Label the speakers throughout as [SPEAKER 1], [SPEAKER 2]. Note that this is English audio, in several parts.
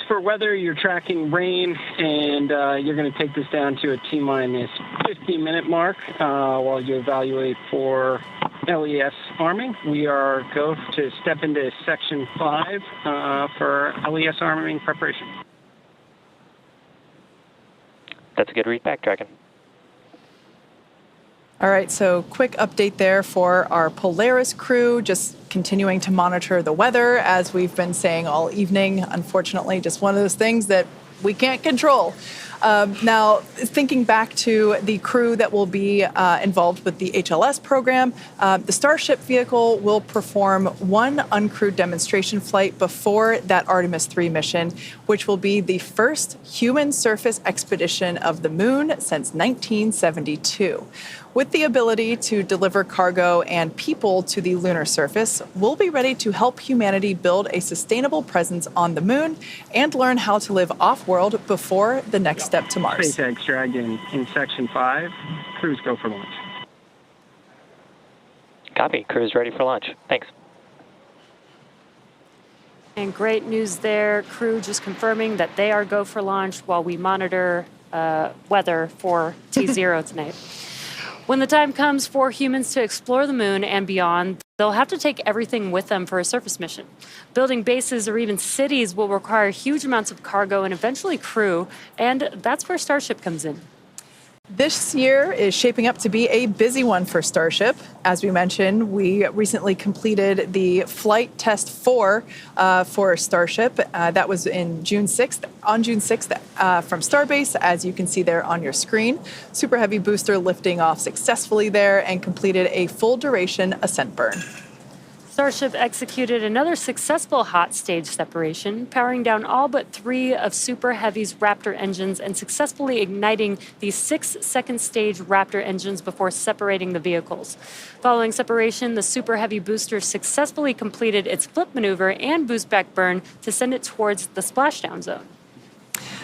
[SPEAKER 1] For weather, you're tracking rain, and you're going to take this down to a T-minus 15-minute mark while you evaluate for LES arming. We are go to step into Section 5 for LES arming preparation.
[SPEAKER 2] That's a good read back, Dragon.
[SPEAKER 3] All right, so quick update there for our Polaris crew, just continuing to monitor the weather as we've been saying all evening. Unfortunately, just one of those things that we can't control. Now, thinking back to the crew that will be involved with the HLS program, the Starship vehicle will perform one uncrewed demonstration flight before that Artemis 3 mission, which will be the first human surface expedition of the moon since 1972. With the ability to deliver cargo and people to the lunar surface, we'll be ready to help humanity build a sustainable presence on the moon and learn how to live off-world before the next step to Mars.
[SPEAKER 1] SpaceX Dragon in Section 5. Crews go for launch.
[SPEAKER 2] Copy. Crew's ready for launch. Thanks.
[SPEAKER 4] And great news there. Crew just confirming that they are go for launch while we monitor weather for T0 tonight. When the time comes for humans to explore the moon and beyond, they'll have to take everything with them for a surface mission. Building bases or even cities will require huge amounts of cargo and eventually crew, and that's where Starship comes in.
[SPEAKER 3] This year is shaping up to be a busy one for Starship. As we mentioned, we recently completed the flight test 4 for Starship. That was on June 6th from Starbase, as you can see there on your screen. Super Heavy booster lifting off successfully there and completed a full duration ascent burn.
[SPEAKER 4] Starship executed another successful hot stage separation, powering down all but 3 of Super Heavy's Raptor engines and successfully igniting the 6 second stage Raptor engines before separating the vehicles. Following separation, the Super Heavy booster successfully completed its flip maneuver and boost back burn to send it towards the splashdown zone.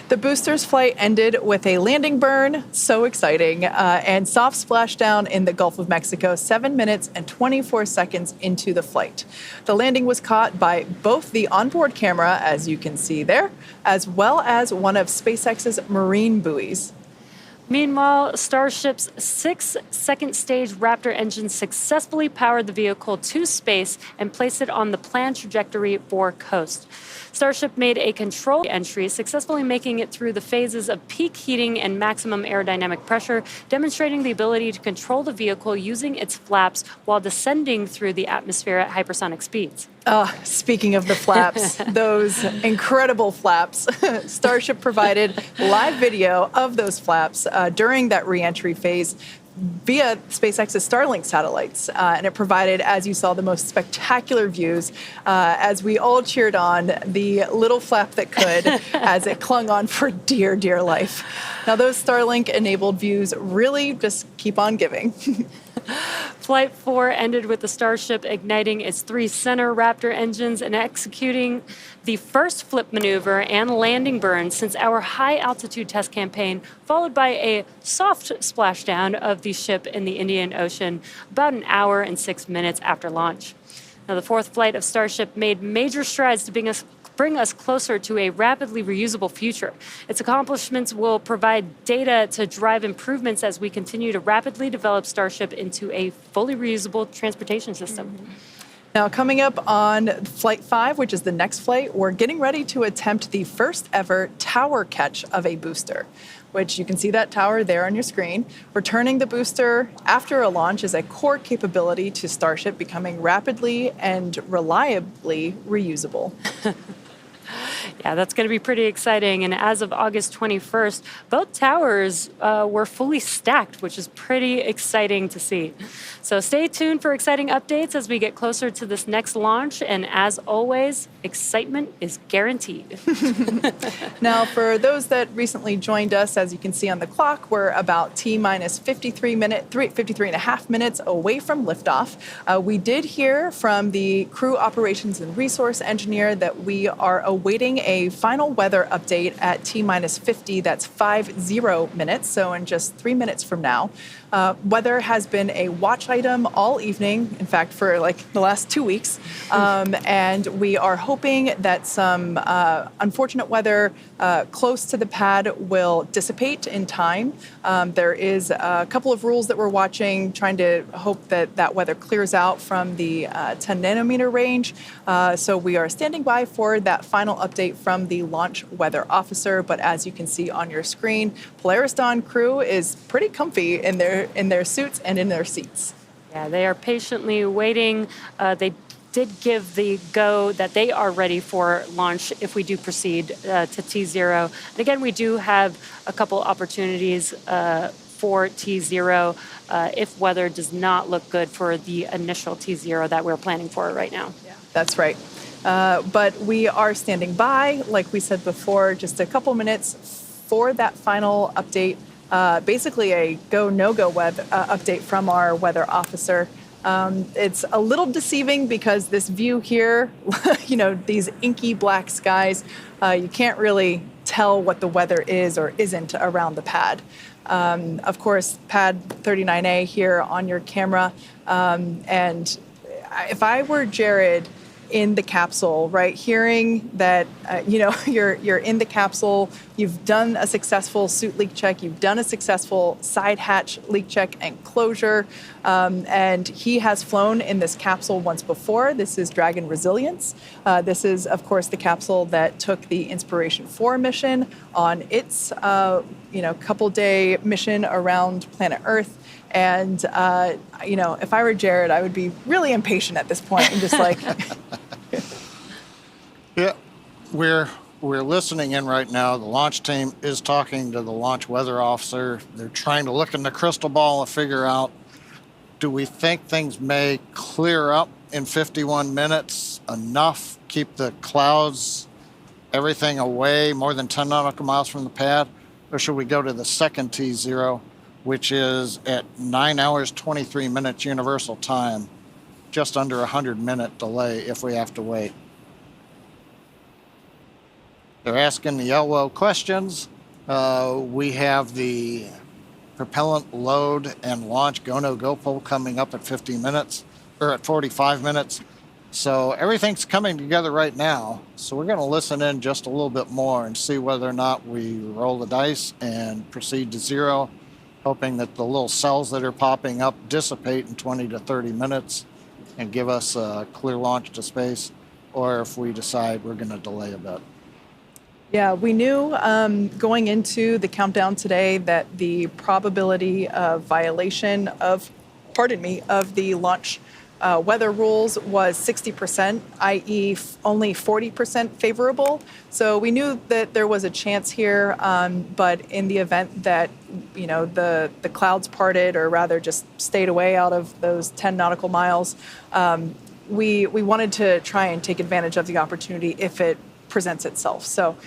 [SPEAKER 3] The booster's flight ended with a landing burn, so exciting, and soft splashdown in the Gulf of Mexico 7 minutes and 24 seconds into the flight. The landing was caught by both the onboard camera, as you can see there, as well as one of SpaceX's marine buoys.
[SPEAKER 4] Meanwhile, Starship's 6 second stage Raptor engines successfully powered the vehicle to space and placed it on the planned trajectory for coast. Starship made a control entry, successfully making it through the phases of peak heating and maximum aerodynamic pressure, demonstrating the ability to control the vehicle using its flaps while descending through the atmosphere at hypersonic speeds.
[SPEAKER 3] Speaking of the flaps, those incredible flaps, Starship provided live video of those flaps during that re-entry phase via SpaceX's Starlink satellites. And it provided, as you saw, the most spectacular views as we all cheered on the little flap that could as it clung on for dear, dear life. Now, those Starlink-enabled views really just keep on giving.
[SPEAKER 4] Flight 4 ended with the Starship igniting its 3 center Raptor engines and executing the first flip maneuver and landing burn since our high-altitude test campaign, followed by a soft splashdown of the ship in the Indian Ocean about an hour and 6 minutes after launch. Now, the 4th flight of Starship made major strides to bring us closer to a rapidly reusable future. Its accomplishments will provide data to drive improvements as we continue to rapidly develop Starship into a fully reusable transportation system.
[SPEAKER 3] Now, coming up on Flight 5, which is the next flight, we're getting ready to attempt the first ever tower catch of a booster, which you can see that tower there on your screen. Returning the booster after a launch is a core capability to Starship becoming rapidly and reliably reusable.
[SPEAKER 4] Yeah, that's going to be pretty exciting. And as of August 21st, both towers were fully stacked, which is pretty exciting to see. So stay tuned for exciting updates as we get closer to this next launch. And as always, excitement is guaranteed.
[SPEAKER 3] Now, for those that recently joined us, as you can see on the clock, we're about T-minus 53 and a half minutes away from liftoff. We did hear from the crew operations and resource engineer that we are awaiting a final weather update at T-minus 50. That's 50 minutes, so in just 3 minutes from now. Weather has been a watch item all evening, in fact, for like the last 2 weeks. And we are hoping that some unfortunate weather close to the pad will dissipate in time. There is a couple of rules that we're watching, trying to hope that that weather clears out from the 10 nanometer range. So we are standing by for that final update from the launch weather officer. But as you can see on your screen, Polaris Dawn crew is pretty comfy in their suits and in their seats.
[SPEAKER 4] Yeah, they are patiently waiting. They did give the go that they are ready for launch if we do proceed to T0. And again, we do have a couple opportunities for T0 if weather does not look good for the initial T0 that we're planning for right now.
[SPEAKER 3] Yeah, that's right. But we are standing by, like we said before, just a couple minutes for that final update. Basically a go, no-go update from our weather officer. It's a little deceiving because this view here, these inky black skies, you can't really tell what the weather is or isn't around the pad. Of course, pad 39A here on your camera. And if I were Jared in the capsule, right, hearing that, you're in the capsule, you've done a successful suit leak check, you've done a successful side hatch leak check and closure, and he has flown in this capsule once before. This is Dragon Resilience. This is, of course, the capsule that took the Inspiration 4 mission on its, couple-day mission around planet Earth. And, if I were Jared, I would be really impatient at this point and just like...
[SPEAKER 5] Yeah, we're listening in right now. The launch team is talking to the launch weather officer. They're trying to look in the crystal ball and figure out, do we think things may clear up in 51 minutes enough, keep the clouds, everything away more than 10 nautical miles from the pad? Or should we go to the second T0, which is at 9 hours, 23 minutes universal time, just under a 100-minute delay if we have to wait? They're asking the LWO questions. We have the propellant load and launch go-no-go poll coming up at 50 minutes, or at 45 minutes. So everything's coming together right now. So we're going to listen in just a little bit more and see whether or not we roll the dice and proceed to 0, hoping that the little cells that are popping up dissipate in 20 to 30 minutes and give us a clear launch to space, or if we decide we're going to delay a bit.
[SPEAKER 3] Yeah, we knew going into the countdown today that the probability of violation of the launch weather rules was 60%, i.e. only 40% favorable. So we knew that there was a chance here, but in the event that, the clouds parted, or rather just stayed away out of those 10 nautical miles, we wanted to try and take advantage of the opportunity if it presents itself. So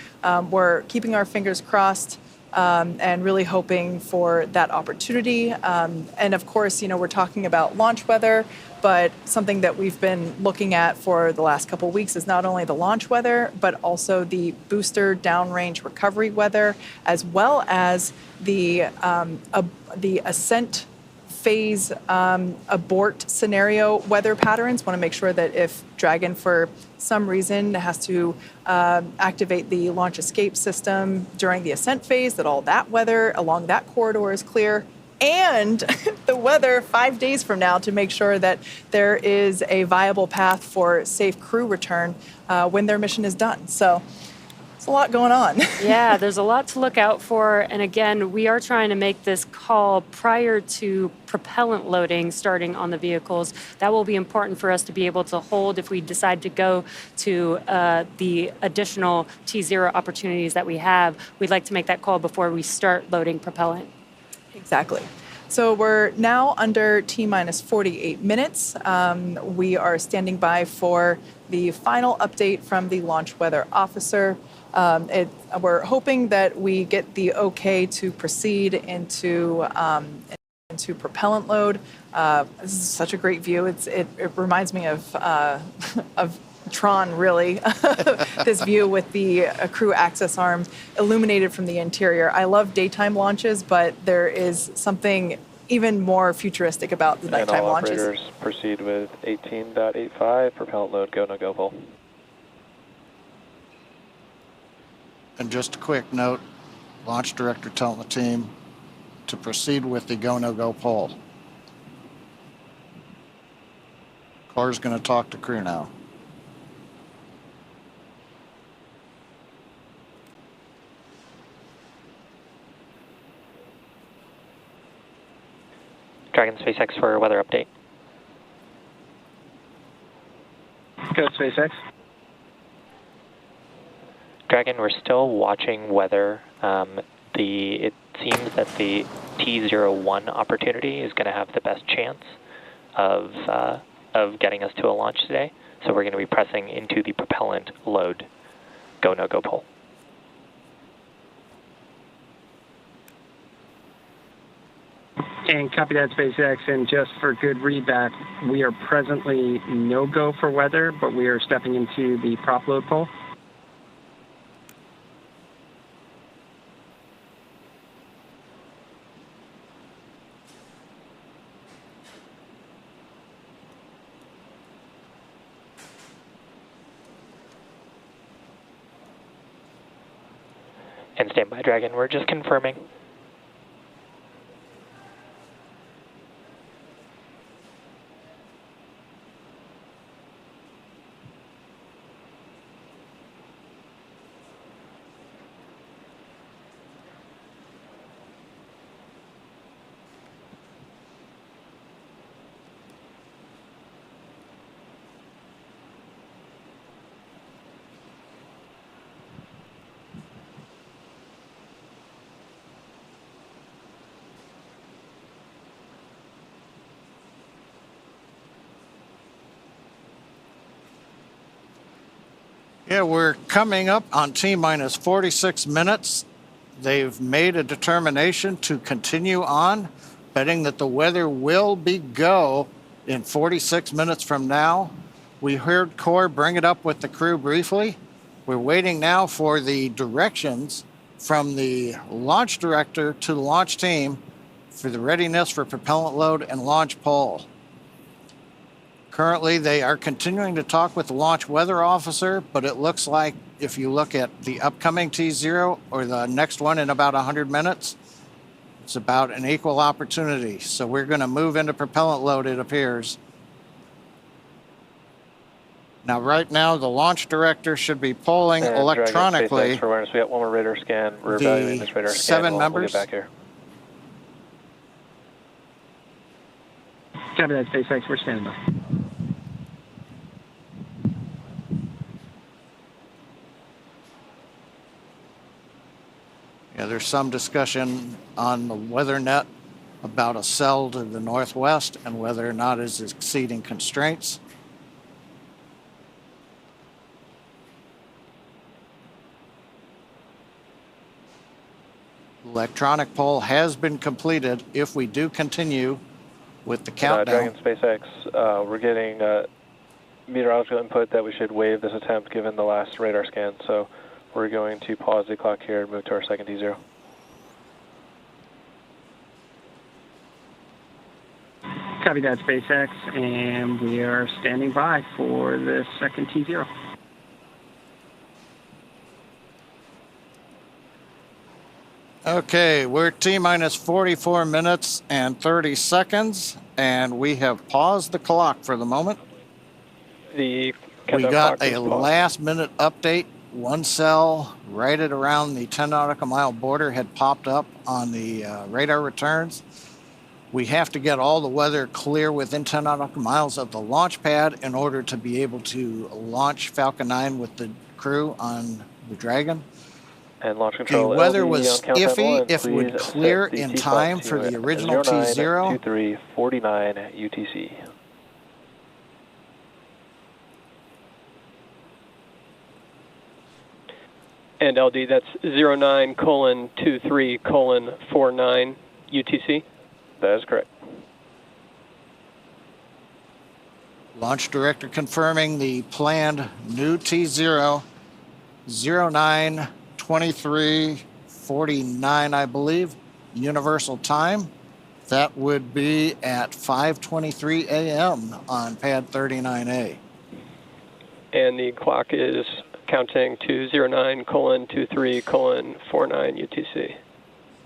[SPEAKER 3] we're keeping our fingers crossed and really hoping for that opportunity. And of course, we're talking about launch weather, but something that we've been looking at for the last couple of weeks is not only the launch weather, but also the booster downrange recovery weather, as well as the ascent phase abort scenario weather patterns. Want to make sure that if Dragon, for some reason, has to activate the launch escape system during the ascent phase, that all that weather along that corridor is clear, and the weather 5 days from now to make sure that there is a viable path for safe crew return when their mission is done. So it's a lot going on.
[SPEAKER 4] Yeah, there's a lot to look out for. And again, we are trying to make this call prior to propellant loading starting on the vehicles. That will be important for us to be able to hold if we decide to go to the additional T0 opportunities that we have. We'd like to make that call before we start loading propellant.
[SPEAKER 3] Exactly. So we're now under T-minus 48 minutes. We are standing by for the final update from the launch weather officer. We're hoping that we get the okay to proceed into propellant load. This is such a great view. It reminds me of Tron, really. This view with the crew access arm illuminated from the interior. I love daytime launches, but there is something even more futuristic about the
[SPEAKER 2] And
[SPEAKER 3] nighttime
[SPEAKER 2] all
[SPEAKER 3] launches.
[SPEAKER 2] operators proceed with 18.85, propellant load, go, no, go, pull.
[SPEAKER 5] And just a quick note, launch director telling the team to proceed with the go, no, go poll. Car's going to talk to crew now.
[SPEAKER 2] Dragon SpaceX for weather update.
[SPEAKER 1] Go SpaceX.
[SPEAKER 2] Dragon, we're still watching weather. It seems that the T01 opportunity is going to have the best chance of getting us to a launch today. So we're going to be pressing into the propellant load, go, no, go, pull.
[SPEAKER 1] And copy that, SpaceX. And just for good readback, we are presently no-go for weather, but we are stepping into the prop load pole.
[SPEAKER 2] And stand by, Dragon, we're just confirming.
[SPEAKER 5] Yeah, we're coming up on T-minus 46 minutes. They've made a determination to continue on, betting that the weather will be go in 46 minutes from now. We heard Core bring it up with the crew briefly. We're waiting now for the directions from the launch director to the launch team for the readiness for propellant load and launch pole. Currently, they are continuing to talk with the launch weather officer, but it looks like if you look at the upcoming T0 or the next one in about 100 minutes, it's about an equal opportunity. So we're going to move into propellant load, it appears. Now, right now, the launch director should be polling
[SPEAKER 2] And
[SPEAKER 5] electronically.
[SPEAKER 2] Dragon, SpaceX for awareness, we got one more radar scan. We're evaluating this radar scan.
[SPEAKER 5] 7
[SPEAKER 2] We'll
[SPEAKER 5] members.
[SPEAKER 2] get back here.
[SPEAKER 1] Copy that, SpaceX. We're standing by.
[SPEAKER 5] Yeah, there's some discussion on the WeatherNet about a cell to the northwest and whether or not it's exceeding constraints. Electronic poll has been completed if we do continue with the countdown.
[SPEAKER 2] Dragon SpaceX, we're getting meteorological input that we should waive this attempt given the last radar scan. So we're going to pause the clock here and move to our second T0.
[SPEAKER 1] Copy that, SpaceX. And we are standing by for the second T0.
[SPEAKER 5] Okay, we're T-minus 44 minutes and 30 seconds, and we have paused the clock for the moment.
[SPEAKER 2] We
[SPEAKER 5] got a last-minute update. One cell right at around the 10 nautical mile border had popped up on the radar returns. We have to get all the weather clear within 10 nautical miles of the launch pad in order to be able to launch Falcon 9 with the crew on the Dragon.
[SPEAKER 2] And launch control.
[SPEAKER 5] The weather
[SPEAKER 2] LD
[SPEAKER 5] was
[SPEAKER 2] on countdown
[SPEAKER 5] iffy.
[SPEAKER 2] one,
[SPEAKER 5] If it would
[SPEAKER 2] please
[SPEAKER 5] clear
[SPEAKER 2] set the
[SPEAKER 5] in
[SPEAKER 2] T
[SPEAKER 5] time
[SPEAKER 2] clock
[SPEAKER 5] for
[SPEAKER 2] to
[SPEAKER 5] the original T0.
[SPEAKER 2] 092349 UTC. And LD, that's 09:23:49 UTC. That is correct.
[SPEAKER 5] Launch director confirming the planned new T0, 09:23:49, I believe, universal time That would be at 5:23 a.m. on pad 39A.
[SPEAKER 6] And the clock is counting 209:23:49 UTC.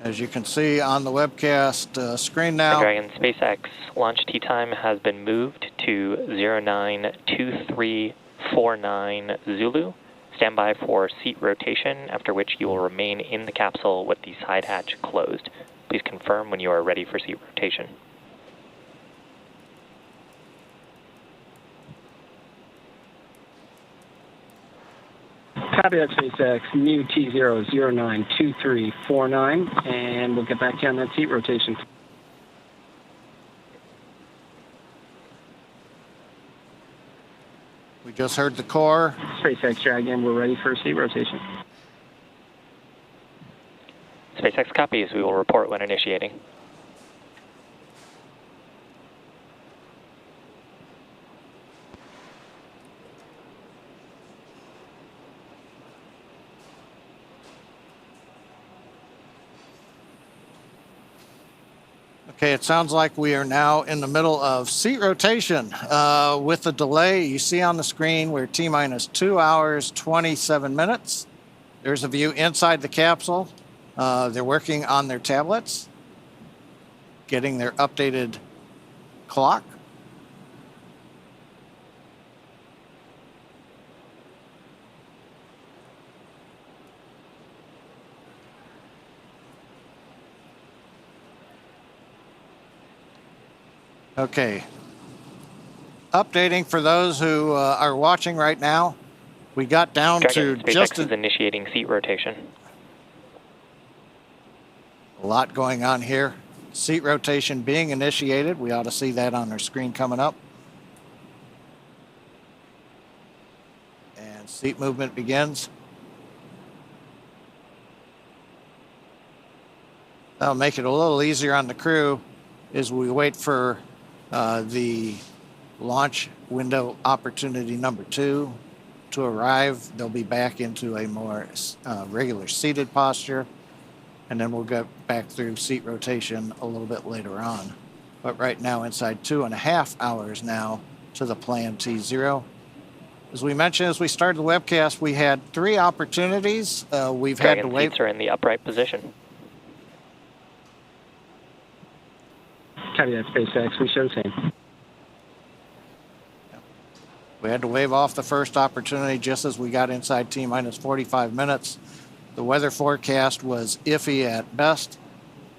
[SPEAKER 5] As you can see on the webcast screen now.
[SPEAKER 2] Dragon SpaceX launch tee time has been moved to 092349 Zulu. Stand by for seat rotation, after which you will remain in the capsule with the side hatch closed. Please confirm when you are ready for seat rotation.
[SPEAKER 1] Copy that, SpaceX, new T0092349, and we'll get back to you on that seat rotation.
[SPEAKER 5] We just heard the core.
[SPEAKER 1] SpaceX Dragon, we're ready for seat rotation.
[SPEAKER 2] SpaceX copies. We will report when initiating.
[SPEAKER 5] Okay, it sounds like we are now in the middle of seat rotation. With the delay you see on the screen, we're T-minus 2 hours, 27 minutes. There's a view inside the capsule. They're working on their tablets, getting their updated clock. Okay. Updating for those who are watching right now, we got down
[SPEAKER 2] Dragon,
[SPEAKER 5] to
[SPEAKER 2] SpaceX
[SPEAKER 5] just
[SPEAKER 2] is initiating seat rotation.
[SPEAKER 5] a lot going on here. Seat rotation being initiated. We ought to see that on our screen coming up. And seat movement begins. That'll make it a little easier on the crew as we wait for the launch window opportunity number 2 to arrive. They'll be back into a more regular seated posture, and then we'll get back through seat rotation a little bit later on. But right now, inside 2.5 hours now to the planned T0. As we mentioned as we started the webcast, we had 3 opportunities. We've had to
[SPEAKER 2] Dragon
[SPEAKER 5] wait.
[SPEAKER 2] seats are in the upright position.
[SPEAKER 1] Copy that, SpaceX, we show the same.
[SPEAKER 5] We had to wave off the first opportunity just as we got inside T-minus 45 minutes. The weather forecast was iffy at best,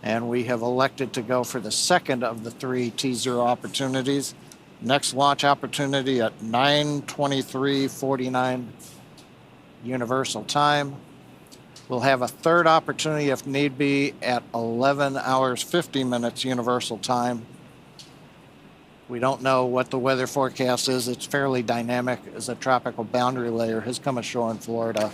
[SPEAKER 5] and we have elected to go for the second of the 3 T0 opportunities. Next launch opportunity at 9:23:49 Universal Time. We'll have a third opportunity if need be at 11 hours 50 minutes Universal Time. We don't know what the weather forecast is. It's fairly dynamic as a tropical boundary layer has come ashore in Florida.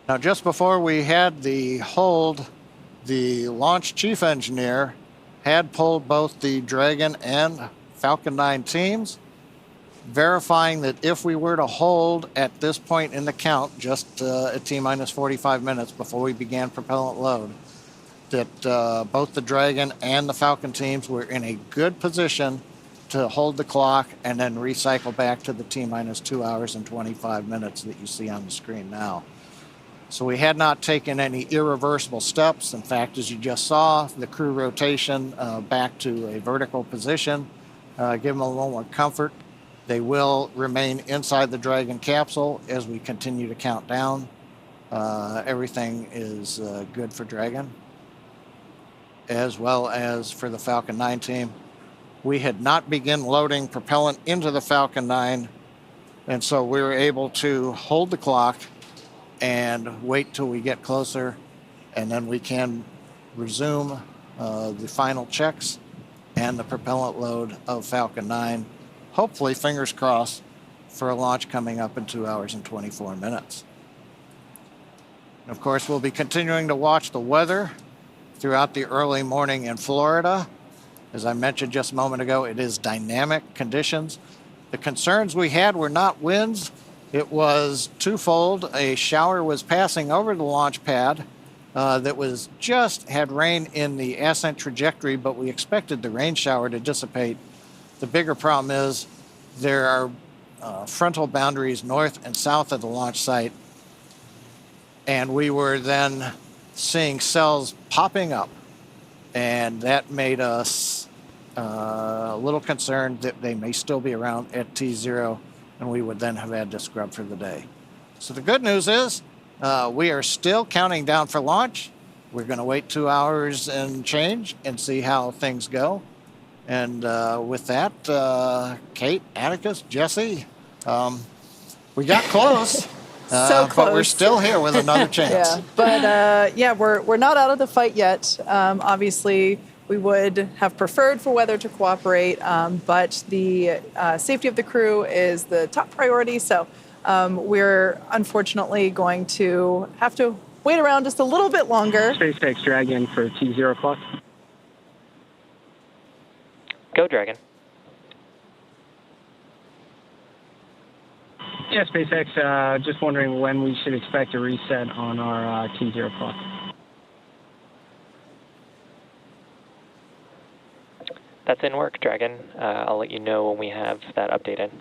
[SPEAKER 5] Now, just before we had the hold, the launch chief engineer had pulled both the Dragon and Falcon 9 teams, verifying that if we were to hold at this point in the count, just at T-minus 45 minutes before we began propellant load, that both the Dragon and the Falcon teams were in a good position to hold the clock and then recycle back to the T-minus 2 hours and 25 minutes that you see on the screen now. So we had not taken any irreversible steps. In fact, as you just saw, the crew rotation back to a vertical position, give them a little more comfort. They will remain inside the Dragon capsule as we continue to count down. Everything is good for Dragon, as well as for the Falcon 9 team. We had not begun loading propellant into the Falcon 9, and so we were able to hold the clock and wait till we get closer, and then we can resume the final checks and the propellant load of Falcon 9. Hopefully, fingers crossed, for a launch coming up in 2 hours and 24 minutes. And of course, we'll be continuing to watch the weather throughout the early morning in Florida. As I mentioned just a moment ago, it is dynamic conditions. The concerns we had were not winds, It was twofold. A shower was passing over the launch pad that was just had rain in the ascent trajectory, but we expected the rain shower to dissipate. The bigger problem is there are frontal boundaries north and south of the launch site, and we were then seeing cells popping up, and that made us a little concerned that they may still be around at T0, and we would then have had to scrub for the day. So the good news is we are still counting down for launch. We're going to wait 2 hours and change and see how things go. And with that, Kate, Atticus, Jesse, we got close.
[SPEAKER 3] So close.
[SPEAKER 5] But we're still here with another chance.
[SPEAKER 3] Yeah, but we're not out of the fight yet. Obviously, we would have preferred for weather to cooperate, but the safety of the crew is the top priority. So we're unfortunately going to have to wait around just a little bit longer.
[SPEAKER 1] SpaceX Dragon for T0 clock.
[SPEAKER 2] Go, Dragon.
[SPEAKER 1] Yeah, SpaceX, just wondering when we should expect a reset on our T0 clock.
[SPEAKER 2] That's in work, Dragon. I'll let you know when we have that updated.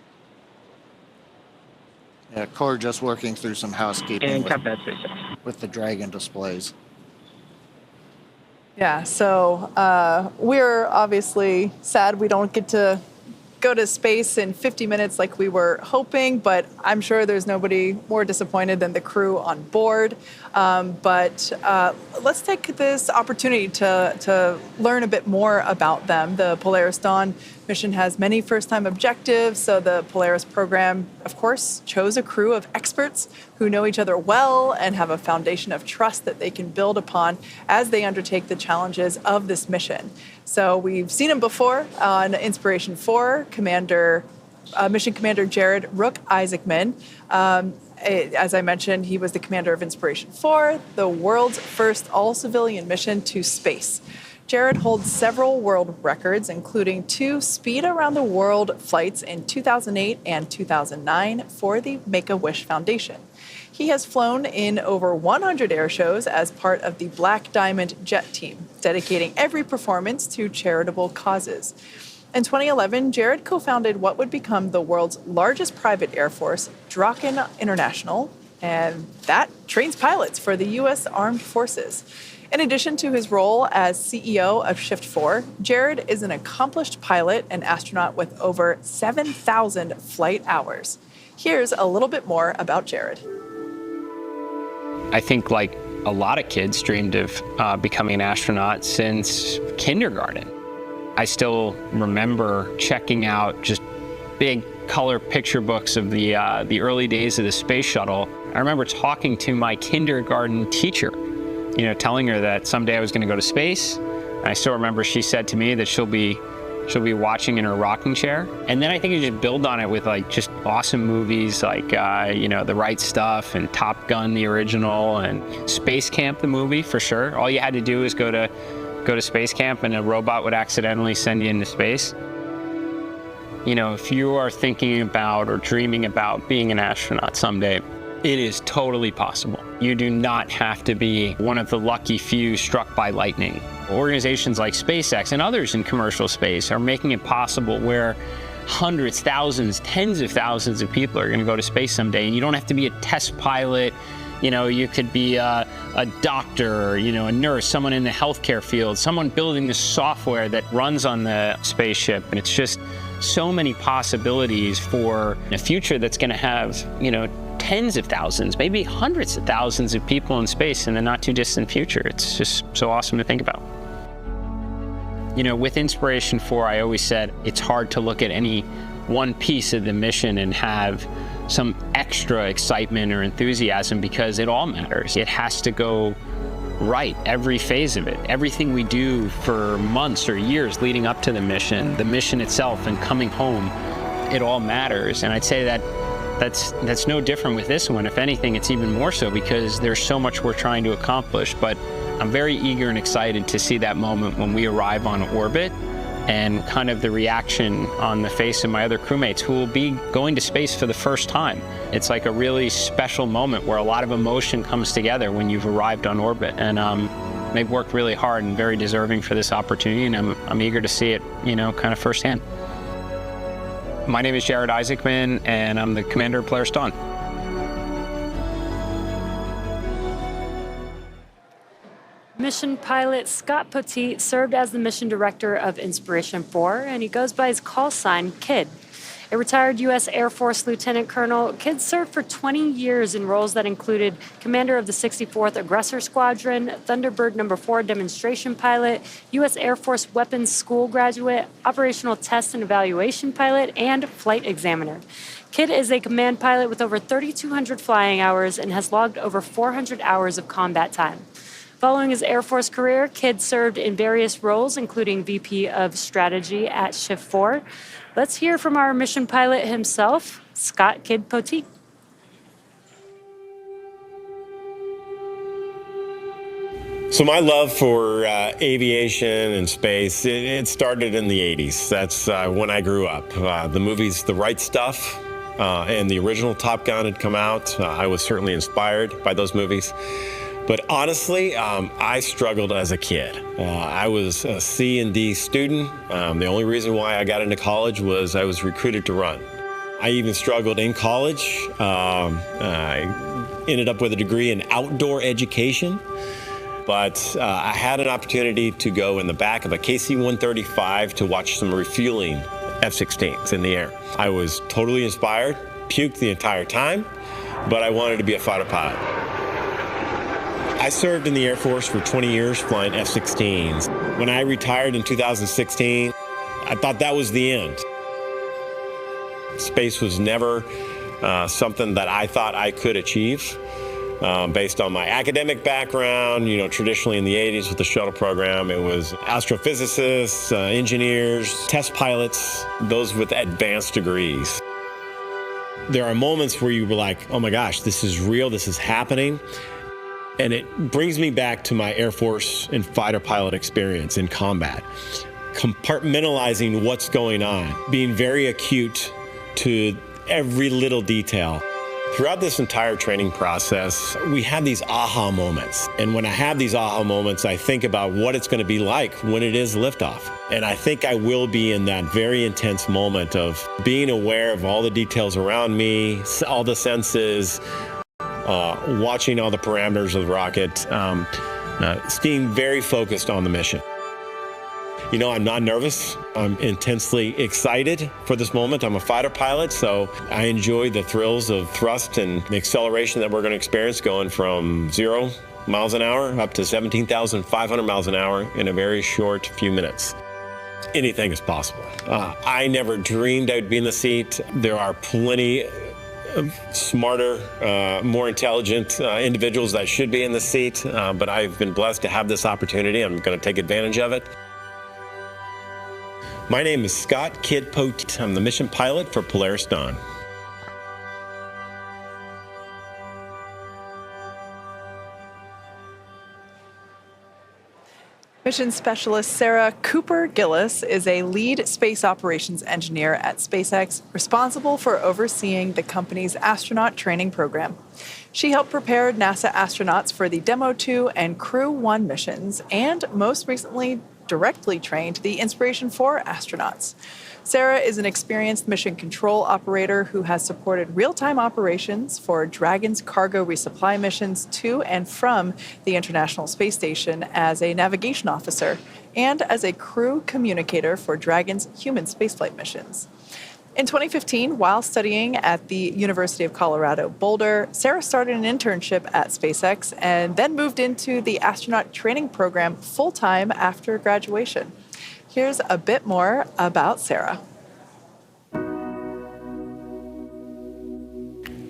[SPEAKER 5] Yeah, Core just working through some housekeeping
[SPEAKER 1] And cut that SpaceX.
[SPEAKER 5] with the Dragon displays.
[SPEAKER 3] Yeah, so we're obviously sad we don't get to go to space in 50 minutes like we were hoping, but I'm sure there's nobody more disappointed than the crew on board. But let's take this opportunity to learn a bit more about them. The Polaris Dawn mission has many first-time objectives, so the Polaris program, of course, chose a crew of experts who know each other well and have a foundation of trust that they can build upon as they undertake the challenges of this mission. So we've seen him before on Inspiration 4, Mission Commander Jared Rook Isaacman. As I mentioned, he was the commander of Inspiration 4, the world's first all-civilian mission to space. Jared holds several world records, including 2 speed-around-the-world flights in 2008 and 2009 for the Make-A-Wish Foundation. He has flown in over 100 air shows as part of the Black Diamond Jet Team, dedicating every performance to charitable causes. In 2011, Jared co-founded what would become the world's largest private air force, Draken International, and that trains pilots for the U.S. Armed Forces. In addition to his role as CEO of Shift 4, Jared is an accomplished pilot and astronaut with over 7,000 flight hours. Here's a little bit more about Jared.
[SPEAKER 7] I think like a lot of kids dreamed of becoming an astronaut since kindergarten. I still remember checking out just big color picture books of the early days of the space shuttle. I remember talking to my kindergarten teacher, telling her that someday I was going to go to space. And I still remember she said to me that she'll be watching in her rocking chair. And then I think you just build on it with like just awesome movies like The Right Stuff and Top Gun, the original, and Space Camp, the movie, for sure. All you had to do is go to space camp and a robot would accidentally send you into space. If you are thinking about or dreaming about being an astronaut someday, it is totally possible. You do not have to be one of the lucky few struck by lightning. Organizations like SpaceX and others in commercial space are making it possible where hundreds, thousands, tens of thousands of people are going to go to space someday, and you don't have to be a test pilot. You could be a doctor, a nurse, someone in the healthcare field, someone building the software that runs on the spaceship. And it's just so many possibilities for a future that's going to have, tens of thousands, maybe hundreds of thousands of people in space in the not too distant future. It's just so awesome to think about. With Inspiration 4, I always said it's hard to look at any one piece of the mission and have some extra excitement or enthusiasm because it all matters. It has to go right, every phase of it. Everything we do for months or years leading up to the mission itself and coming home, it all matters. And I'd say that's no different with this one. If anything, it's even more so because there's so much we're trying to accomplish. But I'm very eager and excited to see that moment when we arrive on orbit and kind of the reaction on the face of my other crewmates who will be going to space for the first time. It's like a really special moment where a lot of emotion comes together when you've arrived on orbit. And they've worked really hard and very deserving for this opportunity, and I'm eager to see it, kind of firsthand. My name is Jared Isaacman, and I'm the commander of Polaris Dawn.
[SPEAKER 4] Mission pilot Scott Poteet served as the mission director of Inspiration 4, and he goes by his call sign, Kid. A retired U.S. Air Force Lieutenant Colonel, Kid served for 20 years in roles that included commander of the 64th Aggressor Squadron, Thunderbird No. 4 demonstration pilot, U.S. Air Force Weapons School graduate, operational test and evaluation pilot, and flight examiner. Kid is a command pilot with over 3,200 flying hours and has logged over 400 hours of combat time. Following his Air Force career, Kid served in various roles, including VP of Strategy at Shift 4. Let's hear from our mission pilot himself, Scott Kid Poteet.
[SPEAKER 8] So my love for aviation and space, it started in the 80s. That's when I grew up. The movies The Right Stuff and the original Top Gun had come out. I was certainly inspired by those movies. But honestly, I struggled as a kid. I was a C and D student. The only reason why I got into college was I was recruited to run. I even struggled in college. I ended up with a degree in outdoor education. But I had an opportunity to go in the back of a KC-135 to watch some refueling F-16s in the air. I was totally inspired, puked the entire time, but I wanted to be a fighter pilot. I served in the Air Force for 20 years flying F-16s. When I retired in 2016, I thought that was the end. Space was never something that I thought I could achieve based on my academic background. Traditionally in the 80s with the shuttle program, it was astrophysicists, engineers, test pilots, those with advanced degrees. There are moments where you were like, oh my gosh, this is real, this is happening. And it brings me back to my Air Force and fighter pilot experience in combat. Compartmentalizing what's going on, being very acute to every little detail. Throughout this entire training process, we have these aha moments. And when I have these aha moments, I think about what it's going to be like when it is liftoff. And I think I will be in that very intense moment of being aware of all the details around me, all the senses, watching all the parameters of the rocket, staying very focused on the mission. I'm not nervous. I'm intensely excited for this moment. I'm a fighter pilot, so I enjoy the thrills of thrust and the acceleration that we're going to experience going from 0 miles an hour up to 17,500 miles an hour in a very short few minutes. Anything is possible. I never dreamed I'd be in the seat. There are plenty smarter, more intelligent individuals that should be in the seat, but I've been blessed to have this opportunity. I'm going to take advantage of it. My name is Scott Kid Poteet. I'm the mission pilot for Polaris Dawn.
[SPEAKER 3] Mission Specialist Sarah Cooper Gillis is a lead space operations engineer at SpaceX, responsible for overseeing the company's astronaut training program. She helped prepare NASA astronauts for the Demo 2 and Crew 1 missions, and most recently directly trained the Inspiration 4 astronauts. Sarah is an experienced mission control operator who has supported real-time operations for Dragon's cargo resupply missions to and from the International Space Station as a navigation officer and as a crew communicator for Dragon's human spaceflight missions. In 2015, while studying at the University of Colorado Boulder, Sarah started an internship at SpaceX and then moved into the astronaut training program full-time after graduation. Here's a bit more about Sarah.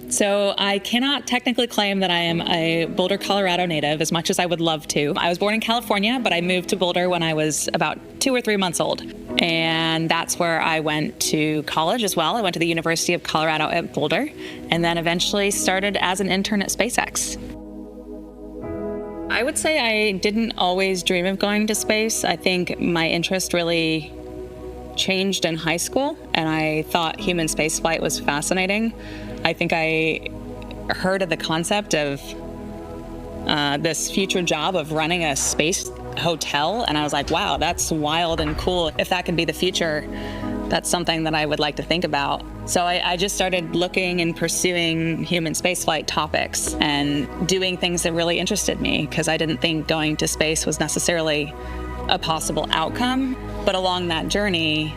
[SPEAKER 9] So I cannot technically claim that I am a Boulder, Colorado native as much as I would love to. I was born in California, but I moved to Boulder when I was about 2 or 3 months old. And that's where I went to college as well. I went to the University of Colorado at Boulder, and then eventually started as an intern at SpaceX. I would say I didn't always dream of going to space. I think my interest really changed in high school, and I thought human spaceflight was fascinating. I think I heard of the concept of this future job of running a space hotel, and I was like, wow, that's wild and cool. If that could be the future, that's something that I would like to think about. So I just started looking and pursuing human spaceflight topics and doing things that really interested me, because I didn't think going to space was necessarily a possible outcome. But along that journey,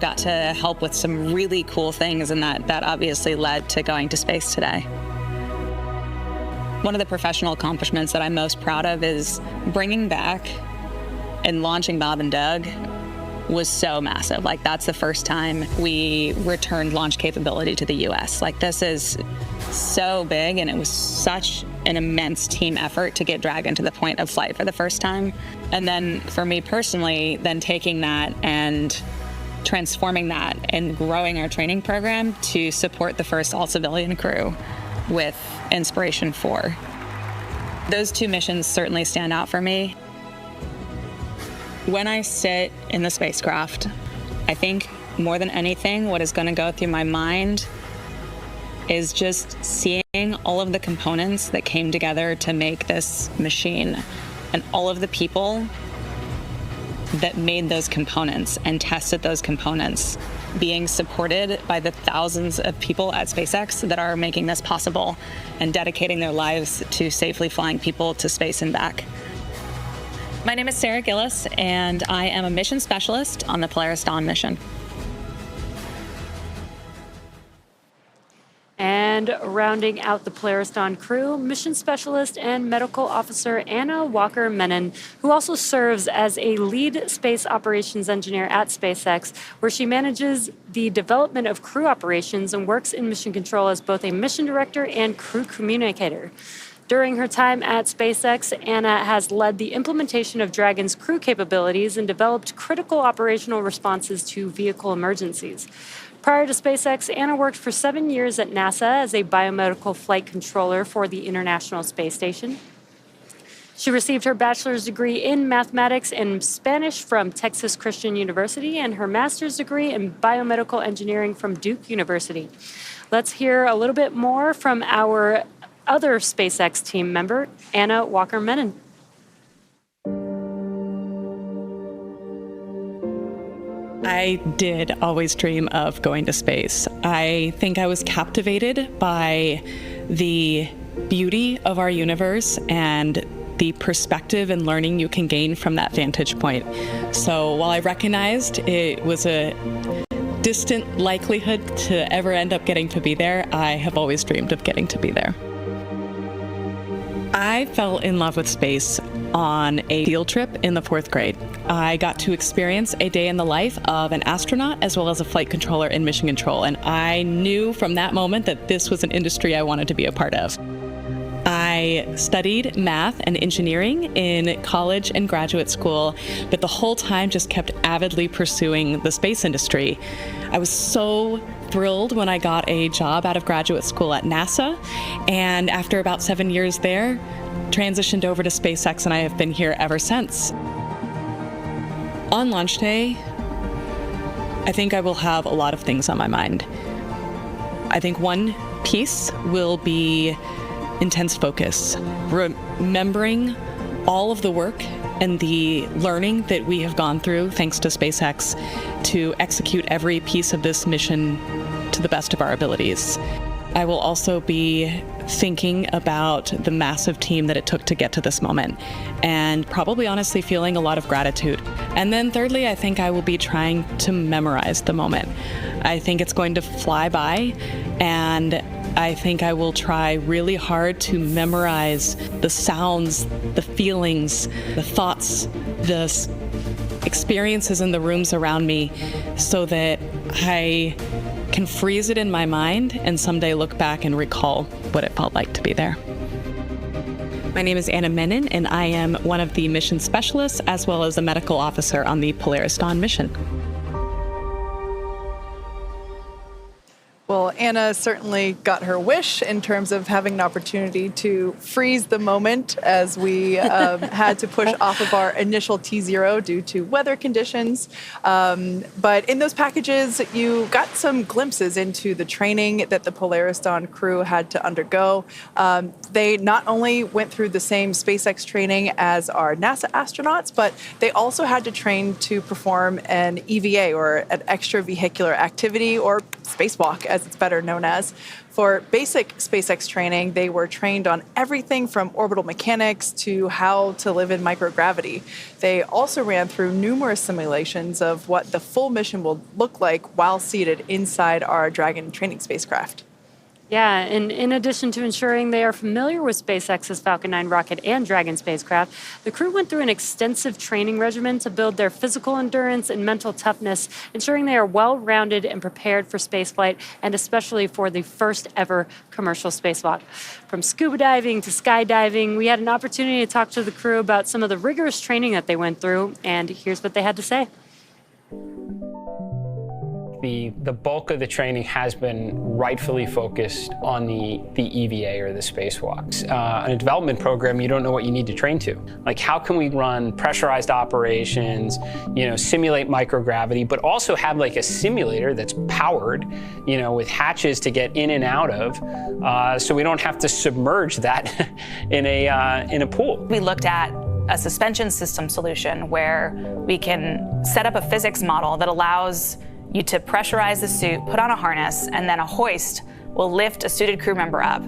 [SPEAKER 9] got to help with some really cool things, and that obviously led to going to space today. One of the professional accomplishments that I'm most proud of is bringing back and launching Bob and Doug was so massive. Like, that's the first time we returned launch capability to the US. Like, this is so big, and it was such an immense team effort to get Dragon to the point of flight for the first time. And then for me personally, then taking that and transforming that and growing our training program to support the first all-civilian crew with Inspiration 4. Those two missions certainly stand out for me. When I sit in the spacecraft, I think more than anything, what is going to go through my mind is just seeing all of the components that came together to make this machine, and all of the people that made those components and tested those components, being supported by the thousands of people at SpaceX that are making this possible and dedicating their lives to safely flying people to space and back. My name is Sarah Gillis, and I am a mission specialist on the Polaris Dawn mission.
[SPEAKER 4] And rounding out the Polaris Dawn crew, mission specialist and medical officer Anna Walker-Menon, who also serves as a lead space operations engineer at SpaceX, where she manages the development of crew operations and works in mission control as both a mission director and crew communicator. During her time at SpaceX, Anna has led the implementation of Dragon's crew capabilities and developed critical operational responses to vehicle emergencies. Prior to SpaceX, Anna worked for 7 years at NASA as a biomedical flight controller for the International Space Station. She received her bachelor's degree in mathematics and Spanish from Texas Christian University and her master's degree in biomedical engineering from Duke University. Let's hear a little bit more from our other SpaceX team member, Anna Walker-Menon.
[SPEAKER 10] I did always dream of going to space. I think I was captivated by the beauty of our universe and the perspective and learning you can gain from that vantage point. So while I recognized it was a distant likelihood to ever end up getting to be there, I have always dreamed of getting to be there. I fell in love with space on a field trip in the 4th grade. I got to experience a day in the life of an astronaut as well as a flight controller in mission control, and I knew from that moment that this was an industry I wanted to be a part of. I studied math and engineering in college and graduate school, but the whole time just kept avidly pursuing the space industry. I was so thrilled when I got a job out of graduate school at NASA, and after about 7 years there, transitioned over to SpaceX, and I have been here ever since. On launch day, I think I will have a lot of things on my mind. I think one piece will be intense focus, remembering all of the work and the learning that we have gone through thanks to SpaceX to execute every piece of this mission to the best of our abilities. I will also be thinking about the massive team that it took to get to this moment, and probably honestly feeling a lot of gratitude. And then thirdly, I think I will be trying to memorize the moment. I think it's going to fly by, and I think I will try really hard to memorize the sounds, the feelings, the thoughts, the experiences in the rooms around me, so that I can freeze it in my mind and someday look back and recall what it felt like to be there. My name is Anna Menon, and I am one of the mission specialists as well as a medical officer on the Polaris Dawn mission.
[SPEAKER 3] Well, Anna certainly got her wish in terms of having an opportunity to freeze the moment as we had to push off of our initial T0 due to weather conditions. But in those packages, you got some glimpses into the training that the Polaris Dawn crew had to undergo. They not only went through the same SpaceX training as our NASA astronauts, but they also had to train to perform an EVA, or an extravehicular activity, or spacewalk, as it's better known as. For basic SpaceX training, they were trained on everything from orbital mechanics to how to live in microgravity. They also ran through numerous simulations of what the full mission will look like while seated inside our Dragon training spacecraft.
[SPEAKER 4] Yeah, and in addition to ensuring they are familiar with SpaceX's Falcon 9 rocket and Dragon spacecraft, the crew went through an extensive training regimen to build their physical endurance and mental toughness, ensuring they are well-rounded and prepared for spaceflight, and especially for the first ever commercial spacewalk. From scuba diving to skydiving, we had an opportunity to talk to the crew about some of the rigorous training that they went through, and here's what they had to say.
[SPEAKER 7] The bulk of the training has been rightfully focused on the EVA, or the spacewalks. In a development program, you don't know what you need to train to. Like, how can we run pressurized operations, simulate microgravity, but also have like a simulator that's powered, with hatches to get in and out of, so we don't have to submerge that in a pool.
[SPEAKER 11] We looked at a suspension system solution where we can set up a physics model that allows you to pressurize the suit, put on a harness, and then a hoist will lift a suited crew member up.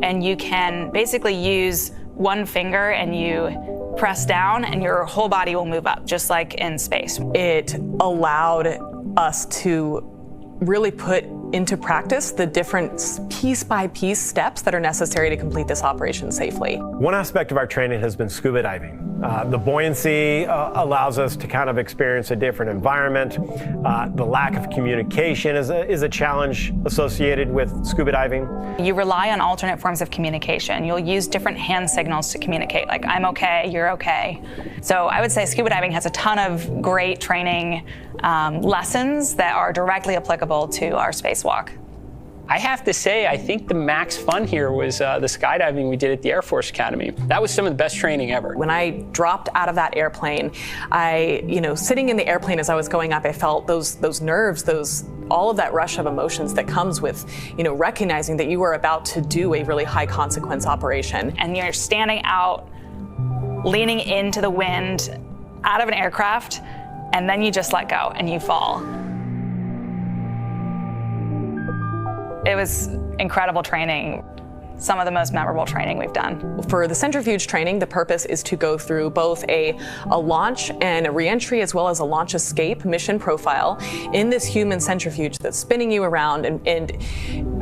[SPEAKER 11] And you can basically use one finger and you press down and your whole body will move up, just like in space.
[SPEAKER 10] It allowed us to really put into practice the different piece-by-piece steps that are necessary to complete this operation safely.
[SPEAKER 12] One aspect of our training has been scuba diving. The buoyancy allows us to kind of experience a different environment. The lack of communication is a challenge associated with scuba diving.
[SPEAKER 11] You rely on alternate forms of communication. You'll use different hand signals to communicate, like I'm okay, you're okay. So I would say scuba diving has a ton of great training lessons that are directly applicable to our spacewalk.
[SPEAKER 7] I have to say, I think the max fun here was the skydiving we did at the Air Force Academy. That was some of the best training ever.
[SPEAKER 10] When I dropped out of that airplane, sitting in the airplane as I was going up, I felt those nerves, all of that rush of emotions that comes with, recognizing that you are about to do a really high consequence operation.
[SPEAKER 11] And you're standing out, leaning into the wind, out of an aircraft, and then you just let go and you fall. It was incredible training, some of the most memorable training we've done.
[SPEAKER 10] For the centrifuge training, the purpose is to go through both a launch and a reentry, as well as a launch escape mission profile in this human centrifuge that's spinning you around and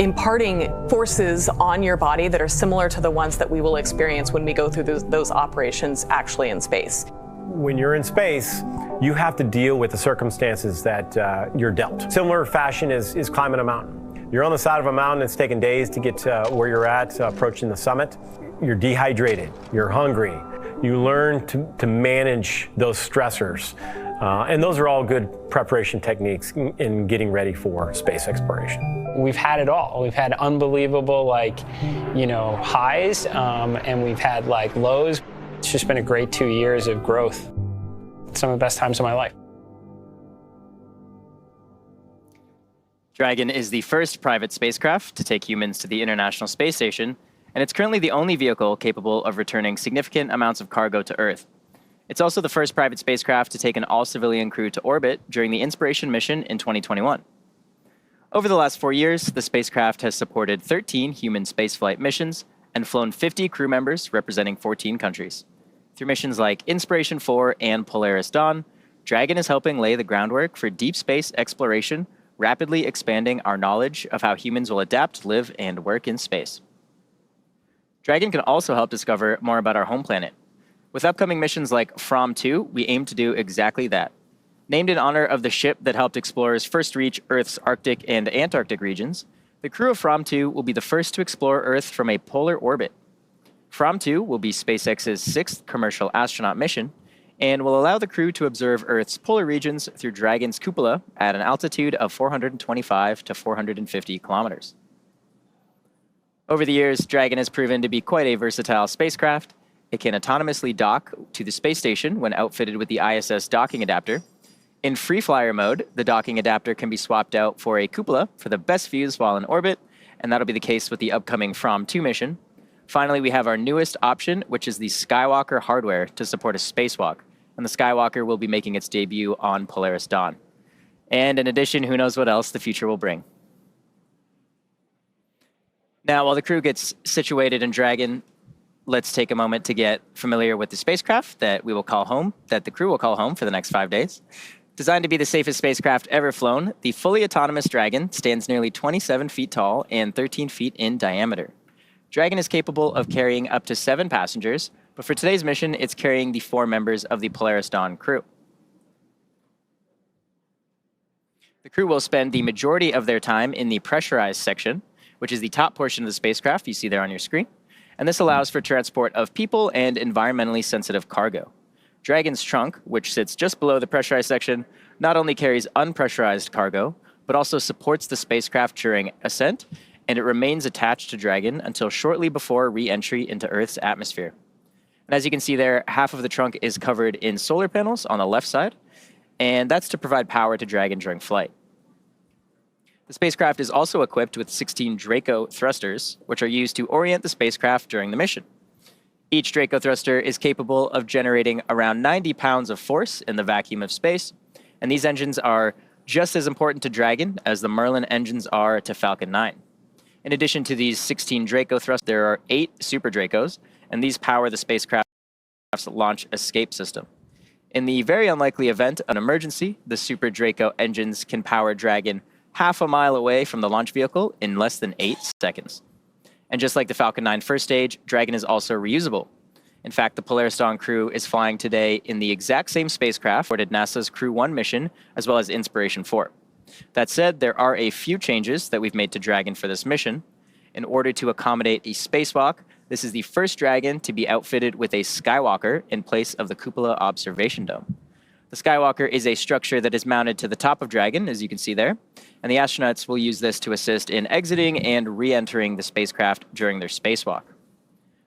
[SPEAKER 10] imparting forces on your body that are similar to the ones that we will experience when we go through those operations actually in space.
[SPEAKER 12] When you're in space, you have to deal with the circumstances that you're dealt. Similar fashion is climbing a mountain. You're on the side of a mountain, it's taken days to get to where you're at, approaching the summit. You're dehydrated, you're hungry. You learn to manage those stressors. And those are all good preparation techniques in getting ready for space exploration.
[SPEAKER 7] We've had it all. We've had unbelievable, highs, and we've had lows. It's just been a great 2 years of growth. Some of the best times of my life.
[SPEAKER 13] Dragon is the first private spacecraft to take humans to the International Space Station, and it's currently the only vehicle capable of returning significant amounts of cargo to Earth. It's also the first private spacecraft to take an all-civilian crew to orbit during the Inspiration mission in 2021. Over the last 4 years, the spacecraft has supported 13 human spaceflight missions and flown 50 crew members representing 14 countries. Through missions like Inspiration 4 and Polaris Dawn, Dragon is helping lay the groundwork for deep space exploration, rapidly expanding our knowledge of how humans will adapt, live, and work in space. Dragon can also help discover more about our home planet. With upcoming missions like From 2, we aim to do exactly that. Named in honor of the ship that helped explorers first reach Earth's Arctic and Antarctic regions, the crew of From 2 will be the first to explore Earth from a polar orbit. From 2 will be SpaceX's 6th commercial astronaut mission, and will allow the crew to observe Earth's polar regions through Dragon's cupola at an altitude of 425 to 450 kilometers. Over the years, Dragon has proven to be quite a versatile spacecraft. It can autonomously dock to the space station when outfitted with the ISS docking adapter. In free flyer mode, the docking adapter can be swapped out for a cupola for the best views while in orbit, and that'll be the case with the upcoming From 2 mission. Finally, we have our newest option, which is the Skywalker hardware to support a spacewalk, and the Skywalker will be making its debut on Polaris Dawn. And in addition, who knows what else the future will bring. Now, while the crew gets situated in Dragon, let's take a moment to get familiar with the spacecraft that we will call home, that the crew will call home for the next 5 days. Designed to be the safest spacecraft ever flown, the fully autonomous Dragon stands nearly 27 feet tall and 13 feet in diameter. Dragon is capable of carrying up to 7 passengers, but for today's mission, it's carrying the 4 members of the Polaris Dawn crew. The crew will spend the majority of their time in the pressurized section, which is the top portion of the spacecraft you see there on your screen, and this allows for transport of people and environmentally sensitive cargo. Dragon's trunk, which sits just below the pressurized section, not only carries unpressurized cargo, but also supports the spacecraft during ascent, and it remains attached to Dragon until shortly before re-entry into Earth's atmosphere. And as you can see there, half of the trunk is covered in solar panels on the left side, and that's to provide power to Dragon during flight. The spacecraft is also equipped with 16 Draco thrusters, which are used to orient the spacecraft during the mission. Each Draco thruster is capable of generating around 90 pounds of force in the vacuum of space, and these engines are just as important to Dragon as the Merlin engines are to Falcon 9. In addition to these 16 Draco thrusters, there are 8 Super Dracos, and these power the spacecraft's launch escape system. In the very unlikely event of an emergency, the Super Draco engines can power Dragon half a mile away from the launch vehicle in less than 8 seconds. And just like the Falcon 9 first stage, Dragon is also reusable. In fact, the Polaris Dawn crew is flying today in the exact same spacecraft for NASA's Crew 1 mission, as well as Inspiration 4. That said, there are a few changes that we've made to Dragon for this mission. In order to accommodate a spacewalk, this is the first Dragon to be outfitted with a Skywalker in place of the cupola observation dome. The Skywalker is a structure that is mounted to the top of Dragon, as you can see there, and the astronauts will use this to assist in exiting and re-entering the spacecraft during their spacewalk.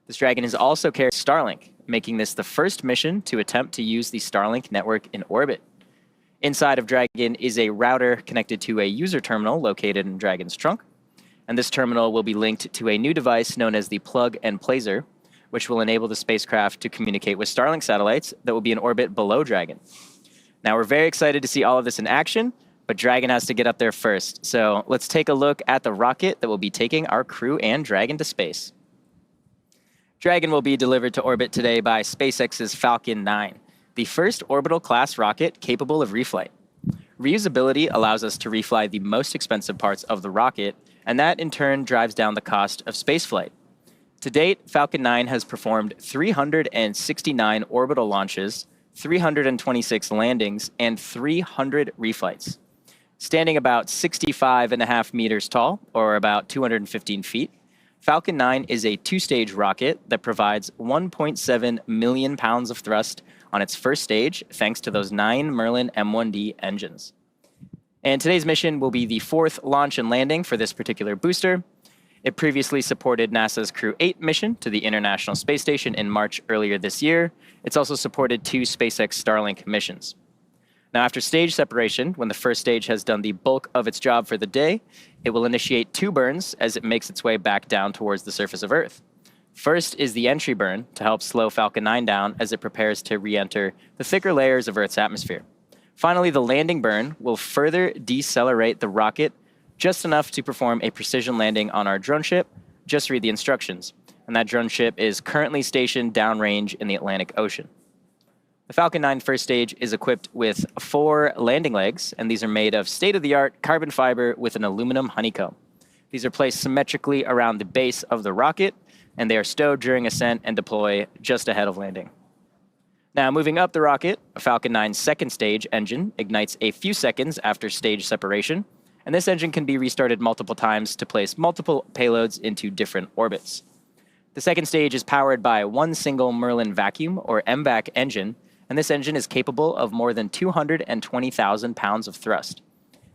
[SPEAKER 13] This Dragon is also carrying Starlink, making this the first mission to attempt to use the Starlink network in orbit. Inside of Dragon is a router connected to a user terminal located in Dragon's trunk, and this terminal will be linked to a new device known as the Plug and Placer, which will enable the spacecraft to communicate with Starlink satellites that will be in orbit below Dragon. Now, we're very excited to see all of this in action, but Dragon has to get up there first. So let's take a look at the rocket that will be taking our crew and Dragon to space. Dragon will be delivered to orbit today by SpaceX's Falcon 9, the first orbital class rocket capable of reflight. Reusability allows us to refly the most expensive parts of the rocket, and that in turn drives down the cost of spaceflight. To date, Falcon 9 has performed 369 orbital launches, 326 landings, and 300 reflights. Standing about 65.5 meters tall, or about 215 feet, Falcon 9 is a 2-stage rocket that provides 1.7 million pounds of thrust on its first stage, thanks to those 9 Merlin M1D engines. And today's mission will be the 4th launch and landing for this particular booster. It previously supported NASA's Crew 8 mission to the International Space Station in March earlier this year. It's also supported 2 SpaceX Starlink missions. Now, after stage separation, when the first stage has done the bulk of its job for the day, it will initiate 2 burns as it makes its way back down towards the surface of Earth. First is the entry burn to help slow Falcon 9 down as it prepares to re-enter the thicker layers of Earth's atmosphere. Finally, the landing burn will further decelerate the rocket just enough to perform a precision landing on our drone ship. Just read the instructions. And that drone ship is currently stationed downrange in the Atlantic Ocean. The Falcon 9 first stage is equipped with 4 landing legs, and these are made of state-of-the-art carbon fiber with an aluminum honeycomb. These are placed symmetrically around the base of the rocket, and they are stowed during ascent and deploy just ahead of landing. Now, moving up the rocket, Falcon 9's second stage engine ignites a few seconds after stage separation, and this engine can be restarted multiple times to place multiple payloads into different orbits. The second stage is powered by one single Merlin vacuum, or MVAC engine, and this engine is capable of more than 220,000 pounds of thrust.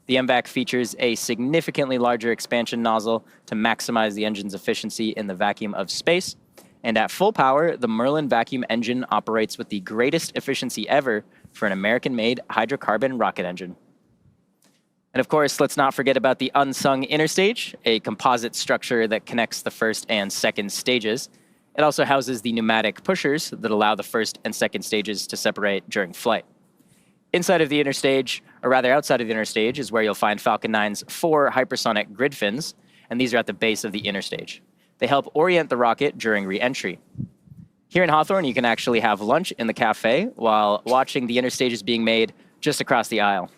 [SPEAKER 13] The MVAC features a significantly larger expansion nozzle to maximize the engine's efficiency in the vacuum of space. And at full power, the Merlin vacuum engine operates with the greatest efficiency ever for an American-made hydrocarbon rocket engine. And of course, let's not forget about the unsung inner stage, a composite structure that connects the first and second stages. It also houses the pneumatic pushers that allow the first and second stages to separate during flight. Inside of the inner stage, or rather outside of the inner stage, is where you'll find Falcon 9's 4 hypersonic grid fins, and these are at the base of the inner stage. They help orient the rocket during re-entry. Here in Hawthorne, you can actually have lunch in the cafe while watching the inner stages being made just across the aisle.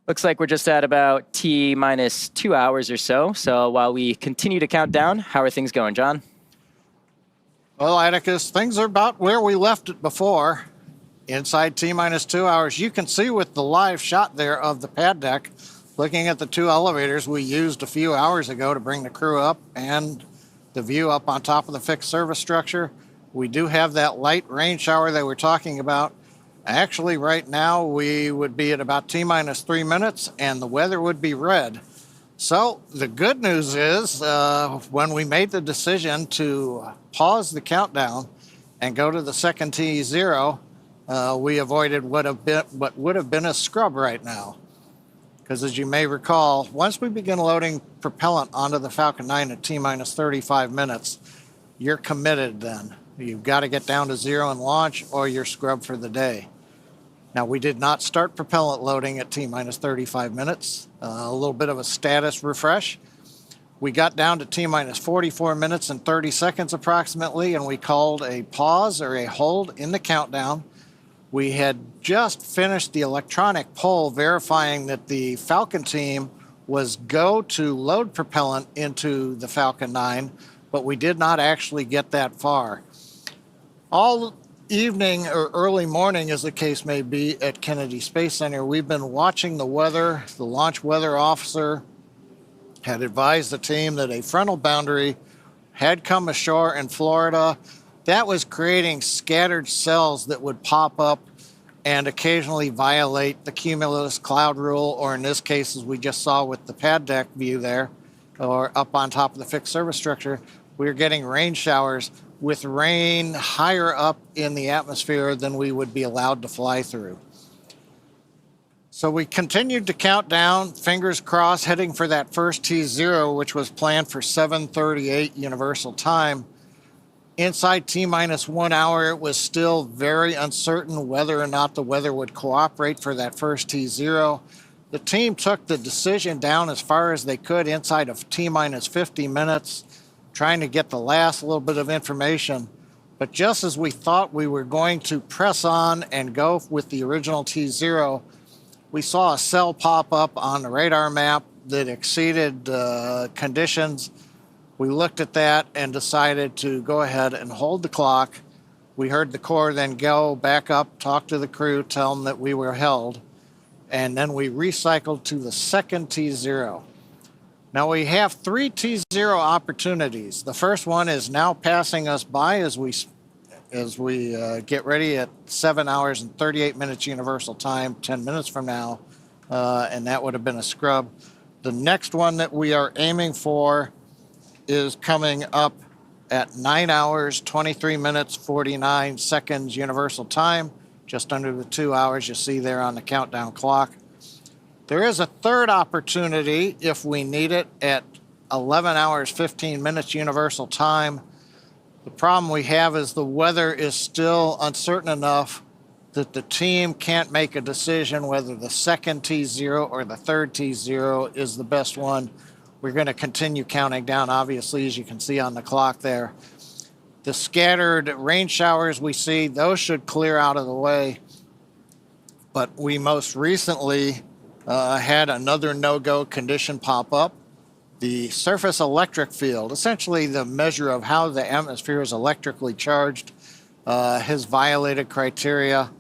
[SPEAKER 13] Looks like we're just at about T-minus 2 hours or so. So while we continue to count down, how are things going, John?
[SPEAKER 5] Well, Atticus, things are about where we left it before. Inside T-minus 2 hours, you can see with the live shot there of the pad deck, looking at the 2 elevators we used a few hours ago to bring the crew up and the view up on top of the fixed service structure. We do have that light rain shower that we're talking about. Actually, right now, we would be at about T-minus 3 minutes, and the weather would be red. So the good news is when we made the decision to pause the countdown and go to the second T0, we avoided what would have been a scrub right now. Because as you may recall, once we begin loading propellant onto the Falcon 9 at T-minus 35 minutes, you're committed then. You've got to get down to 0 and launch, or you're scrubbed for the day. Now, we did not start propellant loading at T-minus 35 minutes. A little bit of a status refresh. We got down to T-minus 44 minutes and 30 seconds approximately, and we called a pause or a hold in the countdown. We had just finished the electronic poll verifying that the Falcon team was go to load propellant into the Falcon 9, but we did not actually get that far. All evening or early morning, as the case may be, at Kennedy Space Center, we've been watching the weather. The launch weather officer had advised the team that a frontal boundary had come ashore in Florida. That was creating scattered cells that would pop up and occasionally violate the cumulus cloud rule, or in this case, as we just saw with the pad deck view there, or up on top of the fixed service structure, we were getting rain showers with rain higher up in the atmosphere than we would be allowed to fly through. So we continued to count down, fingers crossed, heading for that first T0, which was planned for 7:38 Universal Time. Inside T-minus 1 hour, it was still very uncertain whether or not the weather would cooperate for that first T0. The team took the decision down as far as they could inside of T-minus 50 minutes, trying to get the last little bit of information. But just as we thought we were going to press on and go with the original T0, we saw a cell pop up on the radar map that exceeded conditions. We looked at that and decided to go ahead and hold the clock. We heard the Corps then go back up, talk to the crew, tell them that we were held, and then we recycled to the second T0. Now we have 3 T0 opportunities. The first one is now passing us by as we get ready at 7 hours and 38 minutes Universal Time, 10 minutes from now, and that would have been a scrub. The next one that we are aiming for is coming up at 9 hours, 23 minutes, 49 seconds Universal Time, just under the 2 hours you see there on the countdown clock. There is a third opportunity if we need it at 11 hours, 15 minutes Universal Time. The problem we have is the weather is still uncertain enough that the team can't make a decision whether the second T0 or the third T0 is the best one. We're going to continue counting down, obviously, as you can see on the clock there. The scattered rain showers we see, those should clear out of the way. But we most recently had another no-go condition pop up. The surface electric field, essentially the measure of how the atmosphere is electrically charged, has violated criteria.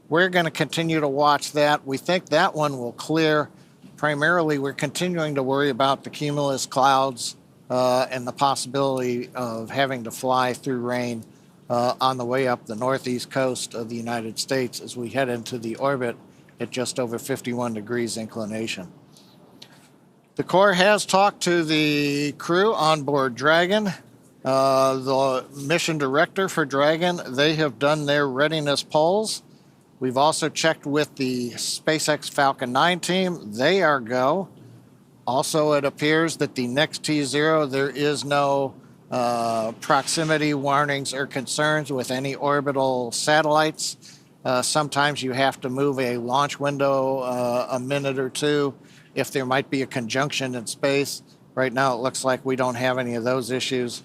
[SPEAKER 5] We're going to continue to watch that. We think that one will clear. Primarily, we're continuing to worry about the cumulus clouds and the possibility of having to fly through rain on the way up the northeast coast of the United States as we head into the orbit at just over 51 degrees inclination. The Corps has talked to the crew on board Dragon. The mission director for Dragon, they have done their readiness polls. We've also checked with the SpaceX Falcon 9 team. They are go. Also, it appears that the next T0, there is no proximity warnings or concerns with any orbital satellites. Sometimes you have to move a launch window a minute or two if there might be a conjunction in space. Right now, it looks like we don't have any of those issues.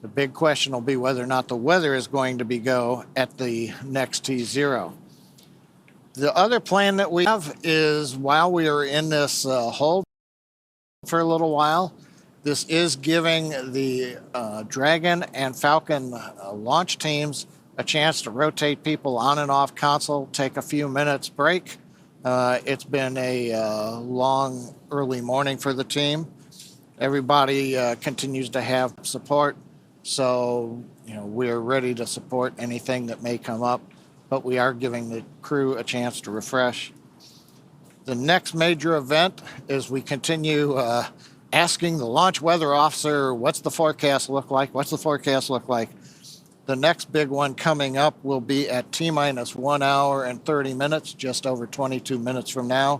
[SPEAKER 5] The big question will be whether or not the weather is going to be go at the next T0. The other plan that we have is while we are in this hold for a little while, this is giving the Dragon and Falcon launch teams a chance to rotate people on and off console, take a few minutes break. It's been a long early morning for the team. Everybody continues to have support. So, we're ready to support anything that may come up, but we are giving the crew a chance to refresh. The next major event is we continue asking the launch weather officer, what's the forecast look like? What's the forecast look like? The next big one coming up will be at T-minus 1 hour and 30 minutes, just over 22 minutes from now.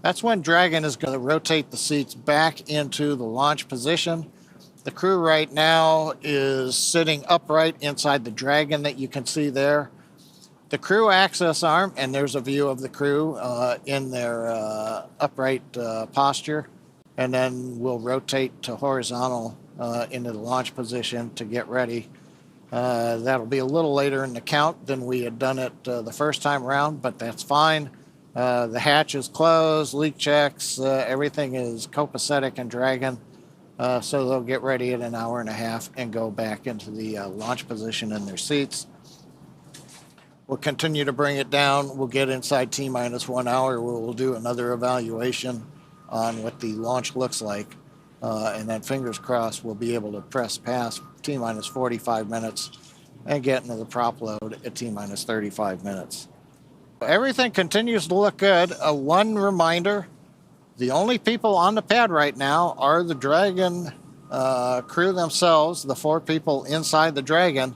[SPEAKER 5] That's when Dragon is going to rotate the seats back into the launch position. The crew right now is sitting upright inside the Dragon that you can see there. The crew access arm, and there's a view of the crew in their upright posture, and then we'll rotate to horizontal into the launch position to get ready. That'll be a little later in the count than we had done it the first time around, but that's fine. The hatch is closed, leak checks, everything is copacetic in Dragon. So they'll get ready in an hour and a half and go back into the launch position in their seats. We'll continue to bring it down. We'll get inside T-minus 1 hour where we'll do another evaluation on what the launch looks like. And then fingers crossed, we'll be able to press past T-minus 45 minutes and get into the prop load at T-minus 35 minutes. Everything continues to look good. One reminder, the only people on the pad right now are the Dragon crew themselves, the 4 people inside the Dragon.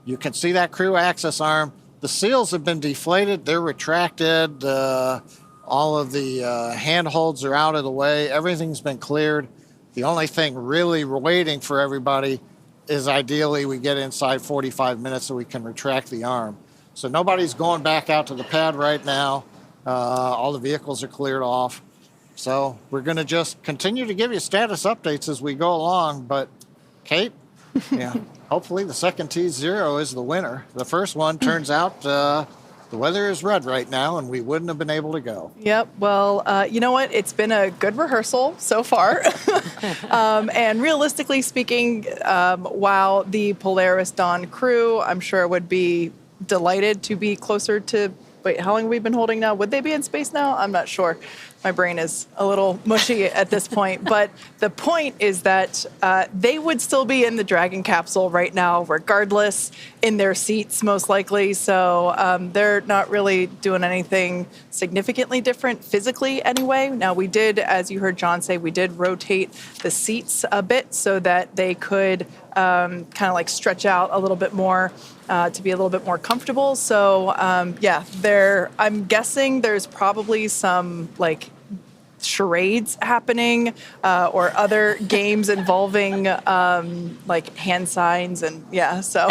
[SPEAKER 5] You can see that crew access arm. The seals have been deflated. They're retracted. All of the handholds are out of the way. Everything's been cleared. The only thing really waiting for everybody is ideally we get inside 45 minutes so we can retract the arm. So nobody's going back out to the pad right now. All the vehicles are cleared off. So we're going to just continue to give you status updates as we go along. But Kate, hopefully the second T0 is the winner. The first one turns out the weather is red right now, and we wouldn't have been able to go.
[SPEAKER 3] Yep. Well, you know what? It's been a good rehearsal so far. And realistically speaking, while the Polaris Dawn crew, I'm sure, would be delighted to be closer to, wait, how long have we been holding now? Would they be in space now? I'm not sure. My brain is a little mushy at this point. But the point is that they would still be in the Dragon capsule right now, regardless, in their seats, most likely. So they're not really doing anything significantly different physically anyway. Now, we did, as you heard John say, we did rotate the seats a bit so that they could kind of like stretch out a little bit more to be a little bit more comfortable. So, I'm guessing there's probably some like charades happening or other games involving like hand signs and so.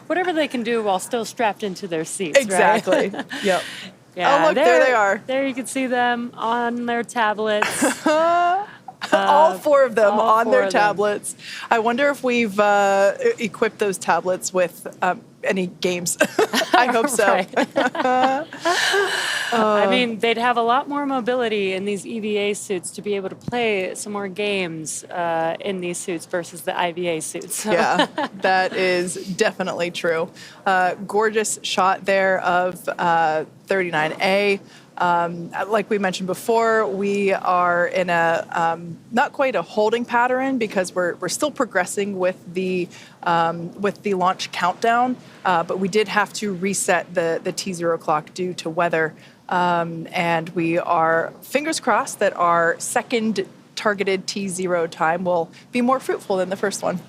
[SPEAKER 4] Whatever they can do while still strapped into their seats.
[SPEAKER 3] Exactly.
[SPEAKER 4] Right?
[SPEAKER 3] Yep.
[SPEAKER 4] Yeah,
[SPEAKER 3] oh, look, there they are.
[SPEAKER 4] There you can see them on their tablets.
[SPEAKER 3] All 4 of them on their tablets. I wonder if we've equipped those tablets with any games. I hope so.
[SPEAKER 4] I mean, they'd have a lot more mobility in these EVA suits to be able to play some more games in these suits versus the IVA suits. So.
[SPEAKER 3] Yeah, that is definitely true. Gorgeous shot there of 39A. Like we mentioned before, we are in a not quite a holding pattern because we're still progressing with the launch countdown, but we did have to reset the T0 clock due to weather, and we are fingers crossed that our second targeted T0 time will be more fruitful than the first one.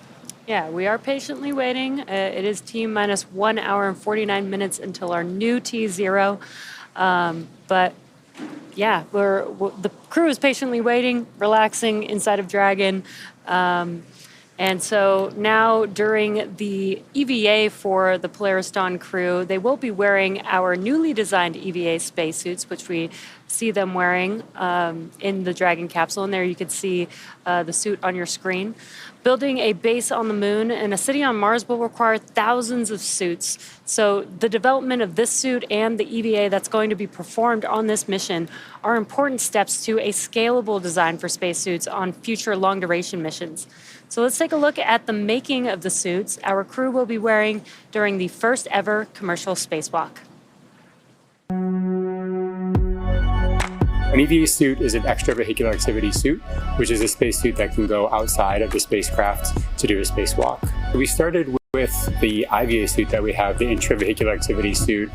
[SPEAKER 4] Yeah, we are patiently waiting. It is T-minus 1 hour and 49 minutes until our new T0. But yeah, the crew is patiently waiting, relaxing inside of Dragon. And so now during the EVA for the Polaris Dawn crew, they will be wearing our newly designed EVA spacesuits, which we see them wearing in the Dragon capsule. And there you can see the suit on your screen. Building a base on the moon and a city on Mars will require thousands of suits. So the development of this suit and the EVA that's going to be performed on this mission are important steps to a scalable design for spacesuits on future long-duration missions. So let's take a look at the making of the suits our crew will be wearing during the first ever commercial spacewalk.
[SPEAKER 14] An EVA suit is an extravehicular activity suit, which is a spacesuit that can go outside of the spacecraft to do a spacewalk. We started with the IVA suit that we have, the intravehicular activity suit,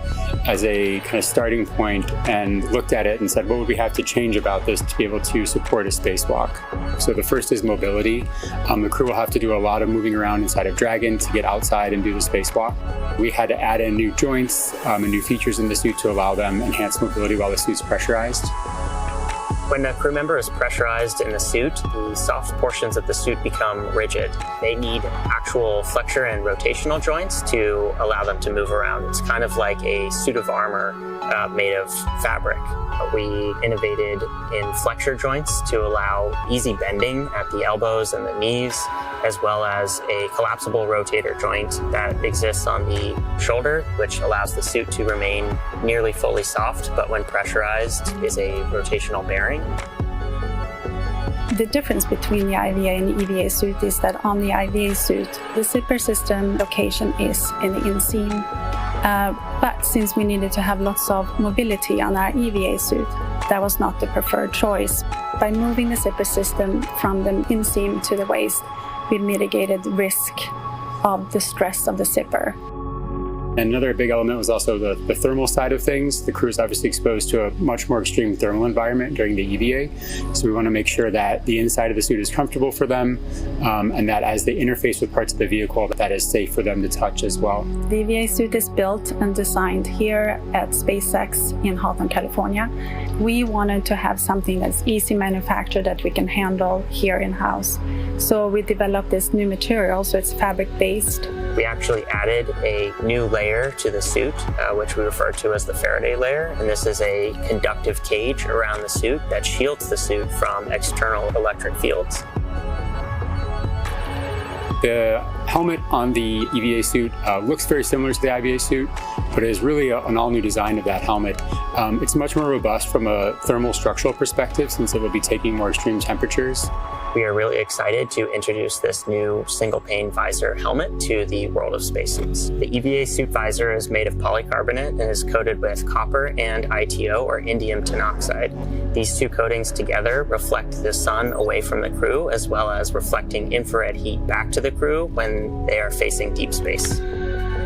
[SPEAKER 14] as a kind of starting point and looked at it and said, what would we have to change about this to be able to support a spacewalk? So the first is mobility. The crew will have to do a lot of moving around inside of Dragon to get outside and do the spacewalk. We had to add in new joints and new features in the suit to allow them enhanced mobility while the suit's pressurized.
[SPEAKER 2] When a crew member is pressurized in the suit, the soft portions of the suit become rigid. They need actual flexure and rotational joints to allow them to move around. It's kind of like a suit of armor made of fabric. We innovated in flexure joints to allow easy bending at the elbows and the knees, as well as a collapsible rotator joint that exists on the shoulder, which allows the suit to remain nearly fully soft, but when pressurized is a rotational bearing.
[SPEAKER 15] The difference between the IVA and the EVA suit is that on the IVA suit, the zipper system location is in the inseam. But since we needed to have lots of mobility on our EVA suit, that was not the preferred choice. By moving the zipper system from the inseam to the waist, we mitigated risk of the stress of the zipper.
[SPEAKER 14] And another big element was also the thermal side of things. The crew is obviously exposed to a much more extreme thermal environment during the EVA. So we want to make sure that the inside of the suit is comfortable for them and that as they interface with parts of the vehicle, that is safe for them to touch as well.
[SPEAKER 15] The EVA suit is built and designed here at SpaceX in Houghton, California. We wanted to have something that's easy manufactured that we can handle here in-house. So we developed this new material, so it's fabric-based.
[SPEAKER 2] We actually added a new layer to the suit, which we refer to as the Faraday layer. And this is a conductive cage around the suit that shields the suit from external electric fields.
[SPEAKER 14] The helmet on the EVA suit looks very similar to the IVA suit, but it is really an all-new design of that helmet. It's much more robust from a thermal structural perspective since it will be taking more extreme temperatures.
[SPEAKER 2] We are really excited to introduce this new single-pane visor helmet to the world of spacesuits. The EVA suit visor is made of polycarbonate and is coated with copper and ITO, or indium tenoxide. These two coatings together reflect the sun away from the crew, as well as reflecting infrared heat back to the crew when they are facing deep space.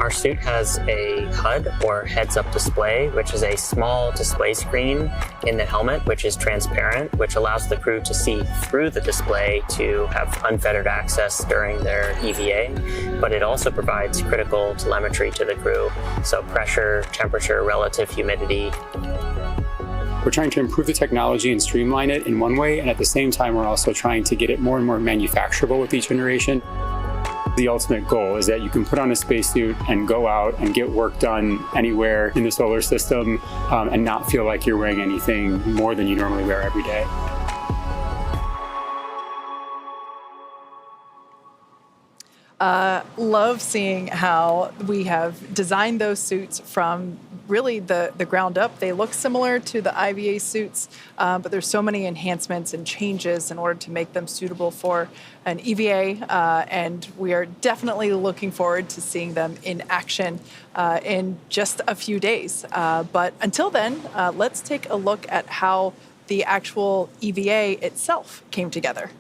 [SPEAKER 2] Our suit has a HUD, or heads-up display, which is a small display screen in the helmet, which is transparent, which allows the crew to see through the display to have unfettered access during their EVA, but it also provides critical telemetry to the crew, so pressure, temperature, relative humidity.
[SPEAKER 14] We're trying to improve the technology and streamline it in one way, and at the same time, we're also trying to get it more and more manufacturable with each generation. The ultimate goal is that you can put on a spacesuit and go out and get work done anywhere in the solar system and not feel like you're wearing anything more than you normally wear every day.
[SPEAKER 3] Love seeing how we have designed those suits from really the ground up. They look similar to the IVA suits, but there's so many enhancements and changes in order to make them suitable for an EVA, and we are definitely looking forward to seeing them in action in just a few days. But until then, let's take a look at how the actual EVA itself came together.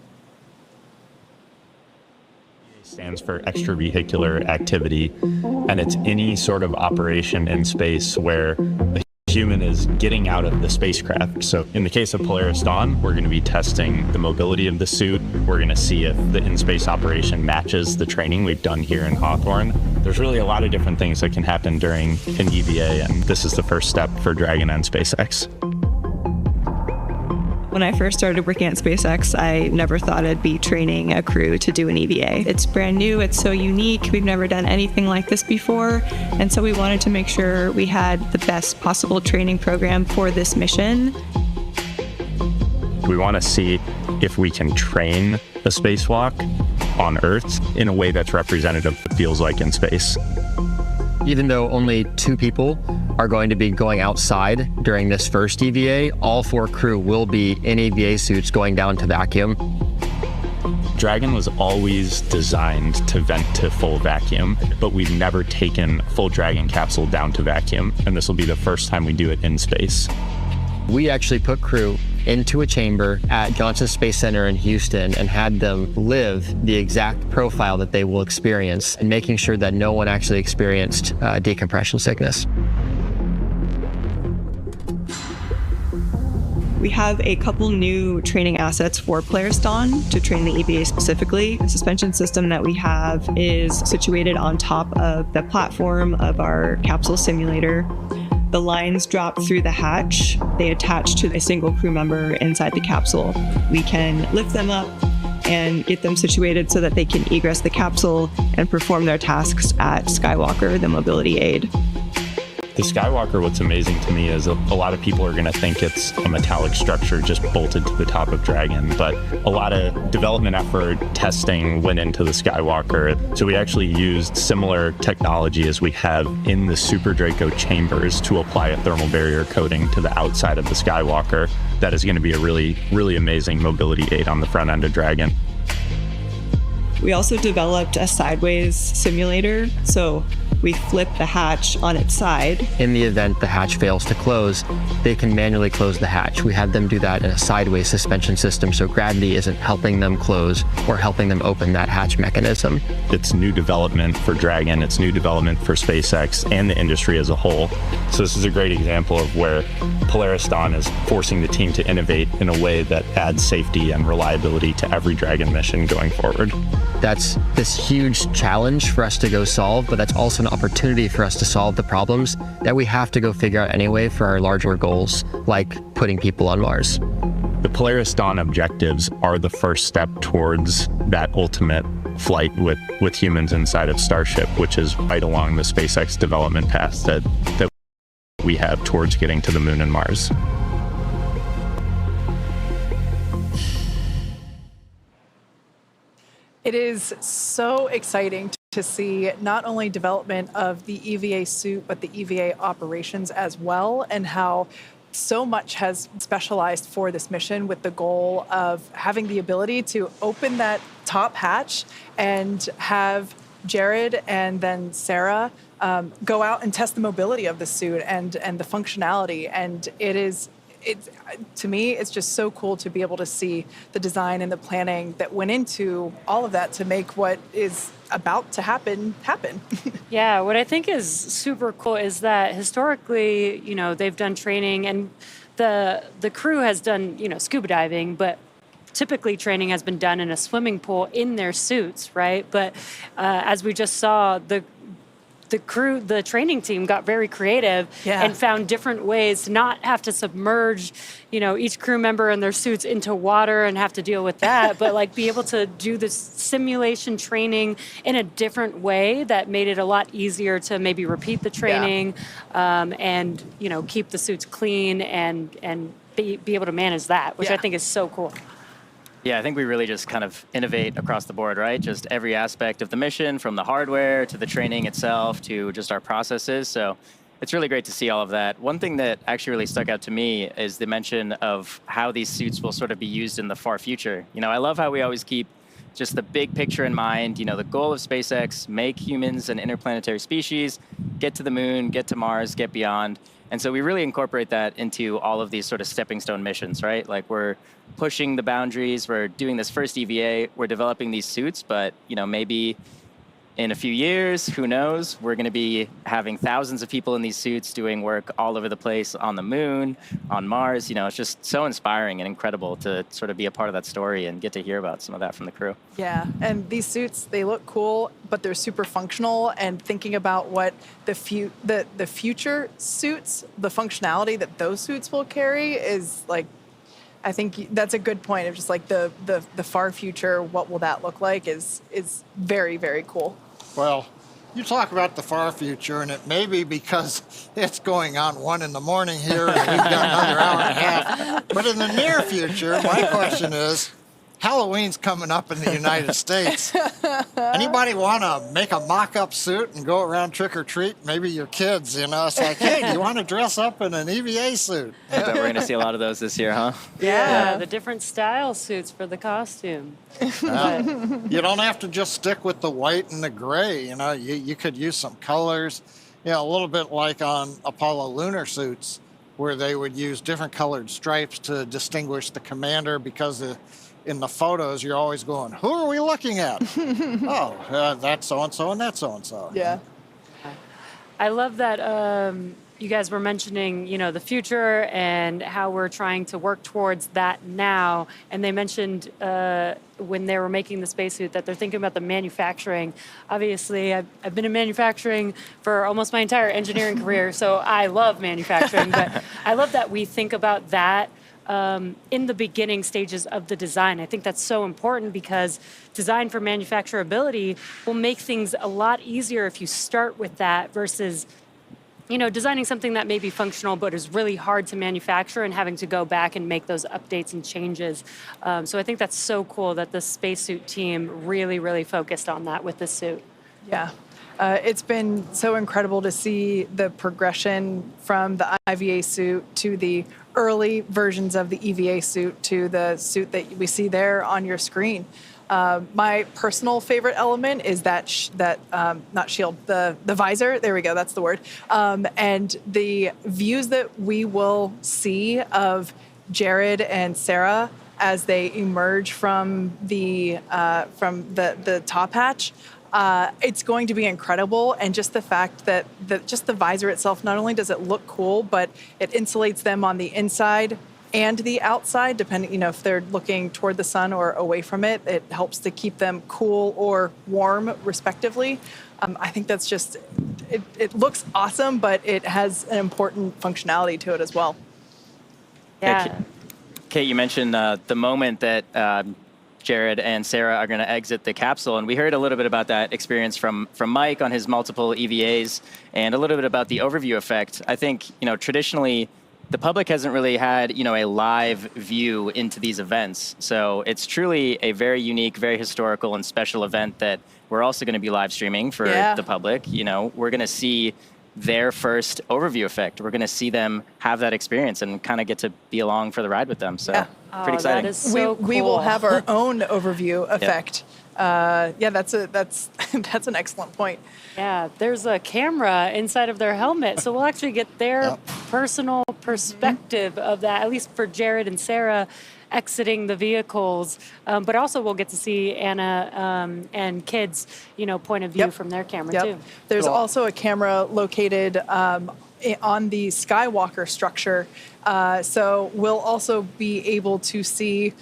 [SPEAKER 16] Stands for extravehicular activity, and it's any sort of operation in space where the human is getting out of the spacecraft. So in the case of Polaris Dawn, we're going to be testing the mobility of the suit. We're going to see if the in-space operation matches the training we've done here in Hawthorne. There's really a lot of different things that can happen during an EVA, and this is the first step for Dragon and SpaceX.
[SPEAKER 17] When I first started working at SpaceX, I never thought I'd be training a crew to do an EVA. It's brand new, it's so unique, we've never done anything like this before, and so we wanted to make sure we had the best possible training program for this mission.
[SPEAKER 16] We want to see if we can train a spacewalk on Earth in a way that's representative of what it feels like in space.
[SPEAKER 18] Even though only 2 people are going to be going outside during this first EVA, all 4 crew will be in EVA suits going down to vacuum.
[SPEAKER 16] Dragon was always designed to vent to full vacuum, but we've never taken a full Dragon capsule down to vacuum, and this will be the first time we do it in space.
[SPEAKER 18] We actually put crew into a chamber at Johnson Space Center in Houston and had them live the exact profile that they will experience, and making sure that no one actually experienced decompression sickness.
[SPEAKER 17] We have a couple new training assets for Polaris Dawn to train the EVA specifically. The suspension system that we have is situated on top of the platform of our capsule simulator. The lines drop through the hatch. They attach to a single crew member inside the capsule. We can lift them up and get them situated so that they can egress the capsule and perform their tasks at Skywalker, the mobility aid.
[SPEAKER 16] The Skywalker, what's amazing to me is a lot of people are going to think it's a metallic structure just bolted to the top of Dragon, but a lot of development effort, testing went into the Skywalker. So we actually used similar technology as we have in the Super Draco chambers to apply a thermal barrier coating to the outside of the Skywalker. That is going to be a really, really amazing mobility aid on the front end of Dragon.
[SPEAKER 17] We also developed a sideways simulator, so we flip the hatch on its side.
[SPEAKER 18] In the event the hatch fails to close, they can manually close the hatch. We have them do that in a sideways suspension system, so gravity isn't helping them close or helping them open that hatch mechanism.
[SPEAKER 16] It's new development for Dragon, it's new development for SpaceX and the industry as a whole. So this is a great example of where Polaris Dawn is forcing the team to innovate in a way that adds safety and reliability to every Dragon mission going forward.
[SPEAKER 18] That's this huge challenge for us to go solve, but that's also an opportunity for us to solve the problems that we have to go figure out anyway for our larger goals, like putting people on Mars.
[SPEAKER 16] The Polaris Dawn objectives are the first step towards that ultimate flight with humans inside of Starship, which is right along the SpaceX development path that we have towards getting to the Moon and Mars.
[SPEAKER 3] It is so exciting to see not only development of the EVA suit, but the EVA operations as well, and how so much has specialized for this mission with the goal of having the ability to open that top hatch and have Jared and then Sarah go out and test the mobility of the suit and the functionality. And to me, it's just so cool to be able to see the design and the planning that went into all of that to make what is about to happen.
[SPEAKER 4] Yeah, what I think is super cool is that historically, they've done training and the crew has done, scuba diving, but typically training has been done in a swimming pool in their suits, right? But as we just saw, the training team got very creative and found different ways to not have to submerge, each crew member in their suits into water and have to deal with that, but be able to do this simulation training in a different way that made it a lot easier to maybe repeat the training and, keep the suits clean and be able to manage that, which I think is so cool.
[SPEAKER 13] Yeah, I think we really just kind of innovate across the board, right? Just every aspect of the mission, from the hardware to the training itself to just our processes. So It's really great to see all of that. One thing that actually really stuck out to me is the mention of how these suits will sort of be used in the far future. I love how we always keep just the big picture in mind. The goal of SpaceX, make humans an interplanetary species, get to the moon, get to Mars, get beyond. And so we really incorporate that into all of these sort of stepping stone missions, right? Like we're pushing the boundaries, we're doing this first EVA, we're developing these suits, but maybe in a few years, who knows, we're going to be having thousands of people in these suits doing work all over the place on the moon, on Mars. It's just so inspiring and incredible to sort of be a part of that story and get to hear about some of that from the crew.
[SPEAKER 3] Yeah, and these suits, they look cool, but they're super functional, and thinking about what the future suits, the functionality that those suits will carry is like, I think that's a good point of just like the far future, what will that look like is very, very cool.
[SPEAKER 5] Well, you talk about the far future, and it may be because it's going on 1 a.m. here, and we've got another hour and a half. But in the near future, my question is, Halloween's coming up in the United States. Anybody want to make a mock-up suit and go around trick-or-treat? Maybe your kids, It's like, hey, do you want to dress up in an EVA suit?
[SPEAKER 13] I bet we're going to see a lot of those this year, huh?
[SPEAKER 4] Yeah, the different style suits for the costume.
[SPEAKER 5] You don't have to just stick with the white and the gray. You could use some colors. A little bit like on Apollo lunar suits, where they would use different colored stripes to distinguish the commander, because in the photos, you're always going, who are we looking at? That's so-and-so and that's so-and-so.
[SPEAKER 3] Yeah.
[SPEAKER 4] I love that you guys were mentioning, the future and how we're trying to work towards that now. And they mentioned when they were making the spacesuit that they're thinking about the manufacturing. Obviously, I've been in manufacturing for almost my entire engineering career, so I love manufacturing. But I love that we think about that in the beginning stages of the design. I think that's so important, because design for manufacturability will make things a lot easier if you start with that versus, designing something that may be functional but is really hard to manufacture and having to go back and make those updates and changes. So I think that's so cool that the spacesuit team really, really focused on that with the suit.
[SPEAKER 3] Yeah. It's been so incredible to see the progression from the IVA suit to the early versions of the EVA suit to the suit that we see there on your screen. My personal favorite element is not shield, the visor. There we go. That's the word. And the views that we will see of Jared and Sarah as they emerge from the top hatch. It's going to be incredible, and just the fact that just the visor itself, not only does it look cool, but it insulates them on the inside and the outside, depending, if they're looking toward the sun or away from it. It helps to keep them cool or warm, respectively. I think that's just, it looks awesome, but it has an important functionality to it as well.
[SPEAKER 4] Yeah.
[SPEAKER 13] Kate, you mentioned the moment that Jared and Sarah are going to exit the capsule, and we heard a little bit about that experience from Mike on his multiple EVAs, and a little bit about the overview effect. I think, traditionally, the public hasn't really had, a live view into these events. So it's truly a very unique, very historical and special event that we're also going to be live streaming for the public. We're going to see their first overview effect. We're going to see them have that experience and kind of get to be along for the ride with them. So pretty exciting.
[SPEAKER 4] That is so cool.
[SPEAKER 3] We will have our own overview effect. That's an excellent point.
[SPEAKER 4] Yeah, there's a camera inside of their helmet, so we'll actually get their personal perspective of that, at least for Jared and Sarah exiting the vehicles, but also we'll get to see Anna and kids, point of view from their camera too.
[SPEAKER 3] There's also a camera located on the Skywalker structure, so we'll also be able to see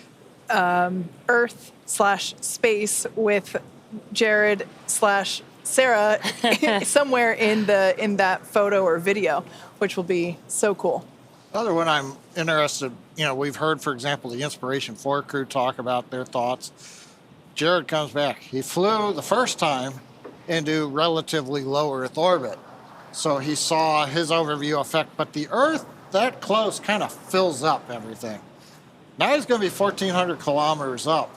[SPEAKER 3] Earth/space with Jared/Sarah somewhere in that photo or video, which will be so cool.
[SPEAKER 5] Another one I'm interested, we've heard, for example, the Inspiration 4 crew talk about their thoughts. Jared comes back. He flew the first time into relatively low Earth orbit. So he saw his overview effect, but the Earth that close kind of fills up everything. Now he's going to be 1,400 kilometers up.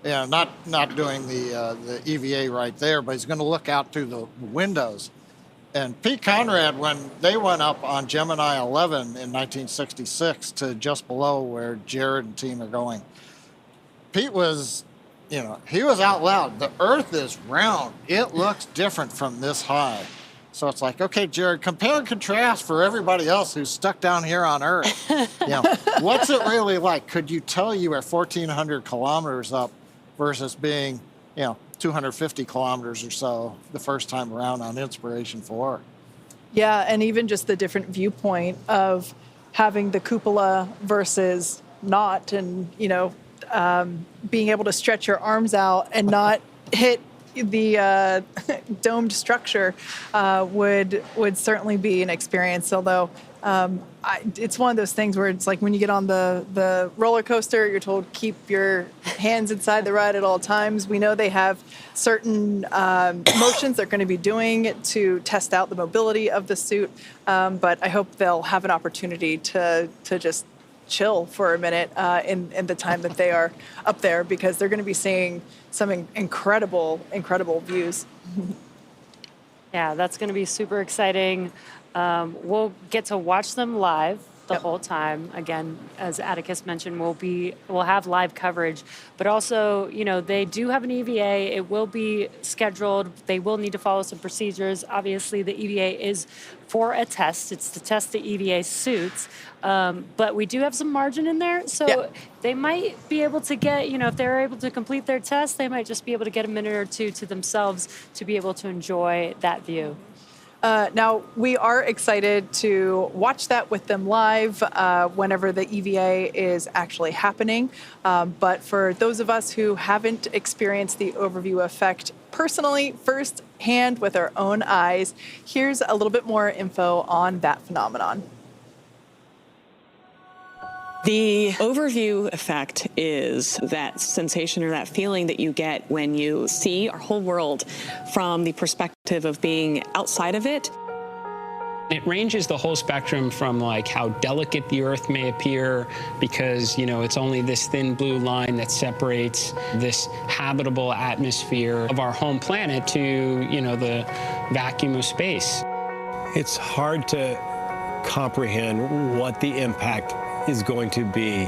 [SPEAKER 5] Yeah, not doing the EVA right there, but he's going to look out through the windows. And Pete Conrad, when they went up on Gemini 11 in 1966 to just below where Jared and team are going, Pete was, he was out loud. The Earth is round. It looks different from this high. So it's like, okay, Jared, compare and contrast for everybody else who's stuck down here on Earth. What's it really like? Could you tell you are 1,400 kilometers up versus being, 250 kilometers or so the first time around on Inspiration 4?
[SPEAKER 3] Yeah, and even just the different viewpoint of having the cupola versus not, and, being able to stretch your arms out and not hit the domed structure would certainly be an experience. Although it's one of those things where it's like when you get on the roller coaster, you're told keep your hands inside the ride at all times. We know they have certain motions they're going to be doing to test out the mobility of the suit, but I hope they'll have an opportunity to just chill for a minute in the time that they are up there, because they're going to be seeing some incredible views.
[SPEAKER 4] Yeah, that's going to be super exciting. We'll get to watch them live the whole time. Again, as Atticus mentioned, we'll have live coverage, but also, they do have an EVA. It will be scheduled. They will need to follow some procedures. Obviously, the EVA is for a test. It's to test the EVA suits, but we do have some margin in there. So they might be able to get, if they're able to complete their test, they might just be able to get a minute or two to themselves to be able to enjoy that view.
[SPEAKER 3] Now, we are excited to watch that with them live whenever the EVA is actually happening. But for those of us who haven't experienced the overview effect personally, firsthand with our own eyes, here's a little bit more info on that phenomenon.
[SPEAKER 10] The overview effect is that sensation or that feeling that you get when you see our whole world from the perspective of being outside of it.
[SPEAKER 7] It ranges the whole spectrum from like how delicate the Earth may appear because, it's only this thin blue line that separates this habitable atmosphere of our home planet to, the vacuum of space.
[SPEAKER 8] It's hard to comprehend what the impact is going to be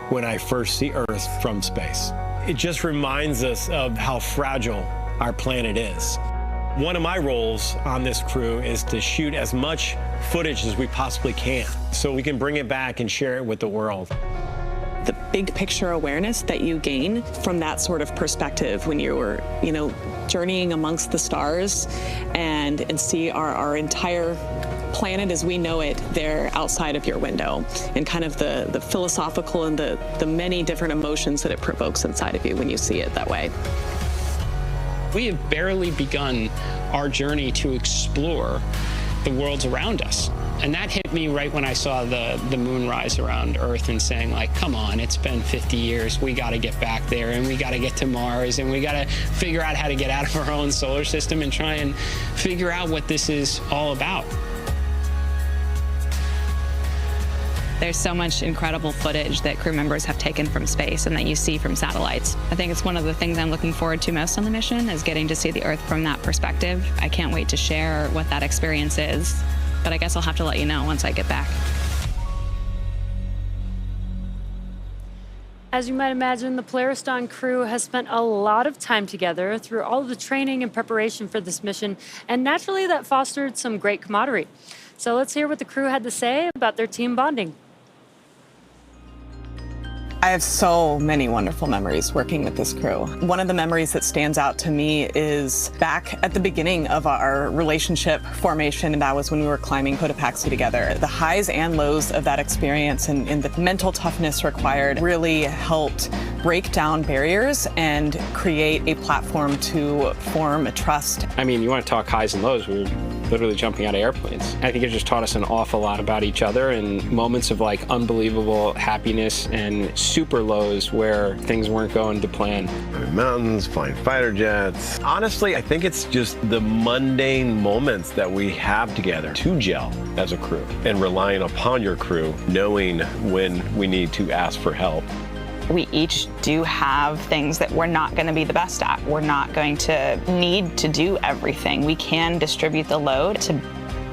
[SPEAKER 8] when I first see Earth from space. It just reminds us of how fragile our planet is. One of my roles on this crew is to shoot as much footage as we possibly can so we can bring it back and share it with the world.
[SPEAKER 10] The big picture awareness that you gain from that sort of perspective when you're, journeying amongst the stars and see our entire planet as we know it there outside of your window, and kind of the philosophical and the many different emotions that it provokes inside of you when you see it that way.
[SPEAKER 7] We have barely begun our journey to explore the worlds around us. And that hit me right when I saw the moon rise around Earth and saying, like, come on, it's been 50 years. We got to get back there, and we got to get to Mars, and we got to figure out how to get out of our own solar system and try and figure out what this is all about.
[SPEAKER 9] There's so much incredible footage that crew members have taken from space and that you see from satellites. I think it's one of the things I'm looking forward to most on the mission is getting to see the Earth from that perspective. I can't wait to share what that experience is, but I guess I'll have to let you know once I get back.
[SPEAKER 4] As you might imagine, the Polaris Dawn crew has spent a lot of time together through all of the training and preparation for this mission, and naturally that fostered some great camaraderie. So let's hear what the crew had to say about their team bonding.
[SPEAKER 10] I have so many wonderful memories working with this crew. One of the memories that stands out to me is back at the beginning of our relationship formation, and that was when we were climbing Cotopaxi together. The highs and lows of that experience and the mental toughness required really helped break down barriers and create a platform to form a trust.
[SPEAKER 7] I mean, you want to talk highs and lows, we were literally jumping out of airplanes. I think it just taught us an awful lot about each other, and moments of like unbelievable happiness and super lows where things weren't going to plan.
[SPEAKER 8] Mountains, flying fighter jets. Honestly, I think it's just the mundane moments that we have together to gel as a crew, and relying upon your crew, knowing when we need to ask for help.
[SPEAKER 11] We each do have things that we're not going to be the best at. We're not going to need to do everything. We can distribute the load to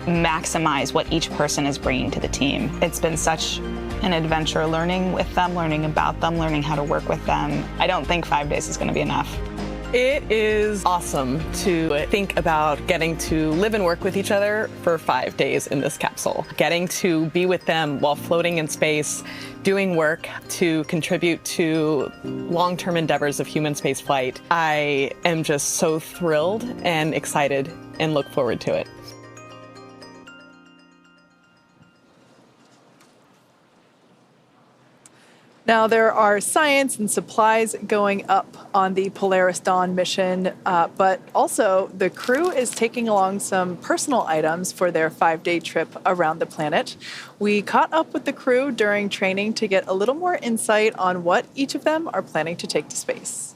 [SPEAKER 11] maximize what each person is bringing to the team. It's been such an adventure learning with them, learning about them, learning how to work with them. I don't think 5 days is going to be enough.
[SPEAKER 10] It is awesome to think about getting to live and work with each other for 5 days in this capsule. Getting to be with them while floating in space, doing work to contribute to long-term endeavors of human spaceflight. I am just so thrilled and excited and look forward to it.
[SPEAKER 3] Now, there are science and supplies going up on the Polaris Dawn mission, but also the crew is taking along some personal items for their 5-day trip around the planet. We caught up with the crew during training to get a little more insight on what each of them are planning to take to space.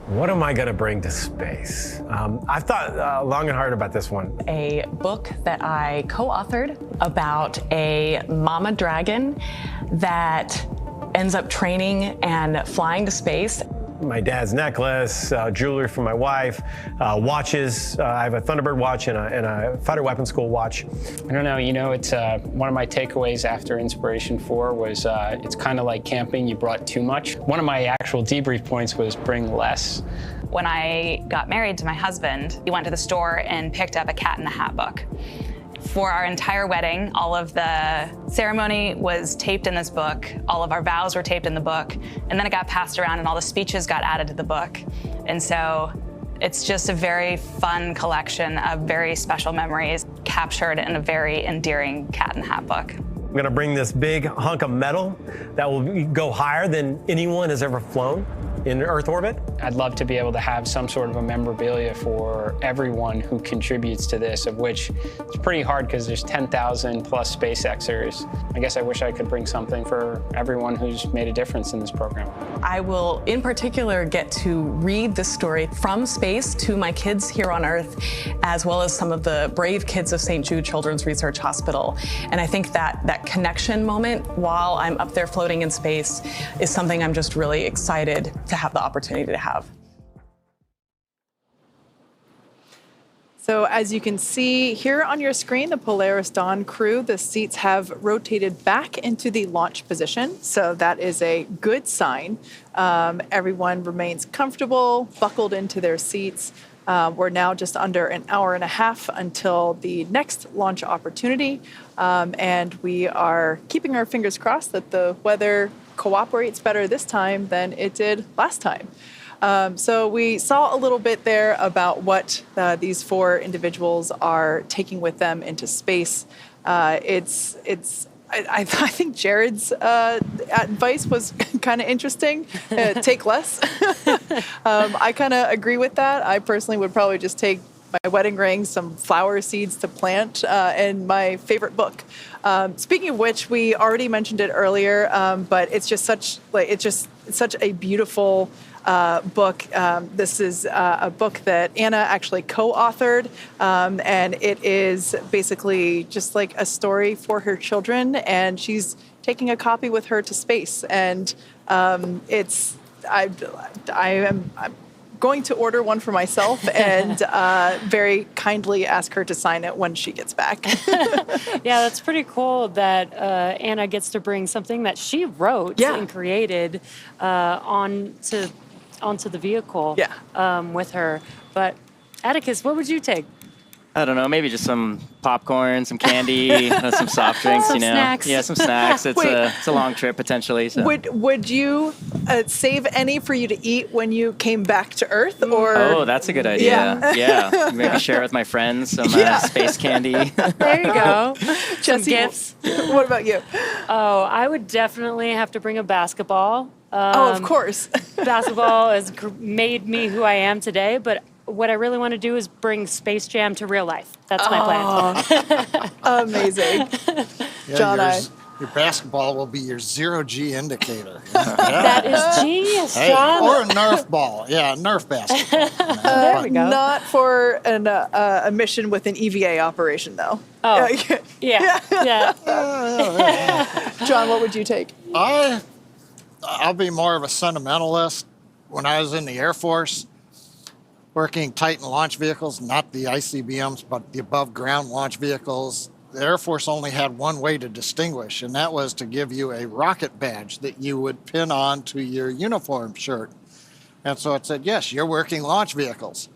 [SPEAKER 12] What am I going to bring to space? I've thought long and hard about this one.
[SPEAKER 10] A book that I co-authored about a mama dragon that ends up training and flying to space.
[SPEAKER 12] My dad's necklace, jewelry for my wife, watches. I have a Thunderbird watch and a fighter weapons school watch.
[SPEAKER 7] I don't know, it's one of my takeaways after Inspiration 4 was it's kind of like camping, you brought too much. One of my actual debrief points was bring less.
[SPEAKER 11] When I got married to my husband, we went to the store and picked up a Cat in the Hat book. For our entire wedding, all of the ceremony was taped in this book, all of our vows were taped in the book, and then it got passed around and all the speeches got added to the book. And so it's just a very fun collection of very special memories captured in a very endearing Cat in the Hat book.
[SPEAKER 12] I'm gonna bring this big hunk of metal that will go higher than anyone has ever flown in Earth orbit.
[SPEAKER 7] I'd love to be able to have some sort of a memorabilia for everyone who contributes to this, of which it's pretty hard because there's 10,000 plus SpaceXers. I guess I wish I could bring something for everyone who's made a difference in this program.
[SPEAKER 10] I will, in particular, get to read this story from space to my kids here on Earth, as well as some of the brave kids of St. Jude Children's Research Hospital. And I think that connection moment while I'm up there floating in space is something I'm just really excited to have the opportunity to have.
[SPEAKER 3] So as you can see here on your screen, the Polaris Dawn crew, the seats have rotated back into the launch position. So that is a good sign. Everyone remains comfortable, buckled into their seats. We're now just under an hour and a half until the next launch opportunity. And we are keeping our fingers crossed that the weather cooperates better this time than it did last time. So we saw a little bit there about what these 4 individuals are taking with them into space. I think Jared's advice was kind of interesting. Take less. I kind of agree with that. I personally would probably just take my wedding ring, some flower seeds to plant, and my favorite book. Speaking of which, we already mentioned it earlier, but it's just such a beautiful book. This is a book that Anna actually co-authored, and it is basically just like a story for her children, and she's taking a copy with her to space. And I'm going to order one for myself and very kindly ask her to sign it when she gets back.
[SPEAKER 4] Yeah, that's pretty cool that Anna gets to bring something that she wrote and created onto the vehicle with her. But Atticus, what would you take?
[SPEAKER 13] I don't know, maybe just some popcorn, some candy, some soft drinks,
[SPEAKER 4] some snacks.
[SPEAKER 13] Yeah, some snacks. It's a long trip potentially. So.
[SPEAKER 3] Would you save any for you to eat when you came back to Earth? Or
[SPEAKER 13] Oh, that's a good idea. Yeah. Maybe share with my friends some space candy.
[SPEAKER 4] There you go. Some
[SPEAKER 3] Jesse,
[SPEAKER 4] gifts.
[SPEAKER 3] What about you?
[SPEAKER 4] Oh, I would definitely have to bring a basketball.
[SPEAKER 3] Of course.
[SPEAKER 4] Basketball has made me who I am today, but what I really want to do is bring Space Jam to real life. That's my plan.
[SPEAKER 3] Amazing. John,
[SPEAKER 5] your basketball will be your zero-G indicator.
[SPEAKER 4] That is genius, John.
[SPEAKER 5] Or a Nerf ball. Yeah, a Nerf basketball.
[SPEAKER 4] There we go.
[SPEAKER 3] Not for a mission with an EVA operation, though.
[SPEAKER 4] Oh, yeah.
[SPEAKER 3] John, what would you take?
[SPEAKER 5] I'll be more of a sentimentalist. When I was in the Air Force, working Titan launch vehicles, not the ICBMs, but the above ground launch vehicles, the Air Force only had one way to distinguish, and that was to give you a rocket badge that you would pin on to your uniform shirt. And so it said, yes, you're working launch vehicles.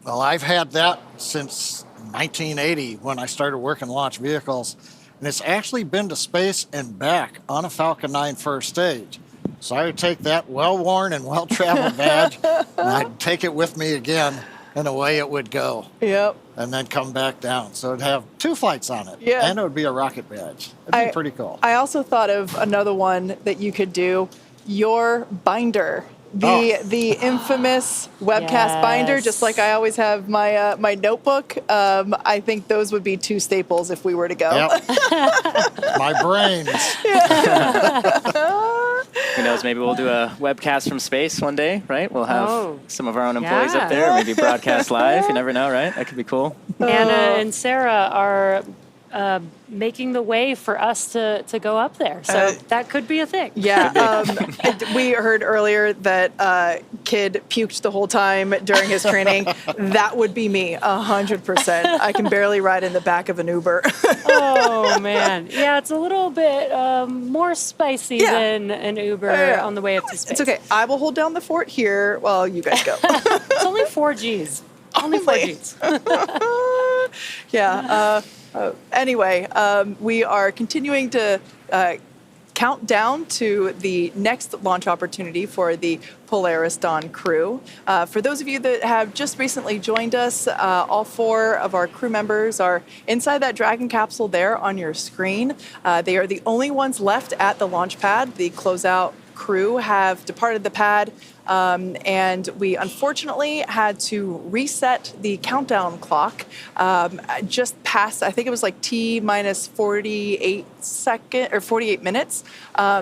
[SPEAKER 5] Well, I've had that since 1980 when I started working launch vehicles, and it's actually been to space and back on a Falcon 9 first stage. So I would take that well-worn and well-traveled badge, and I'd take it with me again, and away it would go.
[SPEAKER 3] Yep.
[SPEAKER 5] And then come back down. So it'd have 2 flights on it,
[SPEAKER 3] Yeah.
[SPEAKER 5] and it would be a rocket badge. It'd be pretty cool.
[SPEAKER 3] I also thought of another one that you could do, your binder. The infamous webcast binder, just like I always have my my notebook. I think those would be 2 staples if we were to go.
[SPEAKER 5] Yep. My brains.
[SPEAKER 13] Who knows, maybe we'll do a webcast from space one day, right? We'll have some of our own employees up there, maybe broadcast live. You never know, right? That could be cool.
[SPEAKER 4] Anna and Sarah are making the way for us to go up there. So that could be a thing.
[SPEAKER 3] Yeah. We heard earlier that kid puked the whole time during his training. That would be me, 100%. I can barely ride in the back of an Uber.
[SPEAKER 4] Oh, man. Yeah, it's a little bit more spicy than an Uber on the way up to space.
[SPEAKER 3] It's okay. I will hold down the fort here while you guys go.
[SPEAKER 4] It's only 4 Gs. Only 4 Gs.
[SPEAKER 3] Yeah. Anyway, we are continuing to count down to the next launch opportunity for the Polaris Dawn crew. For those of you that have just recently joined us, all 4 of our crew members are inside that Dragon capsule there on your screen. They are the only ones left at the launch pad. The closeout crew have departed the pad, and we unfortunately had to reset the countdown clock just past, I think it was like T minus 48 minutes.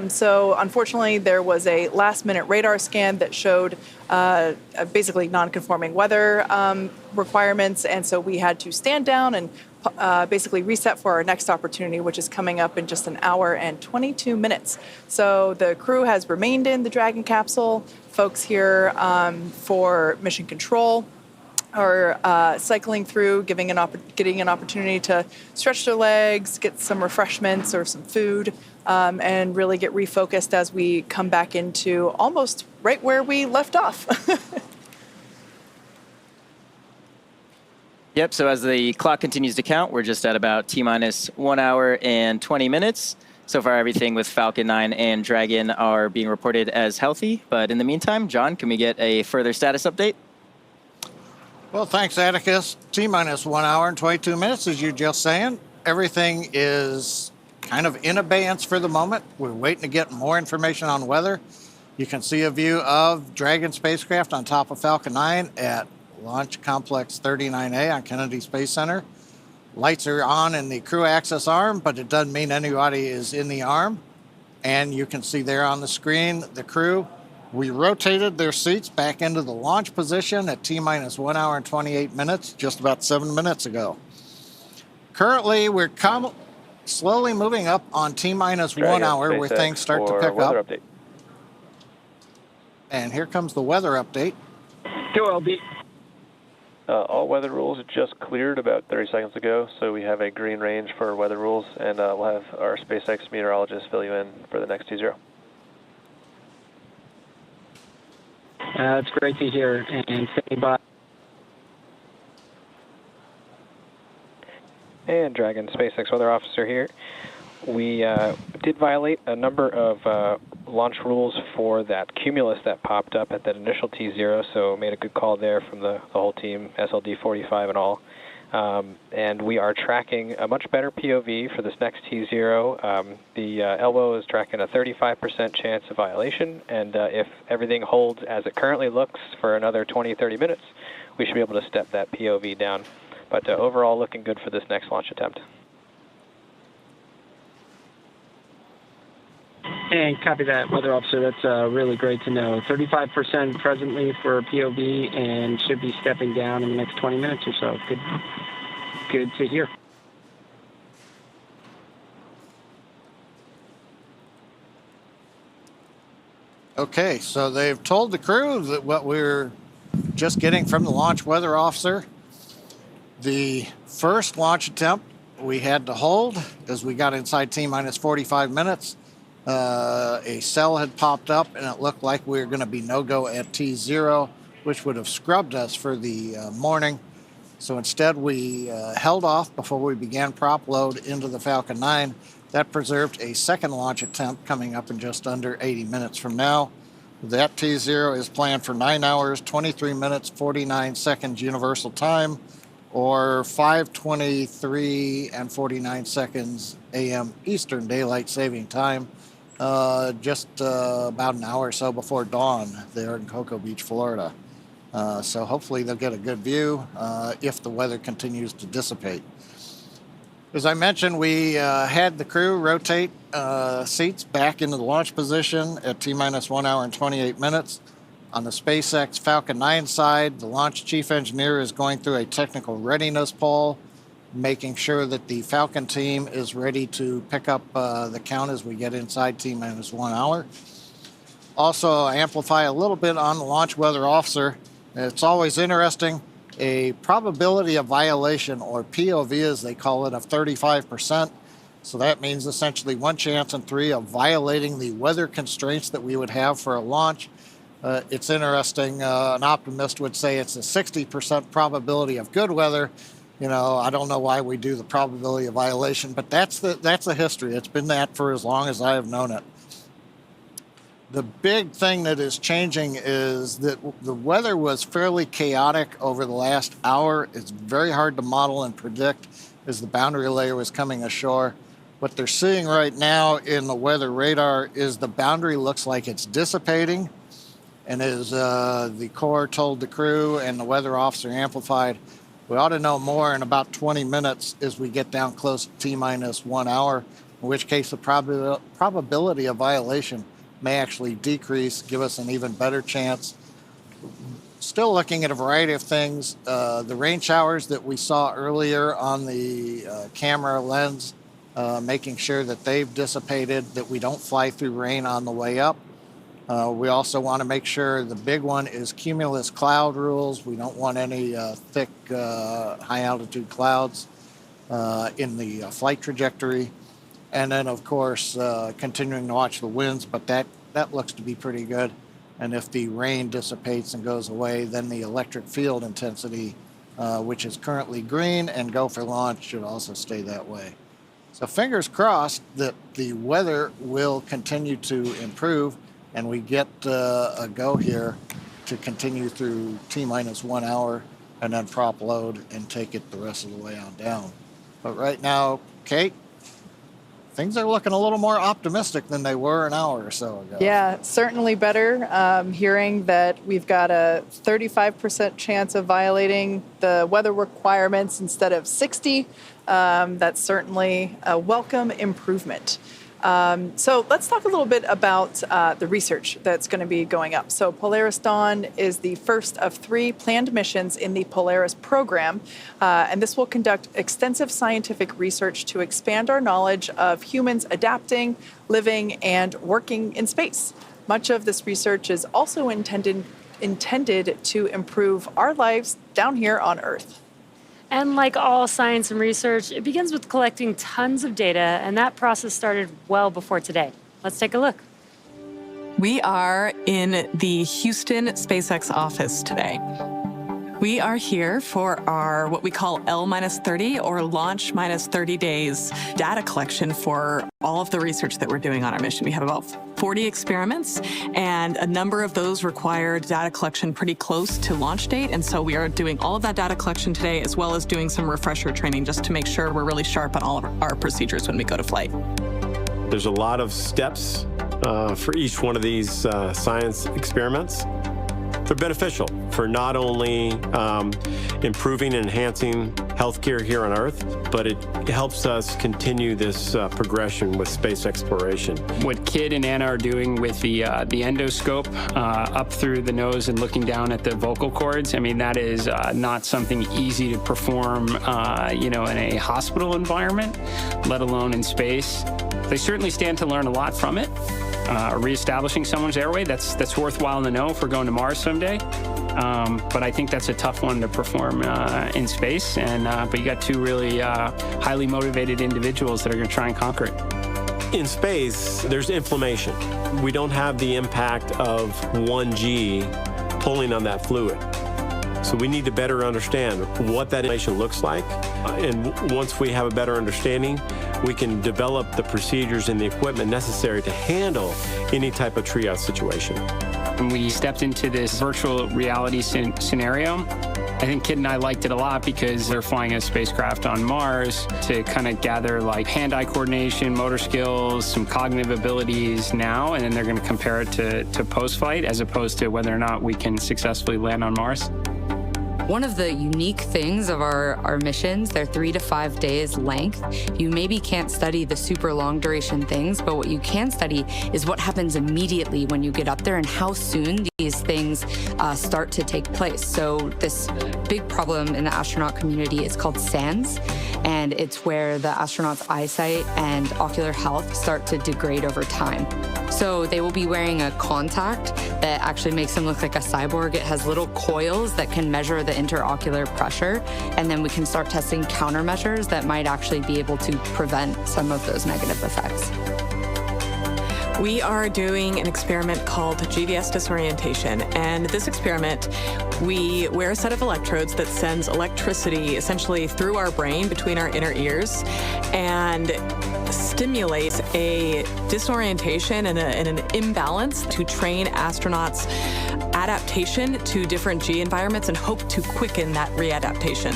[SPEAKER 3] So unfortunately there was a last minute radar scan that showed basically non-conforming weather requirements, and so we had to stand down and basically reset for our next opportunity, which is coming up in just 1 hour and 22 minutes. So the crew has remained in the Dragon capsule. Folks here for mission control are cycling through, getting an opportunity to stretch their legs, get some refreshments or some food, and really get refocused as we come back into almost right where we left off.
[SPEAKER 13] Yep, so as the clock continues to count, we're just at about T-minus 1 hour and 20 minutes. So far, everything with Falcon 9 and Dragon are being reported as healthy. But in the meantime, John, can we get a further status update?
[SPEAKER 5] Well, thanks, Atticus. T-minus 1 hour and 22 minutes, as you're just saying. Everything is kind of in abeyance for the moment. We're waiting to get more information on weather. You can see a view of Dragon spacecraft on top of Falcon 9 at Launch Complex 39A on Kennedy Space Center. Lights are on in the crew access arm, but it doesn't mean anybody is in the arm. And you can see there on the screen the crew. We rotated their seats back into the launch position at T-minus 1 hour and 28 minutes, just about 7 minutes ago. Currently, we're slowly moving up on T-minus 1 hour where things start to pick up.
[SPEAKER 6] Update.
[SPEAKER 5] And here comes the weather update.
[SPEAKER 1] QLB.
[SPEAKER 6] All weather rules just cleared about 30 seconds ago, so we have a green range for weather rules, and we'll have our SpaceX meteorologist fill you in for the next T0.
[SPEAKER 1] That's great to hear, and standing by.
[SPEAKER 6] And Dragon SpaceX weather officer here. We did violate a number of launch rules for that cumulus that popped up at that initial T0, so made a good call there from the whole team, SLD 45 and all. And we are tracking a much better POV for this next T0. The LWO is tracking a 35% chance of violation, and if everything holds as it currently looks for another 20-30 minutes, we should be able to step that POV down. But overall, looking good for this next launch attempt.
[SPEAKER 1] And copy that, weather officer. That's really great to know. 35% presently for POV, and should be stepping down in the next 20 minutes or so. Good to hear.
[SPEAKER 5] Okay, so they've told the crew that what we're just getting from the launch weather officer. The first launch attempt we had to hold as we got inside T-minus 45 minutes. A cell had popped up and it looked like we were going to be no-go at T0, which would have scrubbed us for the morning. So instead we held off before we began prop load into the Falcon 9. That preserved a second launch attempt coming up in just under 80 minutes from now. That T0 is planned for 9 hours, 23 minutes, 49 seconds universal time, or 5:23 and 49 seconds a.m. Eastern Daylight Saving Time, just about an hour or so before dawn there in Cocoa Beach, Florida. So hopefully they'll get a good view if the weather continues to dissipate. As I mentioned, we had the crew rotate seats back into the launch position at T-minus 1 hour and 28 minutes. On the SpaceX Falcon 9 side, the launch chief engineer is going through a technical readiness poll, making sure that the Falcon team is ready to pick up the count as we get inside T-minus 1 hour. Also, amplify a little bit on the launch weather officer. It's always interesting. A probability of violation, or POV as they call it, of 35%. So that means essentially 1 chance in 3 of violating the weather constraints that we would have for a launch. It's interesting. An optimist would say it's a 60% probability of good weather. You know, I don't know why we do the probability of violation, but that's the history. It's been that for as long as I have known it. The big thing that is changing is that the weather was fairly chaotic over the last hour. It's very hard to model and predict as the boundary layer was coming ashore. What they're seeing right now in the weather radar is the boundary looks like it's dissipating. And as the Corps told the crew and the weather officer amplified, we ought to know more in about 20 minutes as we get down close to T-minus 1 hour, in which case the probability of violation may actually decrease, give us an even better chance. Still looking at a variety of things. The rain showers that we saw earlier on the camera lens, making sure that they've dissipated, that we don't fly through rain on the way up. We also want to make sure the big one is cumulus cloud rules. We don't want any thick, high altitude clouds in the flight trajectory. And then, of course, continuing to watch the winds, but that looks to be pretty good. And if the rain dissipates and goes away, then the electric field intensity, which is currently green and go for launch, should also stay that way. So fingers crossed that the weather will continue to improve and we get a go here to continue through T-minus 1 hour and then prop load and take it the rest of the way on down. But right now, Kate, things are looking a little more optimistic than they were an hour or so ago.
[SPEAKER 3] Yeah, certainly better. Hearing that we've got a 35% chance of violating the weather requirements instead of 60, that's certainly a welcome improvement. So let's talk a little bit about the research that's going to be going up. So Polaris Dawn is the first of 3 planned missions in the Polaris program, and this will conduct extensive scientific research to expand our knowledge of humans adapting, living, and working in space. Much of this research is also intended to improve our lives down here on Earth.
[SPEAKER 4] And like all science and research, it begins with collecting tons of data, and that process started well before today. Let's take a look.
[SPEAKER 10] We are in the Houston SpaceX office today. We are here for our what we call L-30 or launch minus 30 days data collection for all of the research that we're doing on our mission. We have about 40 experiments, and a number of those required data collection pretty close to launch date. And so we are doing all of that data collection today, as well as doing some refresher training just to make sure we're really sharp on all of our procedures when we go to flight.
[SPEAKER 8] There's a lot of steps for each one of these science experiments. They're beneficial for not only improving and enhancing healthcare here on Earth, but it helps us continue this progression with space exploration.
[SPEAKER 7] What Kid and Anna are doing with the endoscope up through the nose and looking down at the vocal cords, I mean, that is not something easy to perform, in a hospital environment, let alone in space. They certainly stand to learn a lot from it.
[SPEAKER 19] reestablishing someone's airway. That's worthwhile to know if we're going to Mars someday. But I think that's a tough one to perform in space. But you got two really highly motivated individuals that are going to try and conquer it.
[SPEAKER 8] In space, there's inflammation. We don't have the impact of 1G pulling on that fluid. So we need to better understand what that inflammation looks like. And once we have a better understanding, we can develop the procedures and the equipment necessary to handle any type of triage situation.
[SPEAKER 19] When we stepped into this virtual reality scenario, I think Kid and I liked it a lot because they're flying a spacecraft on Mars to kind of gather like hand-eye coordination, motor skills, some cognitive abilities now, and then they're going to compare it to post-flight as opposed to whether or not we can successfully land on Mars.
[SPEAKER 20] One of the unique things of our missions, they're 3 to 5 days length. You maybe can't study the super long duration things, but what you can study is what happens immediately when you get up there and how soon these things start to take place. So this big problem in the astronaut community is called SANS, and it's where the astronaut's eyesight and ocular health start to degrade over time. So they will be wearing a contact that actually makes them look like a cyborg. It has little coils that can measure the interocular pressure, and then we can start testing countermeasures that might actually be able to prevent some of those negative effects.
[SPEAKER 21] We are doing an experiment called GDS disorientation, and this experiment, we wear a set of electrodes that sends electricity essentially through our brain between our inner ears and stimulates a disorientation and an imbalance to train astronauts' adaptation to different G environments and hope to quicken that readaptation.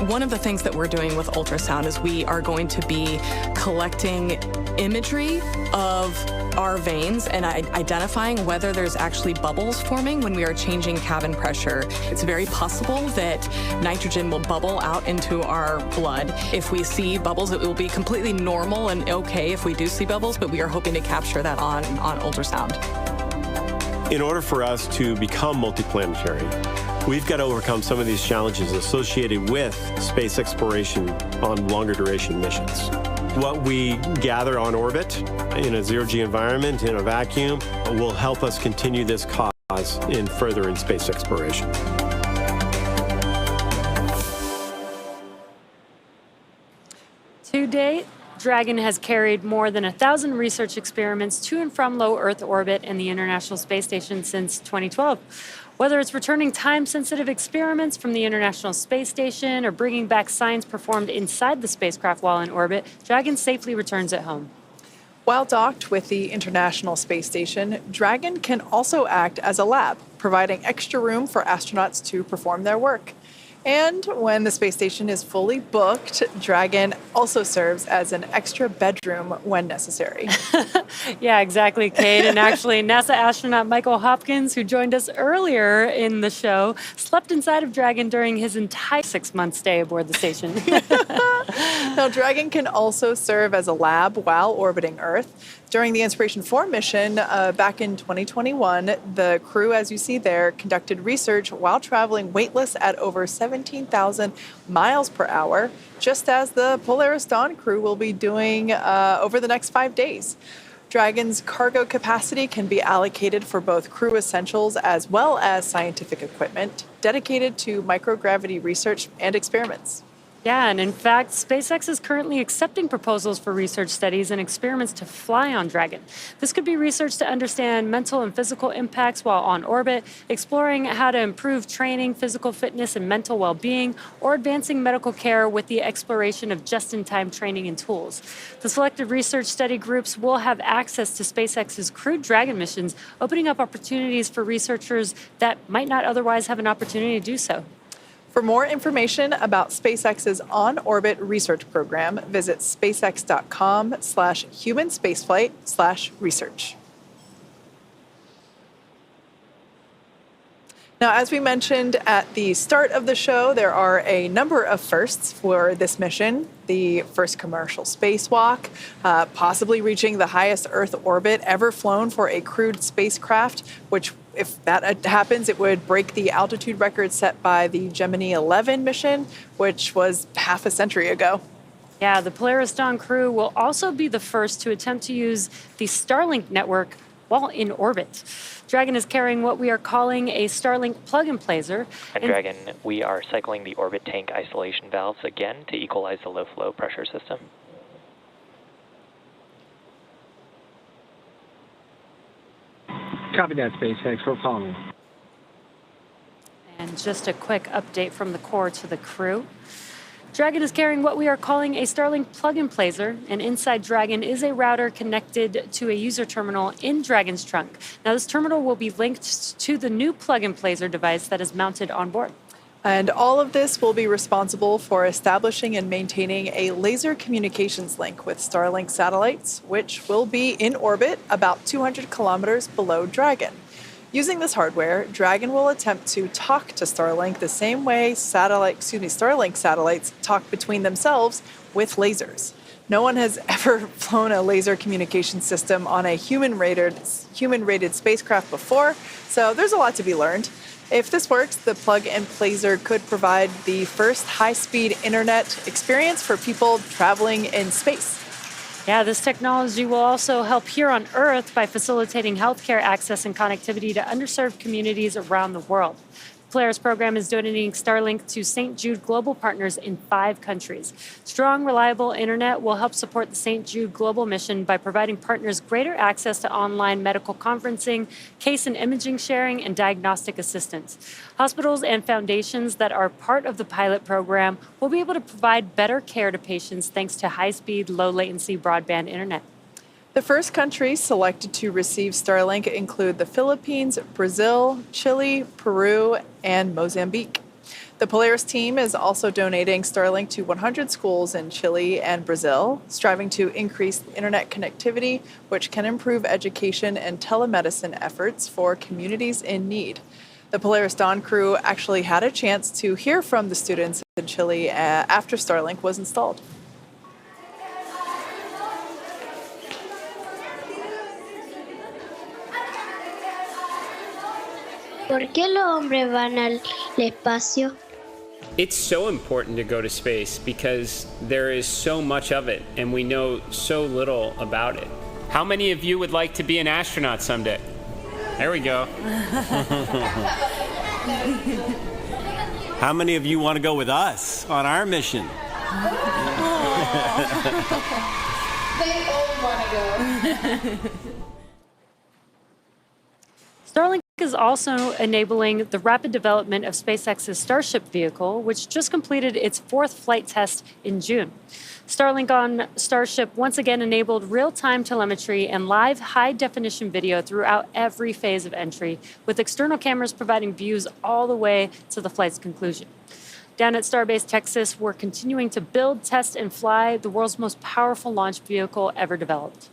[SPEAKER 21] One of the things that we're doing with ultrasound is we are going to be collecting imagery of our veins and identifying whether there's actually bubbles forming when we are changing cabin pressure. It's very possible that nitrogen will bubble out into our blood. If we see bubbles, it will be completely normal and okay if we do see bubbles, but we are hoping to capture that on ultrasound.
[SPEAKER 8] In order for us to become multiplanetary, we've got to overcome some of these challenges associated with space exploration on longer duration missions. What we gather on orbit in a zero-G environment, in a vacuum, will help us continue this cause in furthering space exploration.
[SPEAKER 4] To date, Dragon has carried more than 1,000 research experiments to and from low Earth orbit and the International Space Station since 2012. Whether it's returning time-sensitive experiments from the International Space Station or bringing back science performed inside the spacecraft while in orbit, Dragon safely returns at home.
[SPEAKER 3] While docked with the International Space Station, Dragon can also act as a lab, providing extra room for astronauts to perform their work. And when the space station is fully booked, Dragon also serves as an extra bedroom when necessary.
[SPEAKER 4] Yeah, exactly, Kate. And actually, NASA astronaut Michael Hopkins, who joined us earlier in the show, slept inside of Dragon during his entire 6-month stay aboard the station.
[SPEAKER 3] Now, Dragon can also serve as a lab while orbiting Earth. During the Inspiration 4 mission back in 2021, the crew, as you see there, conducted research while traveling weightless at over 17,000 miles per hour, just as the Polaris Dawn crew will be doing over the next 5 days. Dragon's cargo capacity can be allocated for both crew essentials as well as scientific equipment dedicated to microgravity research and experiments.
[SPEAKER 4] Yeah, and in fact, SpaceX is currently accepting proposals for research studies and experiments to fly on Dragon. This could be research to understand mental and physical impacts while on orbit, exploring how to improve training, physical fitness, and mental well-being, or advancing medical care with the exploration of just-in-time training and tools. The selected research study groups will have access to SpaceX's crewed Dragon missions, opening up opportunities for researchers that might not otherwise have an opportunity to do so.
[SPEAKER 3] For more information about SpaceX's on-orbit research program, visit spacex.com/humanspaceflight/research. Now, as we mentioned at the start of the show, there are a number of firsts for this mission. The first commercial spacewalk, possibly reaching the highest Earth orbit ever flown for a crewed spacecraft, which, if that happens, it would break the altitude record set by the Gemini 11 mission, which was half a century ago.
[SPEAKER 4] Yeah, the Polaris Dawn crew will also be the first to attempt to use the Starlink network while in orbit. Dragon is carrying what we are calling a Starlink plug-and-placer.
[SPEAKER 2] And Dragon, we are cycling the orbit tank isolation valves again to equalize the low flow pressure system.
[SPEAKER 1] Copy that, SpaceX. We're following.
[SPEAKER 4] And just a quick update from the core to the crew. Dragon is carrying what we are calling a Starlink plug-and-placer, and inside Dragon is a router connected to a user terminal in Dragon's trunk. Now, this terminal will be linked to the new plug-and-placer device that is mounted on board.
[SPEAKER 3] And all of this will be responsible for establishing and maintaining a laser communications link with Starlink satellites, which will be in orbit about 200 kilometers below Dragon. Using this hardware, Dragon will attempt to talk to Starlink the same way Starlink satellites talk between themselves with lasers. No one has ever flown a laser communication system on a human-rated spacecraft before, so there's a lot to be learned. If this works, the plug-and-placer could provide the first high-speed internet experience for people traveling in space.
[SPEAKER 4] Yeah, this technology will also help here on Earth by facilitating healthcare access and connectivity to underserved communities around the world. The Polaris program is donating Starlink to St. Jude Global partners in 5 countries. Strong, reliable internet will help support the St. Jude Global mission by providing partners greater access to online medical conferencing, case and imaging sharing, and diagnostic assistance. Hospitals and foundations that are part of the pilot program will be able to provide better care to patients thanks to high-speed, low-latency broadband internet.
[SPEAKER 3] The first countries selected to receive Starlink include the Philippines, Brazil, Chile, Peru, and Mozambique. The Polaris team is also donating Starlink to 100 schools in Chile and Brazil, striving to increase internet connectivity, which can improve education and telemedicine efforts for communities in need. The Polaris Dawn crew actually had a chance to hear from the students in Chile after Starlink was installed.
[SPEAKER 15] ¿Por qué los hombres van al espacio?
[SPEAKER 7] It's so important to go to space because there is so much of it and we know so little about it. How many of you would like to be an astronaut someday? There we go.
[SPEAKER 22] How many of you want to go with us on our mission?
[SPEAKER 15] They all want to go.
[SPEAKER 4] Starlink is also enabling the rapid development of SpaceX's Starship vehicle, which just completed its 4th flight test in June. Starlink on Starship once again enabled real-time telemetry and live high-definition video throughout every phase of entry, with external cameras providing views all the way to the flight's conclusion. Down at Starbase Texas, we're continuing to build, test, and fly the world's most powerful launch vehicle ever developed.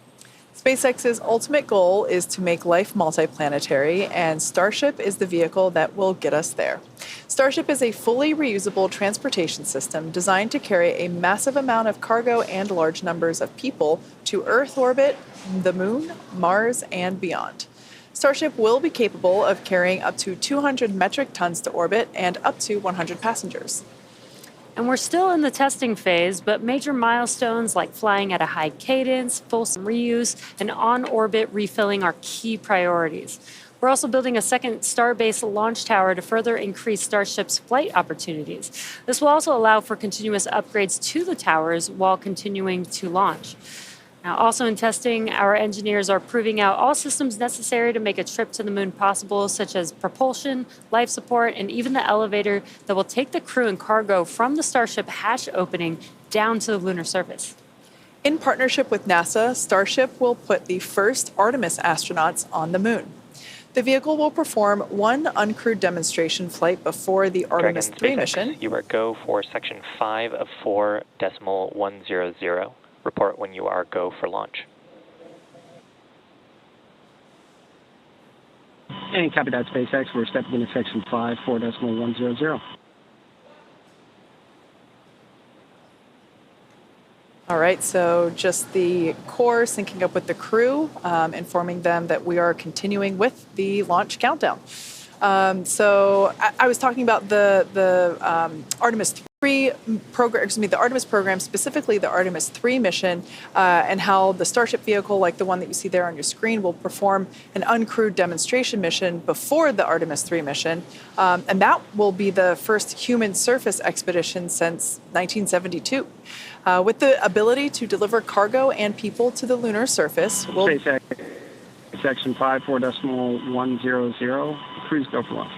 [SPEAKER 3] SpaceX's ultimate goal is to make life multiplanetary, and Starship is the vehicle that will get us there. Starship is a fully reusable transportation system designed to carry a massive amount of cargo and large numbers of people to Earth orbit, the Moon, Mars, and beyond. Starship will be capable of carrying up to 200 metric tons to orbit and up to 100 passengers.
[SPEAKER 4] And we're still in the testing phase, but major milestones like flying at a high cadence, full reuse, and on-orbit refilling are key priorities. We're also building a second Starbase launch tower to further increase Starship's flight opportunities. This will also allow for continuous upgrades to the towers while continuing to launch. Now, also in testing, our engineers are proving out all systems necessary to make a trip to the moon possible, such as propulsion, life support, and even the elevator that will take the crew and cargo from the Starship hatch opening down to the lunar surface.
[SPEAKER 3] In partnership with NASA, Starship will put the first Artemis astronauts on the moon. The vehicle will perform one uncrewed demonstration flight before the Artemis 3 mission.
[SPEAKER 2] You are go for section 5 of 4.100. Report when you are go for launch.
[SPEAKER 1] And copy that, SpaceX. We're stepping into section 5, 4.100.
[SPEAKER 3] All right, so just the core syncing up with the crew, informing them that we are continuing with the launch countdown. So I was talking about the Artemis the Artemis program, specifically the Artemis 3 mission, and how the Starship vehicle, like the one that you see there on your screen, will perform an uncrewed demonstration mission before the Artemis 3 mission. And that will be the first human surface expedition since 1972. With the ability to deliver cargo and people to the lunar surface.
[SPEAKER 1] SpaceX, section 54.100, crews go for launch.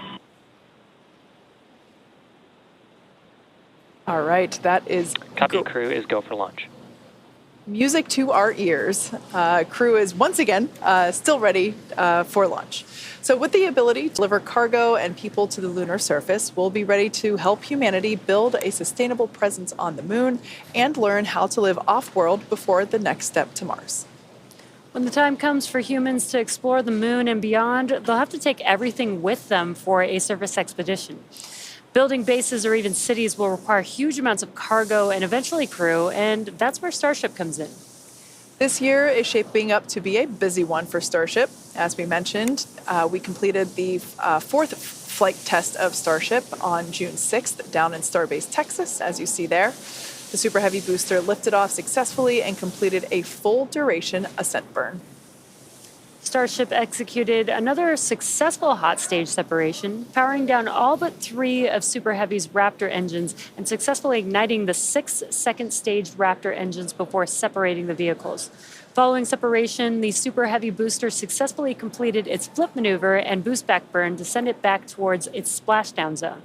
[SPEAKER 3] All right, that is...
[SPEAKER 2] Copy, crew is go for launch.
[SPEAKER 3] Music to our ears. Crew is once again still ready for launch. So with the ability to deliver cargo and people to the lunar surface, we'll be ready to help humanity build a sustainable presence on the moon and learn how to live off-world before the next step to Mars.
[SPEAKER 4] When the time comes for humans to explore the moon and beyond, they'll have to take everything with them for a surface expedition. Building bases or even cities will require huge amounts of cargo and eventually crew, and that's where Starship comes in.
[SPEAKER 3] This year is shaping up to be a busy one for Starship. As we mentioned, we completed the fourth flight test of Starship on June 6th down in Starbase, Texas, as you see there. The Super Heavy booster lifted off successfully and completed a full duration ascent burn.
[SPEAKER 4] Starship executed another successful hot stage separation, powering down all but 3 of Super Heavy's Raptor engines and successfully igniting the 6 second-stage Raptor engines before separating the vehicles. Following separation, the Super Heavy booster successfully completed its flip maneuver and boost back burn to send it back towards its splashdown zone.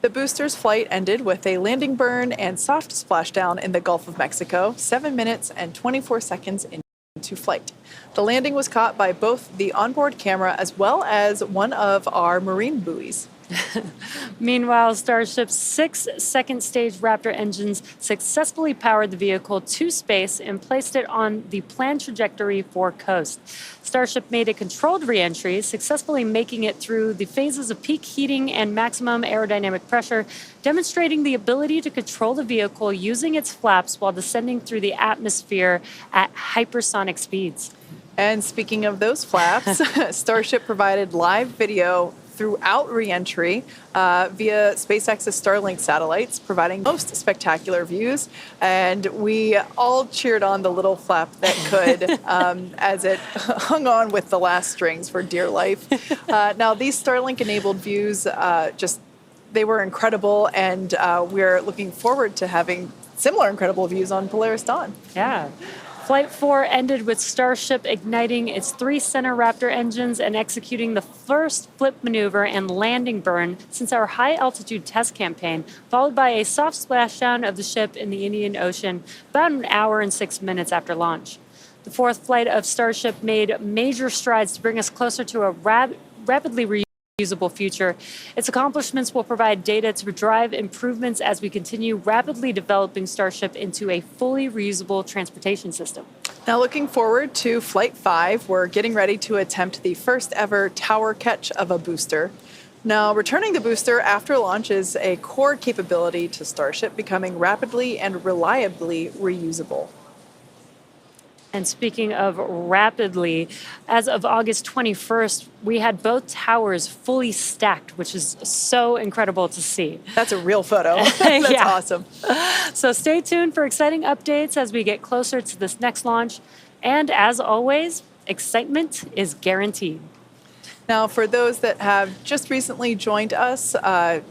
[SPEAKER 3] The booster's flight ended with a landing burn and soft splashdown in the Gulf of Mexico, 7 minutes and 24 seconds into flight. The landing was caught by both the onboard camera as well as one of our marine buoys.
[SPEAKER 4] Meanwhile, Starship's 6 second-stage Raptor engines successfully powered the vehicle to space and placed it on the planned trajectory for coast. Starship made a controlled re-entry, successfully making it through the phases of peak heating and maximum aerodynamic pressure, demonstrating the ability to control the vehicle using its flaps while descending through the atmosphere at hypersonic speeds.
[SPEAKER 3] And speaking of those flaps, Starship provided live video throughout re-entry via SpaceX's Starlink satellites, providing most spectacular views. And we all cheered on the little flap that could as it hung on with the last strings for dear life. Now, these Starlink-enabled views, they were incredible, and we're looking forward to having similar incredible views on Polaris Dawn.
[SPEAKER 4] Yeah. Flight 4 ended with Starship igniting its 3 center Raptor engines and executing the first flip maneuver and landing burn since our high-altitude test campaign, followed by a soft splashdown of the ship in the Indian Ocean about an hour and 6 minutes after launch. The fourth flight of Starship made major strides to bring us closer to a rapidly reusable future. Its accomplishments will provide data to drive improvements as we continue rapidly developing Starship into a fully reusable transportation system.
[SPEAKER 3] Now, looking forward to Flight 5, we're getting ready to attempt the first ever tower catch of a booster. Now, returning the booster after launch is a core capability to Starship, becoming rapidly and reliably reusable.
[SPEAKER 4] And speaking of rapidly, as of August 21st, we had both towers fully stacked, which is so incredible to see.
[SPEAKER 3] That's a real photo. That's
[SPEAKER 4] yeah.
[SPEAKER 3] Awesome.
[SPEAKER 4] So stay tuned for exciting updates as we get closer to this next launch. And as always, excitement is guaranteed.
[SPEAKER 3] Now, for those that have just recently joined us,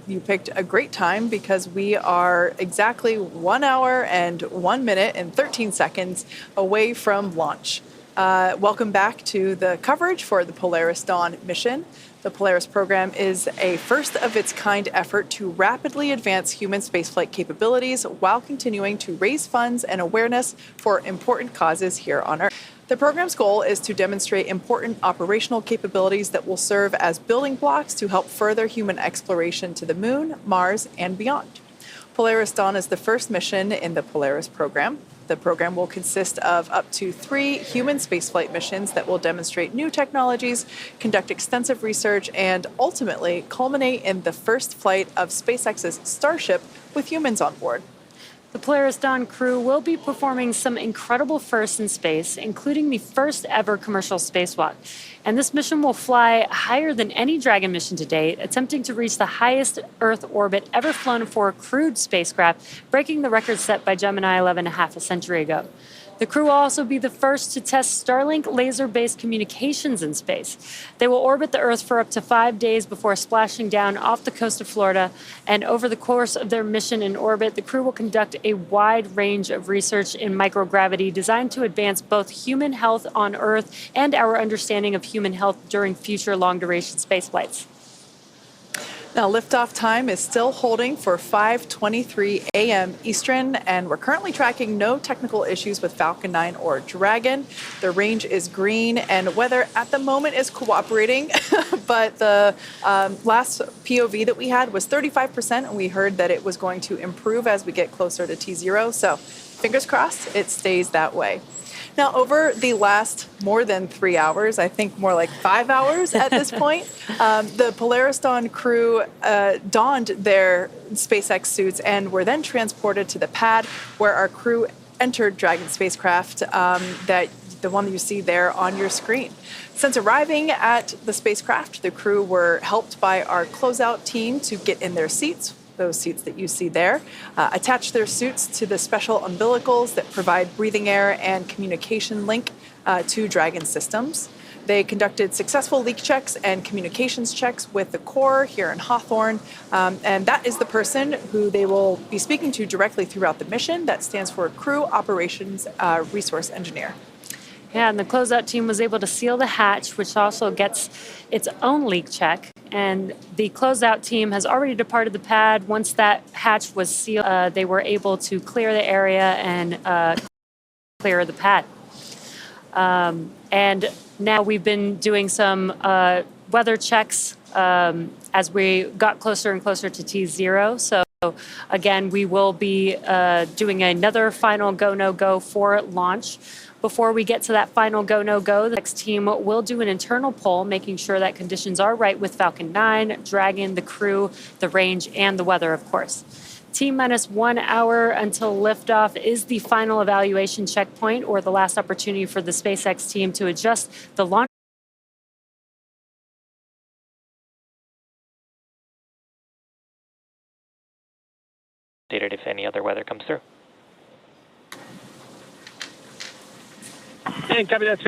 [SPEAKER 3] you picked a great time because we are exactly 1 hour and 1 minute and 13 seconds away from launch. Welcome back to the coverage for the Polaris Dawn mission. The Polaris program is a first-of-its-kind effort to rapidly advance human spaceflight capabilities while continuing to raise funds and awareness for important causes here on Earth. The program's goal is to demonstrate important operational capabilities that will serve as building blocks to help further human exploration to the Moon, Mars, and beyond. Polaris Dawn is the first mission in the Polaris program. The program will consist of up to 3 human spaceflight missions that will demonstrate new technologies, conduct extensive research, and ultimately culminate in the first flight of SpaceX's Starship with humans on board.
[SPEAKER 4] The Polaris Dawn crew will be performing some incredible firsts in space, including the first ever commercial spacewalk. And this mission will fly higher than any Dragon mission to date, attempting to reach the highest Earth orbit ever flown for a crewed spacecraft, breaking the record set by Gemini 11 half a century ago. The crew will also be the first to test Starlink laser-based communications in space. They will orbit the Earth for up to 5 days before splashing down off the coast of Florida. And over the course of their mission in orbit, the crew will conduct a wide range of research in microgravity designed to advance both human health on Earth and our understanding of human health during future long-duration space flights.
[SPEAKER 3] Now, liftoff time is still holding for 5:23 a.m. Eastern, and we're currently tracking no technical issues with Falcon 9 or Dragon. The range is green, and weather at the moment is cooperating, but the last POV that we had was 35%, and we heard that it was going to improve as we get closer to T0, so fingers crossed it stays that way. Now, over the last more than 3 hours, I think more like 5 hours at this point, the Polaris Dawn crew donned their SpaceX suits and were then transported to the pad where our crew entered Dragon spacecraft, the one that you see there on your screen. Since arriving at the spacecraft, the crew were helped by our closeout team to get in their seats, those seats that you see there, attach their suits to the special umbilicals that provide breathing air and communication link to Dragon systems. They conducted successful leak checks and communications checks with the core here in Hawthorne, and that is the person who they will be speaking to directly throughout the mission. That stands for Crew Operations Resource Engineer.
[SPEAKER 4] Yeah, and the closeout team was able to seal the hatch, which also gets its own leak check. And the closeout team has already departed the pad. Once that hatch was sealed, they were able to clear the area and clear the pad. And now we've been doing some weather checks as we got closer and closer to T0. So again, we will be doing another final go, no go for launch. Before we get to that final go, no go, the next team will do an internal poll, making sure that conditions are right with Falcon 9, Dragon, the crew, the range, and the weather, of course. T-minus 1 hour until liftoff is the final evaluation checkpoint, or the last opportunity for the SpaceX team to adjust the launch.
[SPEAKER 2] Updated if any other weather comes through.
[SPEAKER 1] Hey, copy that.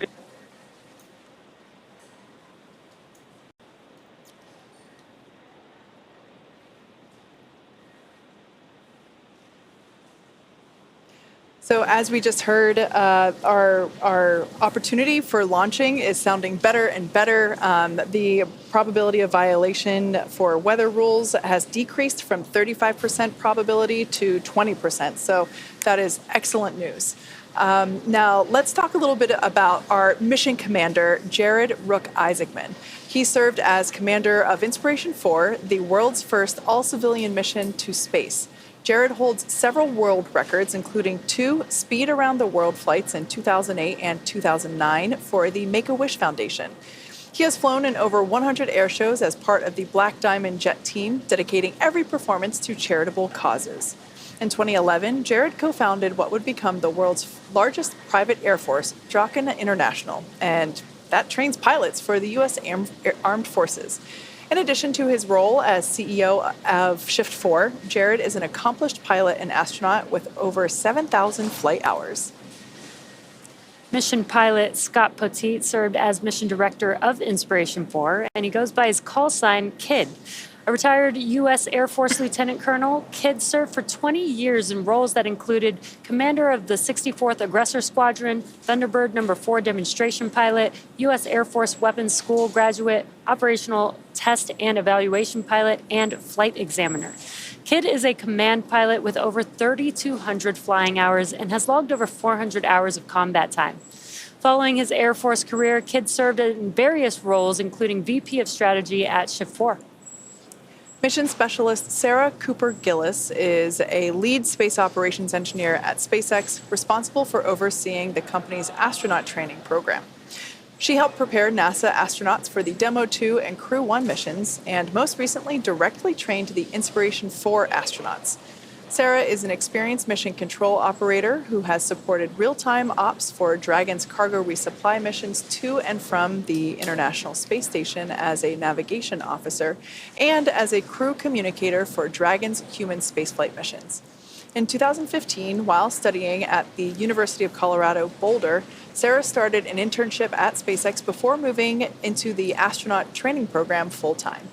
[SPEAKER 3] So as we just heard, our opportunity for launching is sounding better and better. The probability of violation for weather rules has decreased from 35% probability to 20%. So that is excellent news. Now, let's talk a little bit about our mission commander, Jared Rook-Isaacman. He served as commander of Inspiration 4, the world's first all-civilian mission to space. Jared holds several world records, including 2 speed around the world flights in 2008 and 2009 for the Make-A-Wish Foundation. He has flown in over 100 air shows as part of the Black Diamond Jet team, dedicating every performance to charitable causes. In 2011, Jared co-founded what would become the world's largest private air force, Draken International, and that trains pilots for the U.S. Armed Forces. In addition to his role as CEO of Shift 4, Jared is an accomplished pilot and astronaut with over 7,000 flight hours.
[SPEAKER 4] Mission pilot Scott Poteet served as mission director of Inspiration 4, and he goes by his call sign, Kid. A retired U.S. Air Force Lieutenant Colonel, Kidd served for 20 years in roles that included commander of the 64th Aggressor Squadron, Thunderbird No. 4 demonstration pilot, U.S. Air Force Weapons School graduate, operational test and evaluation pilot, and flight examiner. Kidd is a command pilot with over 3,200 flying hours and has logged over 400 hours of combat time. Following his Air Force career, Kidd served in various roles, including VP of Strategy at Shift 4.
[SPEAKER 3] Mission Specialist Sarah Cooper-Gillis is a lead space operations engineer at SpaceX, responsible for overseeing the company's astronaut training program. She helped prepare NASA astronauts for the Demo 2 and Crew 1 missions, and most recently directly trained the Inspiration 4 astronauts. Sarah is an experienced mission control operator who has supported real-time ops for Dragon's cargo resupply missions to and from the International Space Station as a navigation officer and as a crew communicator for Dragon's human spaceflight missions. In 2015, while studying at the University of Colorado Boulder, Sarah started an internship at SpaceX before moving into the astronaut training program full-time.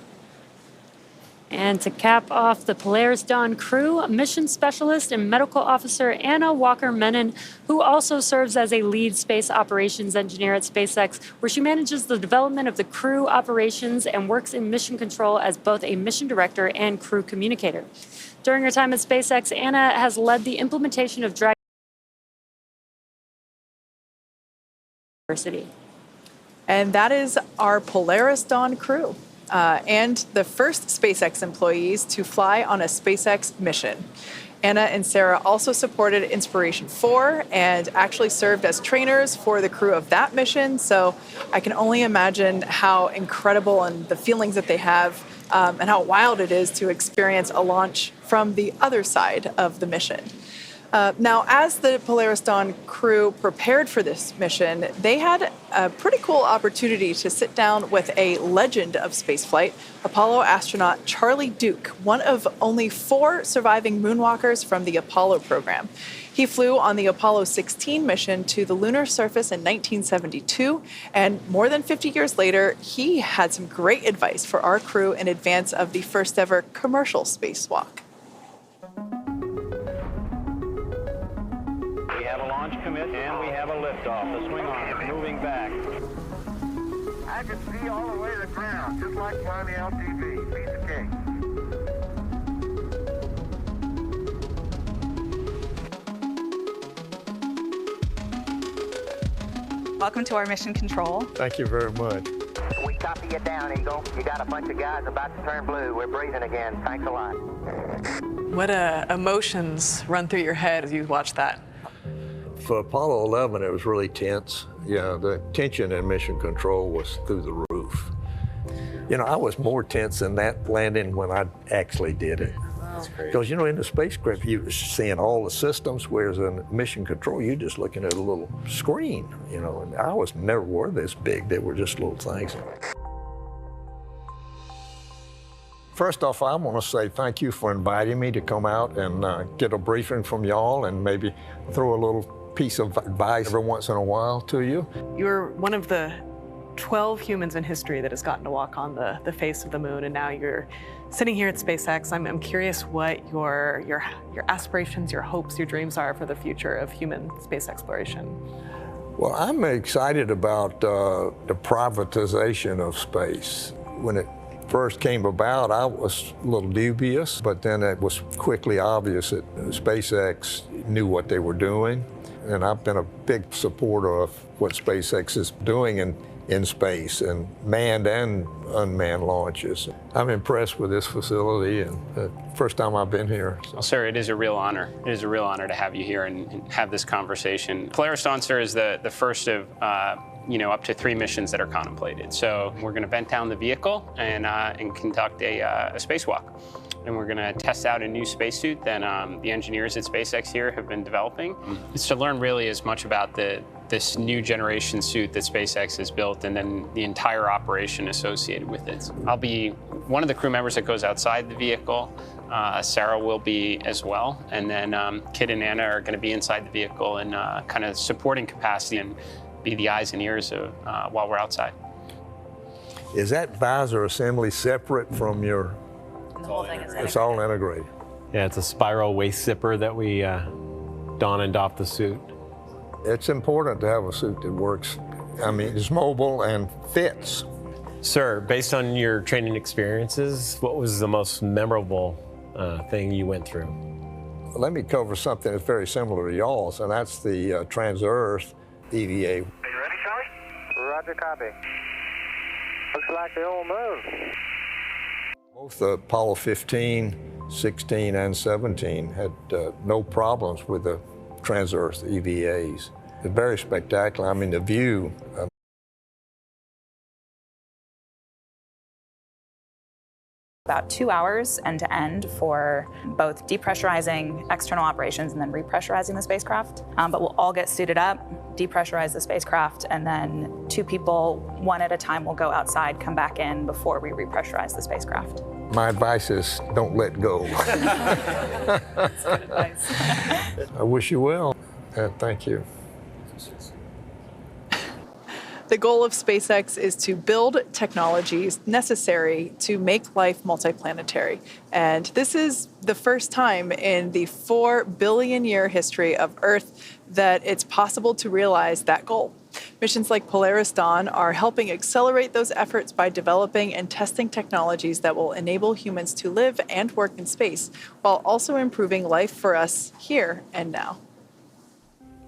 [SPEAKER 4] And to cap off the Polaris Dawn crew, mission specialist and medical officer Anna Walker-Menon, who also serves as a lead space operations engineer at SpaceX, where she manages the development of the crew operations and works in mission control as both a mission director and crew communicator. During her time at SpaceX, Anna has led the implementation of Dragon University.
[SPEAKER 3] And that is our Polaris Dawn crew. And the first SpaceX employees to fly on a SpaceX mission. Anna and Sarah also supported Inspiration 4 and actually served as trainers for the crew of that mission. So I can only imagine how incredible and the feelings that they have and how wild it is to experience a launch from the other side of the mission. Now, as the Polaris Dawn crew prepared for this mission, they had a pretty cool opportunity to sit down with a legend of spaceflight, Apollo astronaut Charlie Duke, one of only 4 surviving moonwalkers from the Apollo program. He flew on the Apollo 16 mission to the lunar surface in 1972, and more than 50 years later, he had some great advice for our crew in advance of the first ever commercial spacewalk.
[SPEAKER 14] We have a launch commit and we have a liftoff. The swing arm is moving back.
[SPEAKER 17] I can see all the way to the ground, just like on the LTV. Piece of cake.
[SPEAKER 23] Welcome to our mission control.
[SPEAKER 24] Thank you very much.
[SPEAKER 17] We copy you down, Eagle. You got a bunch of guys about to turn blue. We're breathing again. Thanks a lot.
[SPEAKER 21] What emotions run through your head as you watch that?
[SPEAKER 24] For Apollo 11, it was really tense. Yeah, the tension in mission control was through the roof. You know, I was more tense in that landing when I actually did it. Because, you know, in the spacecraft, you're seeing all the systems, whereas in mission control, you're just looking at a little screen, you know, and ours never were this big. They were just little things. First off, I want to say thank you for inviting me to come out and get a briefing from y'all and maybe throw a little piece of advice every once in a while to you.
[SPEAKER 21] You're one of the 12 humans in history that has gotten to walk on the face of the moon, and now you're sitting here at SpaceX. I'm curious what your aspirations, your hopes, your dreams are for the future of human space exploration.
[SPEAKER 24] Well, I'm excited about the privatization of space. When it first came about, I was a little dubious, but then it was quickly obvious that SpaceX knew what they were doing. And I've been a big supporter of what SpaceX is doing in space and manned and unmanned launches. I'm impressed with this facility, and first time I've been here.
[SPEAKER 19] Well, sir, it is a real honor. It is a real honor to have you here and have this conversation. Polaris Dawn, sir, is the first of up to 3 missions that are contemplated. So we're going to vent down the vehicle and conduct a spacewalk. And we're going to test out a new spacesuit that the engineers at SpaceX here have been developing. It's to learn really as much about this new generation suit that SpaceX has built and then the entire operation associated with it. I'll be one of the crew members that goes outside the vehicle. Sarah will be as well. And then Kit and Anna are going to be inside the vehicle in kind of supporting capacity and be the eyes and ears of, while we're outside.
[SPEAKER 24] Is that visor assembly separate from your...
[SPEAKER 11] The whole thing is
[SPEAKER 24] It's all integrated.
[SPEAKER 12] Yeah, it's a spiral waist zipper that we don and doff the suit.
[SPEAKER 24] It's important to have a suit that works. I mean, it's mobile and fits.
[SPEAKER 12] Sir, based on your training experiences, what was the most memorable thing you went through?
[SPEAKER 24] Let me cover something that's very similar to y'all's, and that's the Trans-Earth EVA.
[SPEAKER 17] Are you ready, Charlie? Roger, copy. Looks like the old moon.
[SPEAKER 24] Both the Apollo 15, 16, and 17 had no problems with the Trans-Earth EVAs. It's very spectacular. I mean, the view
[SPEAKER 11] About 2 hours end to end for both depressurizing external operations and then repressurizing the spacecraft. But we'll all get suited up, depressurize the spacecraft, and then 2 people, one at a time, will go outside, come back in before we repressurize the spacecraft.
[SPEAKER 24] My advice is don't let go.
[SPEAKER 11] That's good advice.
[SPEAKER 24] I wish you well. Thank you.
[SPEAKER 3] The goal of SpaceX is to build technologies necessary to make life multiplanetary. And this is the first time in the 4 billion year history of Earth that it's possible to realize that goal. Missions like Polaris Dawn are helping accelerate those efforts by developing and testing technologies that will enable humans to live and work in space, while also improving life for us here and now.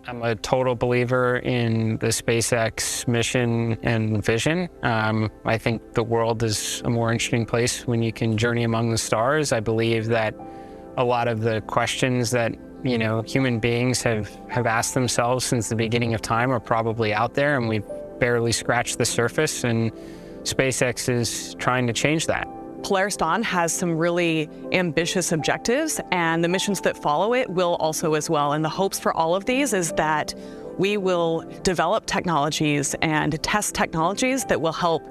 [SPEAKER 7] I'm a total believer in the SpaceX mission and vision. I think the world is a more interesting place when you can journey among the stars. I believe that a lot of the questions that human beings have asked themselves since the beginning of time are probably out there, and we've barely scratched the surface, and SpaceX is trying to change that.
[SPEAKER 21] Polaris Dawn has some really ambitious objectives, and the missions that follow it will also as well. And the hopes for all of these is that we will develop technologies and test technologies that will help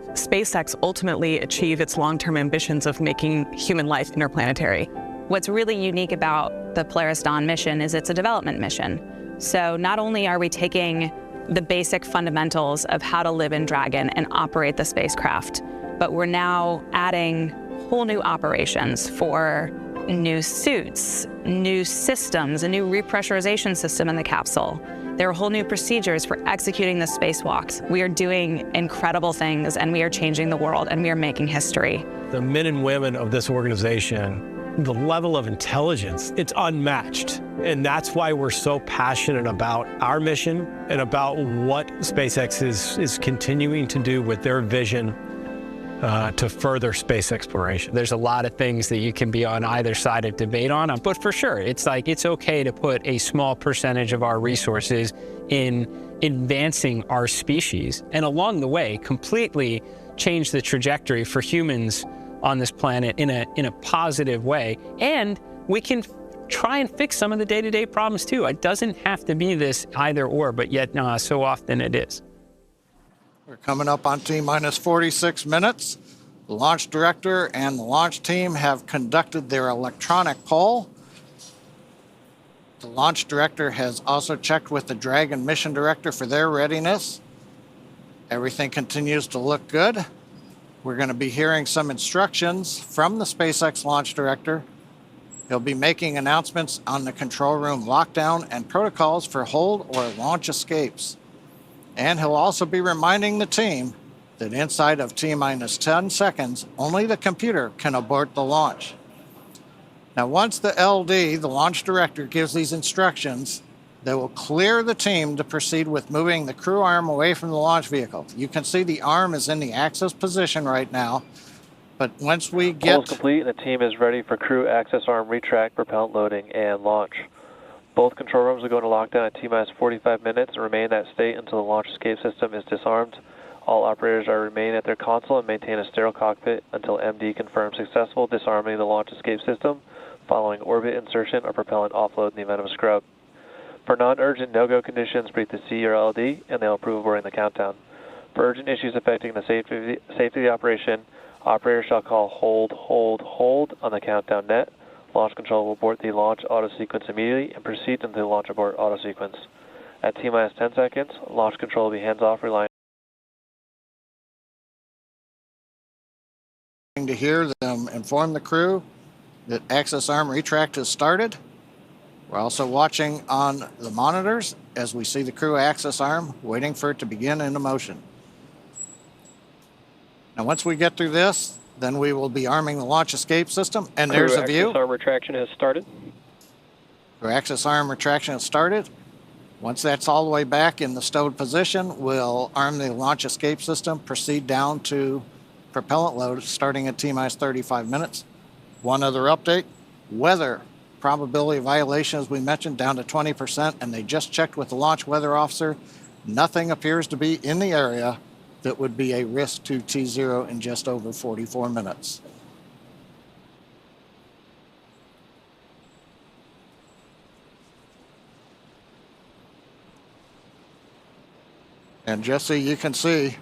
[SPEAKER 21] SpaceX ultimately achieve its long-term ambitions of making human life interplanetary.
[SPEAKER 11] What's really unique about the Polaris Dawn mission is it's a development mission. So not only are we taking the basic fundamentals of how to live in Dragon and operate the spacecraft, but we're now adding whole new operations for new suits, new systems, a new repressurization system in the capsule. There are whole new procedures for executing the spacewalks. We are doing incredible things, and we are changing the world, and we are making history.
[SPEAKER 12] The men and women of this organization, the level of intelligence, it's unmatched. And that's why we're so passionate about our mission and about what SpaceX is continuing to do with their vision to further space exploration.
[SPEAKER 7] There's a lot of things that you can be on either side of debate on, but for sure, it's okay to put a small percentage of our resources in advancing our species, and along the way, completely change the trajectory for humans on this planet in a positive way. And we can try and fix some of the day-to-day problems too. It doesn't have to be this either or, but yet so often it is.
[SPEAKER 5] We're coming up on T-minus 46 minutes. The launch director and the launch team have conducted their electronic poll. The launch director has also checked with the Dragon mission director for their readiness. Everything continues to look good. We're going to be hearing some instructions from the SpaceX launch director. He'll be making announcements on the control room lockdown and protocols for hold or launch escapes. And he'll also be reminding the team that inside of T-minus 10 seconds, only the computer can abort the launch. Now, once the LD, the launch director, gives these instructions, they will clear the team to proceed with moving the crew arm away from the launch vehicle. You can see the arm is in the access position right now, but once we get...
[SPEAKER 6] Poll is complete, and the team is ready for crew access arm retract, propellant loading, and launch. Both control rooms will go into lockdown at T-minus 45 minutes and remain in that state until the launch escape system is disarmed. All operators are remain at their console and maintain a sterile cockpit until MD confirms successful disarming the launch escape system following orbit insertion or propellant offload in the event of a scrub. For non-urgent no-go conditions, brief the C or LD, and they'll approve aboarding the countdown. For urgent issues affecting the safety of the operation, operators shall call hold on the countdown net. Launch control will abort the launch auto sequence immediately and proceed into the launch abort auto sequence. At T-minus 10 seconds, launch control will be hands-off, relying
[SPEAKER 5] to hear them inform the crew that access arm retract has started. We're also watching on the monitors as we see the crew access arm waiting for it to begin into motion. Now, once we get through this, then we will be arming the launch escape system, and there's a view.
[SPEAKER 6] Access arm retraction has started.
[SPEAKER 5] Crew access arm retraction has started. Once that's all the way back in the stowed position, we'll arm the launch escape system, proceed down to propellant load starting at T-minus 35 minutes. One other update, weather probability of violation, as we mentioned, down to 20%, and they just checked with the launch weather officer. Nothing appears to be in the area that would be a risk to T0 in just over 44 minutes. And Jesse, you can see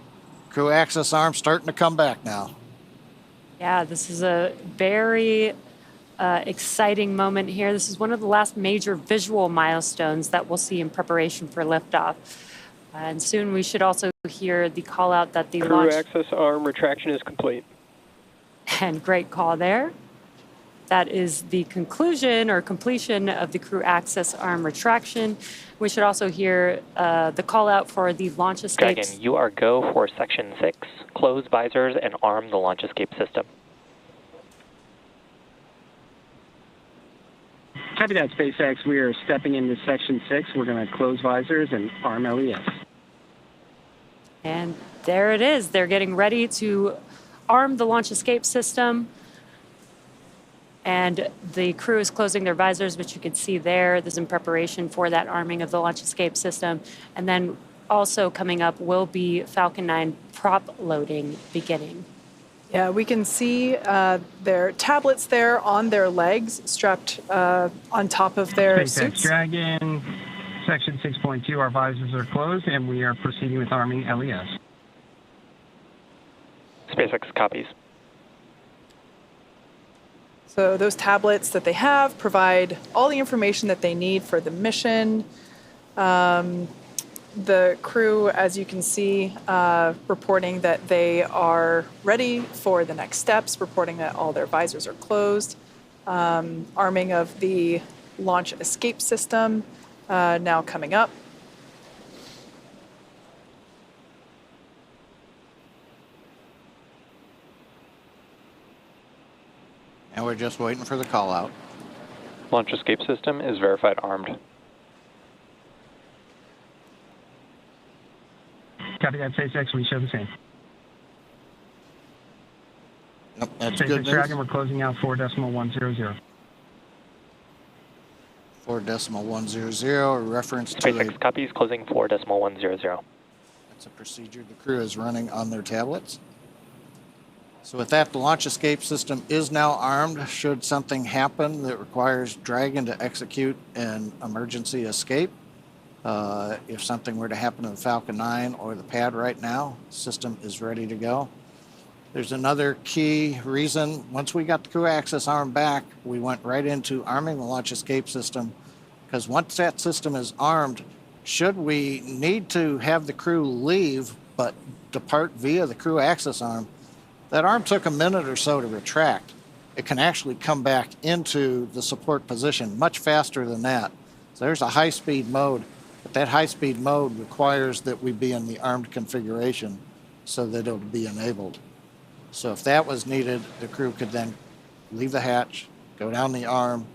[SPEAKER 5] crew access arm starting to come back now.
[SPEAKER 4] Yeah, this is a very exciting moment here. This is one of the last major visual milestones that we'll see in preparation for liftoff. And soon we should also hear the call out that the
[SPEAKER 6] Crew
[SPEAKER 4] launch...
[SPEAKER 6] access arm retraction is complete.
[SPEAKER 4] And great call there. That is the conclusion or completion of the crew access arm retraction. We should also hear the call out for the launch escapes.
[SPEAKER 2] Dragon, you are go for section 6. Close visors and arm the launch escape system.
[SPEAKER 1] Copy that, SpaceX. We are stepping into section 6. We're going to close visors and arm LES.
[SPEAKER 4] And there it is. They're getting ready to arm the launch escape system. And the crew is closing their visors, which you can see there. This is in preparation for that arming of the launch escape system. And then also coming up will be Falcon 9 prop loading beginning.
[SPEAKER 3] Yeah, we can see their tablets there on their legs, strapped on top of their
[SPEAKER 1] SpaceX
[SPEAKER 3] suits.
[SPEAKER 1] Dragon, section 6.2, our visors are closed, and we are proceeding with arming LES.
[SPEAKER 2] SpaceX copies.
[SPEAKER 3] So those tablets that they have provide all the information that they need for the mission. The crew, as you can see, reporting that they are ready for the next steps, reporting that all their visors are closed. Arming of the launch escape system now coming up.
[SPEAKER 5] And we're just waiting for the call out.
[SPEAKER 2] Launch escape system is verified armed.
[SPEAKER 1] Copy that, SpaceX. We show the same.
[SPEAKER 5] Yep, that's
[SPEAKER 1] SpaceX
[SPEAKER 5] good news.
[SPEAKER 1] Dragon, we're closing out 4.100.
[SPEAKER 5] 4.100, a reference to
[SPEAKER 2] SpaceX copies, closing 4.100.
[SPEAKER 5] That's a procedure the crew is running on their tablets. So with that, the launch escape system is now armed. Should something happen that requires Dragon to execute an emergency escape, if something were to happen to the Falcon 9 or the pad right now, the system is ready to go. There's another key reason. Once we got the crew access arm back, we went right into arming the launch escape system, because once that system is armed, should we need to have the crew leave but depart via the crew access arm, that arm took a minute or so to retract. It can actually come back into the support position much faster than that. So there's a high-speed mode, but that high-speed mode requires that we be in the armed configuration so that it'll be enabled. So if that was needed, the crew could then leave the hatch, go down the arm,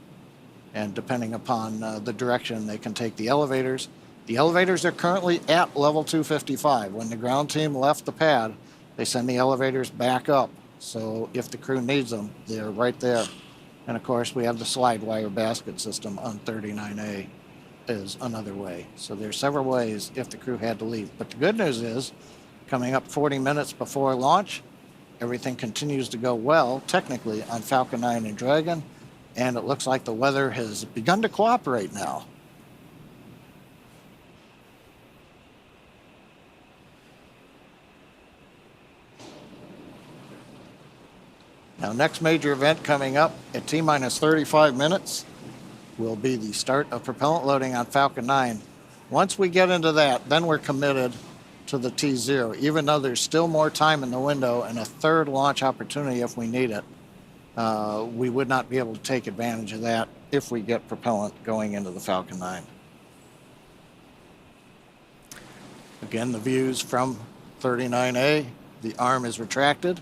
[SPEAKER 5] and depending upon the direction, they can take the elevators. The elevators are currently at level 255. When the ground team left the pad, they send the elevators back up. So if the crew needs them, they're right there. And of course, we have the slide wire basket system on 39A is another way. So there's several ways if the crew had to leave. But the good news is, coming up 40 minutes before launch, everything continues to go well, technically, on Falcon 9 and Dragon, and it looks like the weather has begun to cooperate now. Now, next major event coming up at T-minus 35 minutes will be the start of propellant loading on Falcon 9. Once we get into that, then we're committed to the T0, even though there's still more time in the window and a third launch opportunity if we need it. We would not be able to take advantage of that if we get propellant going into the Falcon 9. Again, the views from 39A, the arm is retracted.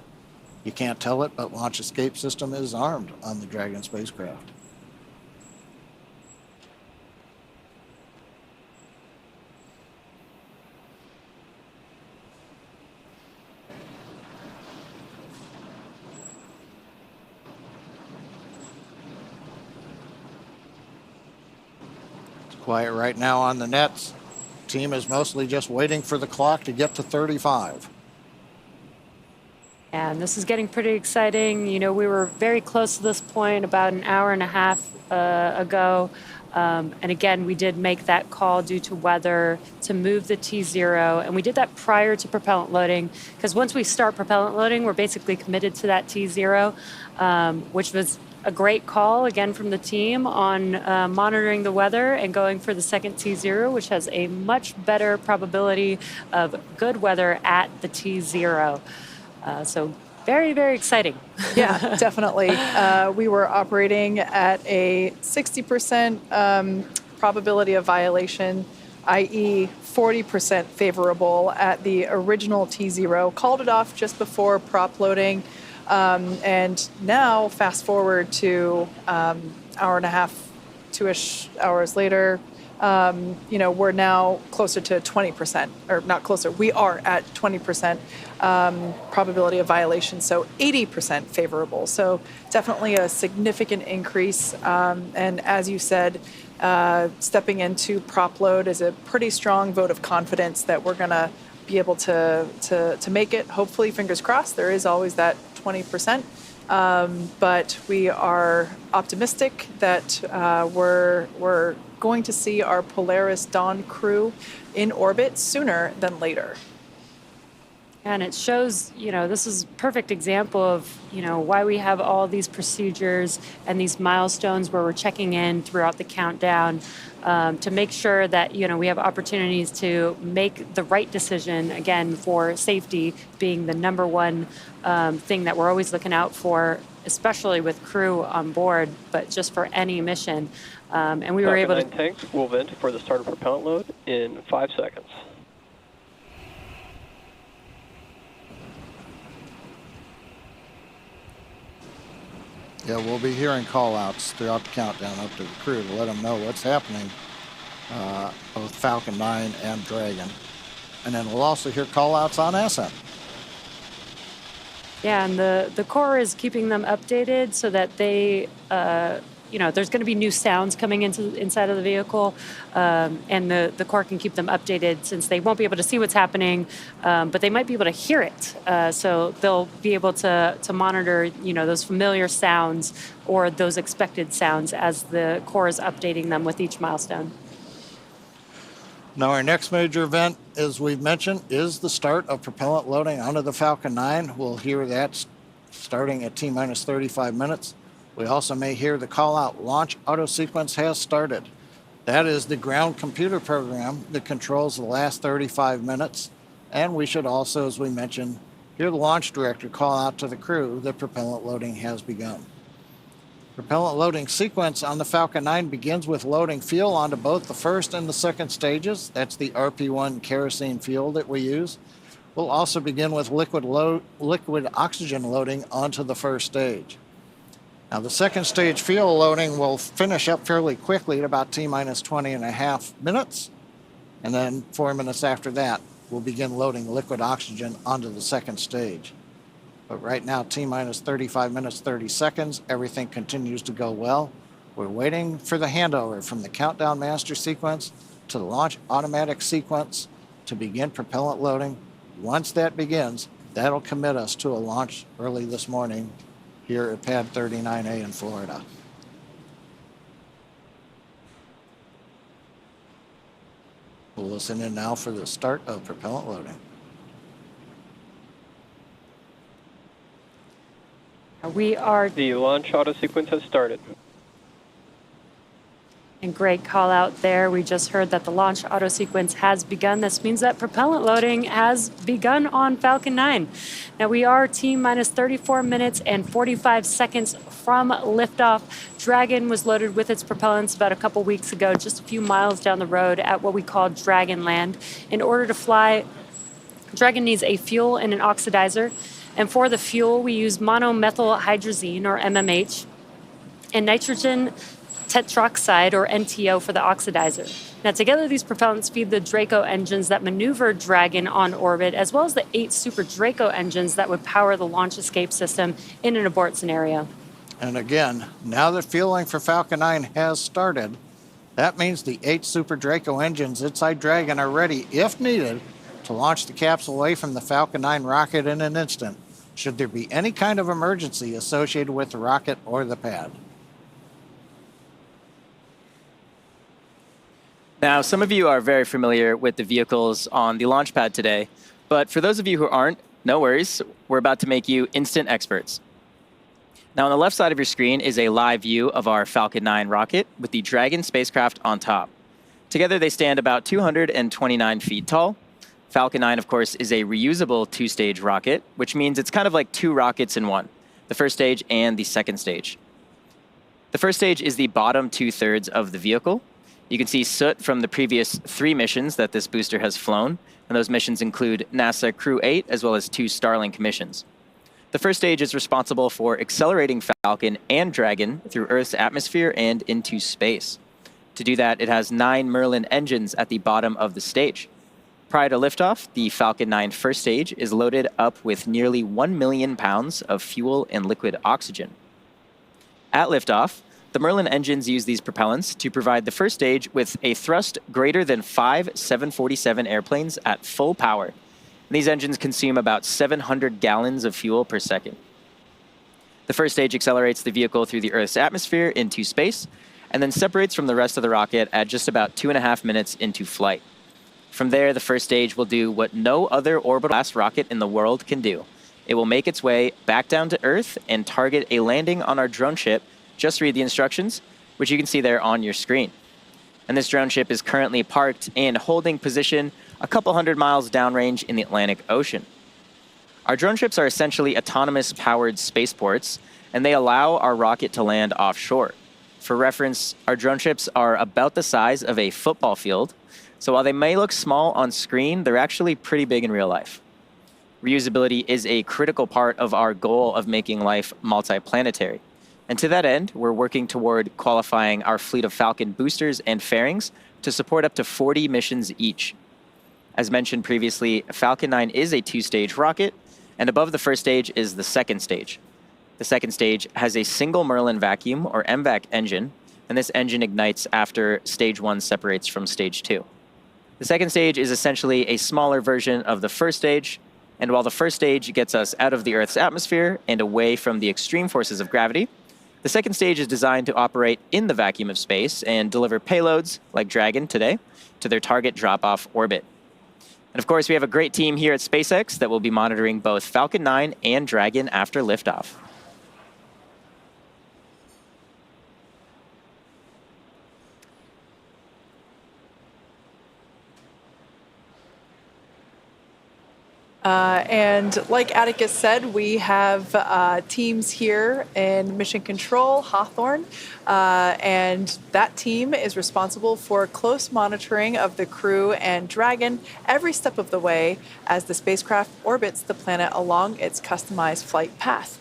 [SPEAKER 5] You can't tell it, but launch escape system is armed on the Dragon spacecraft. It's quiet right now on the nets. Team is mostly just waiting for the clock to get to 35.
[SPEAKER 4] And this is getting pretty exciting. You know, we were very close to this point about an hour and a half ago. And again, we did make that call due to weather to move the T0, and we did that prior to propellant loading, because once we start propellant loading, we're basically committed to that T0, which was a great call, again, from the team on monitoring the weather and going for the second T0, which has a much better probability of good weather at the T0. So very, very exciting.
[SPEAKER 3] Yeah, definitely. We were operating at a 60% probability of violation, i.e. 40% favorable at the original T0. Called it off just before prop loading. And now, fast forward to hour and a half, 2-ish hours later, we're now closer to 20%, or not closer, we are at 20% probability of violation, so 80% favorable. So definitely a significant increase. And as you said, stepping into prop load is a pretty strong vote of confidence that we're going to be able to make it. Hopefully, fingers crossed, there is always that 20%. But we are optimistic that we're going to see our Polaris Dawn crew in orbit sooner than later.
[SPEAKER 4] And it shows, this is a perfect example of, why we have all these procedures and these milestones where we're checking in throughout the countdown to make sure that, we have opportunities to make the right decision, again, for safety being the number one thing that we're always looking out for, especially with crew on board, but just for any mission. And we were able to...
[SPEAKER 6] tanks will vent for the start of propellant load in 5 seconds.
[SPEAKER 5] Yeah, we'll be hearing call-outs throughout the countdown up to the crew to let them know what's happening, both Falcon 9 and Dragon. And then we'll also hear call-outs on Ascent.
[SPEAKER 4] Yeah, and the Corps is keeping them updated so that they, there's going to be new sounds coming inside of the vehicle, and the Corps can keep them updated since they won't be able to see what's happening, but they might be able to hear it. So they'll be able to monitor, those familiar sounds or those expected sounds as the Corps is updating them with each milestone.
[SPEAKER 5] Now, our next major event, as we've mentioned, is the start of propellant loading onto the Falcon 9. We'll hear that starting at T-minus 35 minutes. We also may hear the call-out launch auto sequence has started. That is the ground computer program that controls the last 35 minutes. And we should also, as we mentioned, hear the launch director call out to the crew that propellant loading has begun. Propellant loading sequence on the Falcon 9 begins with loading fuel onto both the first and the second stages. That's the RP1 kerosene fuel that we use. We'll also begin with liquid oxygen loading onto the first stage. Now, the second stage fuel loading will finish up fairly quickly at about T-minus 20.5 minutes. And then 4 minutes after that, we'll begin loading liquid oxygen onto the second stage. But right now, T-minus 35 minutes, 30 seconds, everything continues to go well. We're waiting for the handover from the countdown master sequence to the launch automatic sequence to begin propellant loading. Once that begins, that'll commit us to a launch early this morning here at Pad 39A in Florida. We'll listen in now for the start of propellant loading.
[SPEAKER 6] The launch auto sequence has started.
[SPEAKER 4] And great call out there. We just heard that the launch auto sequence has begun. This means that propellant loading has begun on Falcon 9. Now we are T-minus 34 minutes and 45 seconds from liftoff. Dragon was loaded with its propellants about a couple weeks ago, just a few miles down the road at what we call Dragon Land. In order to fly, Dragon needs a fuel and an oxidizer. And for the fuel, we use monomethylhydrazine, or MMH, and nitrogen tetroxide, or NTO, for the oxidizer. Now, together, these propellants feed the Draco engines that maneuver Dragon on orbit, as well as the 8 Super Draco engines that would power the launch escape system in an abort scenario.
[SPEAKER 5] And again, now that fueling for Falcon 9 has started, that means the 8 Super Draco engines inside Dragon are ready, if needed, to launch the capsule away from the Falcon 9 rocket in an instant, should there be any kind of emergency associated with the rocket or the pad.
[SPEAKER 9] Now, some of you are very familiar with the vehicles on the launch pad today, but for those of you who aren't, no worries. We're about to make you instant experts. Now, on the left side of your screen is a live view of our Falcon 9 rocket with the Dragon spacecraft on top. Together, they stand about 229 feet tall. Falcon 9, of course, is a reusable two-stage rocket, which means it's kind of like two rockets in one, the first stage and the second stage. The first stage is the bottom two-thirds of the vehicle. You can see soot from the previous 3 missions that this booster has flown, and those missions include NASA Crew 8 as well as 2 Starlink missions. The first stage is responsible for accelerating Falcon and Dragon through Earth's atmosphere and into space. To do that, it has 9 Merlin engines at the bottom of the stage. Prior to liftoff, the Falcon 9 first stage is loaded up with nearly 1 million pounds of fuel and liquid oxygen. At liftoff, the Merlin engines use these propellants to provide the first stage with a thrust greater than 5 747 airplanes at full power. These engines consume about 700 gallons of fuel per second. The first stage accelerates the vehicle through the Earth's atmosphere into space, and then separates from the rest of the rocket at just about 2.5 minutes into flight. From there, the first stage will do what no other orbital class rocket in the world can do. It will make its way back down to Earth and target a landing on our drone ship. Just read the instructions, which you can see there on your screen. And this drone ship is currently parked and holding position a couple hundred miles downrange in the Atlantic Ocean. Our drone ships are essentially autonomous powered spaceports, and they allow our rocket to land offshore. For reference, our drone ships are about the size of a football field, so while they may look small on screen, they're actually pretty big in real life. Reusability is a critical part of our goal of making life multiplanetary. And to that end, we're working toward qualifying our fleet of Falcon boosters and fairings to support up to 40 missions each. As mentioned previously, Falcon 9 is a two-stage rocket, and above the first stage is the second stage. The second stage has a single Merlin vacuum, or MVAC engine, and this engine ignites after stage 1 separates from stage 2. The second stage is essentially a smaller version of the first stage, and while the first stage gets us out of the Earth's atmosphere and away from the extreme forces of gravity, the second stage is designed to operate in the vacuum of space and deliver payloads, like Dragon today, to their target drop-off orbit. And of course, we have a great team here at SpaceX that will be monitoring both Falcon 9 and Dragon after liftoff.
[SPEAKER 3] And like Atticus said, we have teams here in Mission Control, Hawthorne, and that team is responsible for close monitoring of the Crew and Dragon every step of the way as the spacecraft orbits the planet along its customized flight path.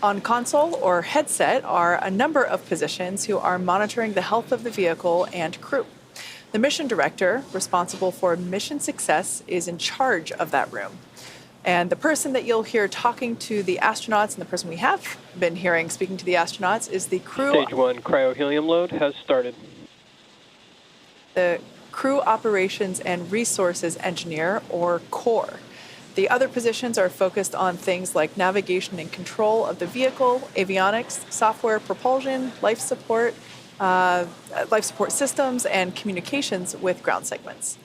[SPEAKER 3] On console or headset are a number of positions who are monitoring the health of the vehicle and crew. The mission director, responsible for mission success, is in charge of that room. And the person that you'll hear talking to the astronauts, and the person we have been hearing speaking to the astronauts, is the crew.
[SPEAKER 6] Stage 1 cryohelium load has started.
[SPEAKER 3] The Crew Operations and Resources Engineer, or CORE. The other positions are focused on things like navigation and control of the vehicle, avionics, software, propulsion, life support systems, and communications with ground segments.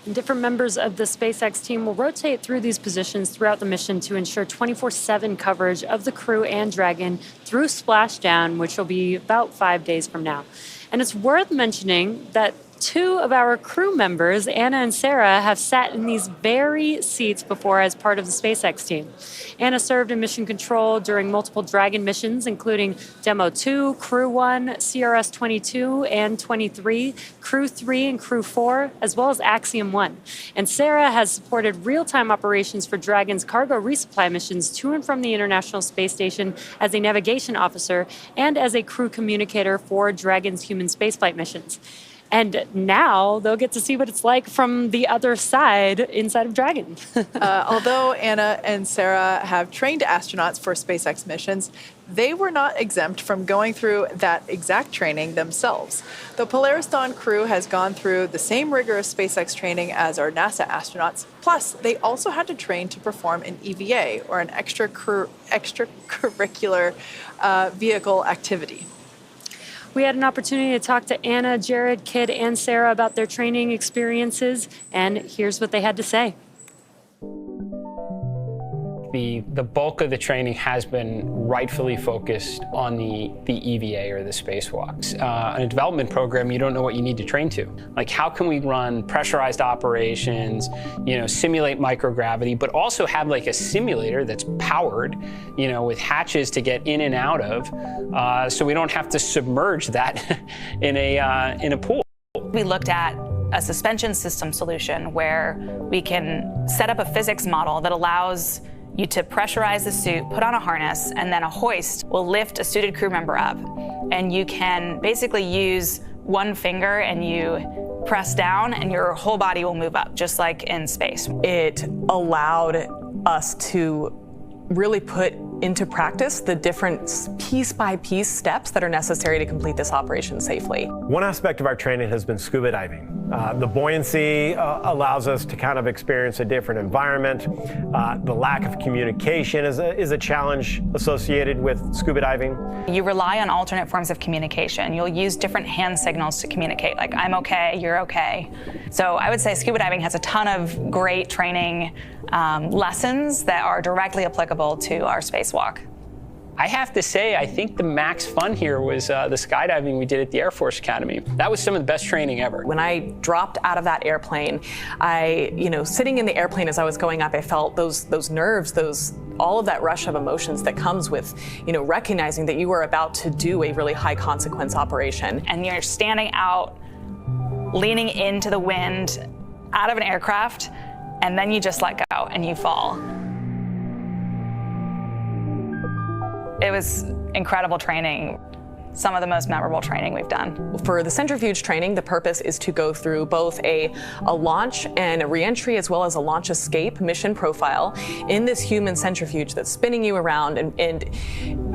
[SPEAKER 4] Different members of the SpaceX team will rotate through these positions throughout the mission to ensure 24/7 coverage of the Crew and Dragon through splashdown, which will be about 5 days from now. And it's worth mentioning that 2 of our crew members, Anna and Sarah, have sat in these very seats before as part of the SpaceX team. Anna served in mission control during multiple Dragon missions, including Demo 2, Crew 1, CRS 22 and 23, Crew 3 and Crew 4, as well as Axiom 1. And Sarah has supported real-time operations for Dragon's cargo resupply missions to and from the International Space Station as a navigation officer and as a crew communicator for Dragon's human spaceflight missions. And now they'll get to see what it's like from the other side inside of Dragon.
[SPEAKER 3] Although Anna and Sarah have trained astronauts for SpaceX missions, they were not exempt from going through that exact training themselves. The Polaris Dawn crew has gone through the same rigorous SpaceX training as our NASA astronauts. Plus, they also had to train to perform an EVA, or an extracurricular vehicle activity.
[SPEAKER 4] We had an opportunity to talk to Anna, Jared, Kid, and Sarah about their training experiences, and here's what they had to say.
[SPEAKER 7] The bulk of the training has been rightfully focused on the EVA or the spacewalks. In a development program, you don't know what you need to train to. Like, how can we run pressurized operations, simulate microgravity, but also have like a simulator that's powered, with hatches to get in and out of, so we don't have to submerge that in a pool.
[SPEAKER 11] We looked at a suspension system solution where we can set up a physics model that allows you to pressurize the suit, put on a harness, and then a hoist will lift a suited crew member up. And you can basically use one finger and you press down and your whole body will move up, just like in space.
[SPEAKER 21] It allowed us to really put into practice the different piece-by-piece steps that are necessary to complete this operation safely.
[SPEAKER 12] One aspect of our training has been scuba diving. The buoyancy allows us to kind of experience a different environment. The lack of communication is a challenge associated with scuba diving.
[SPEAKER 11] You rely on alternate forms of communication. You'll use different hand signals to communicate, like I'm okay, you're okay. So I would say scuba diving has a ton of great training lessons that are directly applicable to our spacewalk.
[SPEAKER 7] I have to say, I think the max fun here was the skydiving we did at the Air Force Academy. That was some of the best training ever.
[SPEAKER 21] When I dropped out of that airplane, sitting in the airplane as I was going up, I felt those nerves, all of that rush of emotions that comes with, recognizing that you are about to do a really high consequence operation.
[SPEAKER 11] And you're standing out, leaning into the wind, out of an aircraft, and then you just let go and you fall. It was incredible training, some of the most memorable training we've done.
[SPEAKER 21] For the centrifuge training, the purpose is to go through both a launch and a reentry as well as a launch escape mission profile in this human centrifuge that's spinning you around and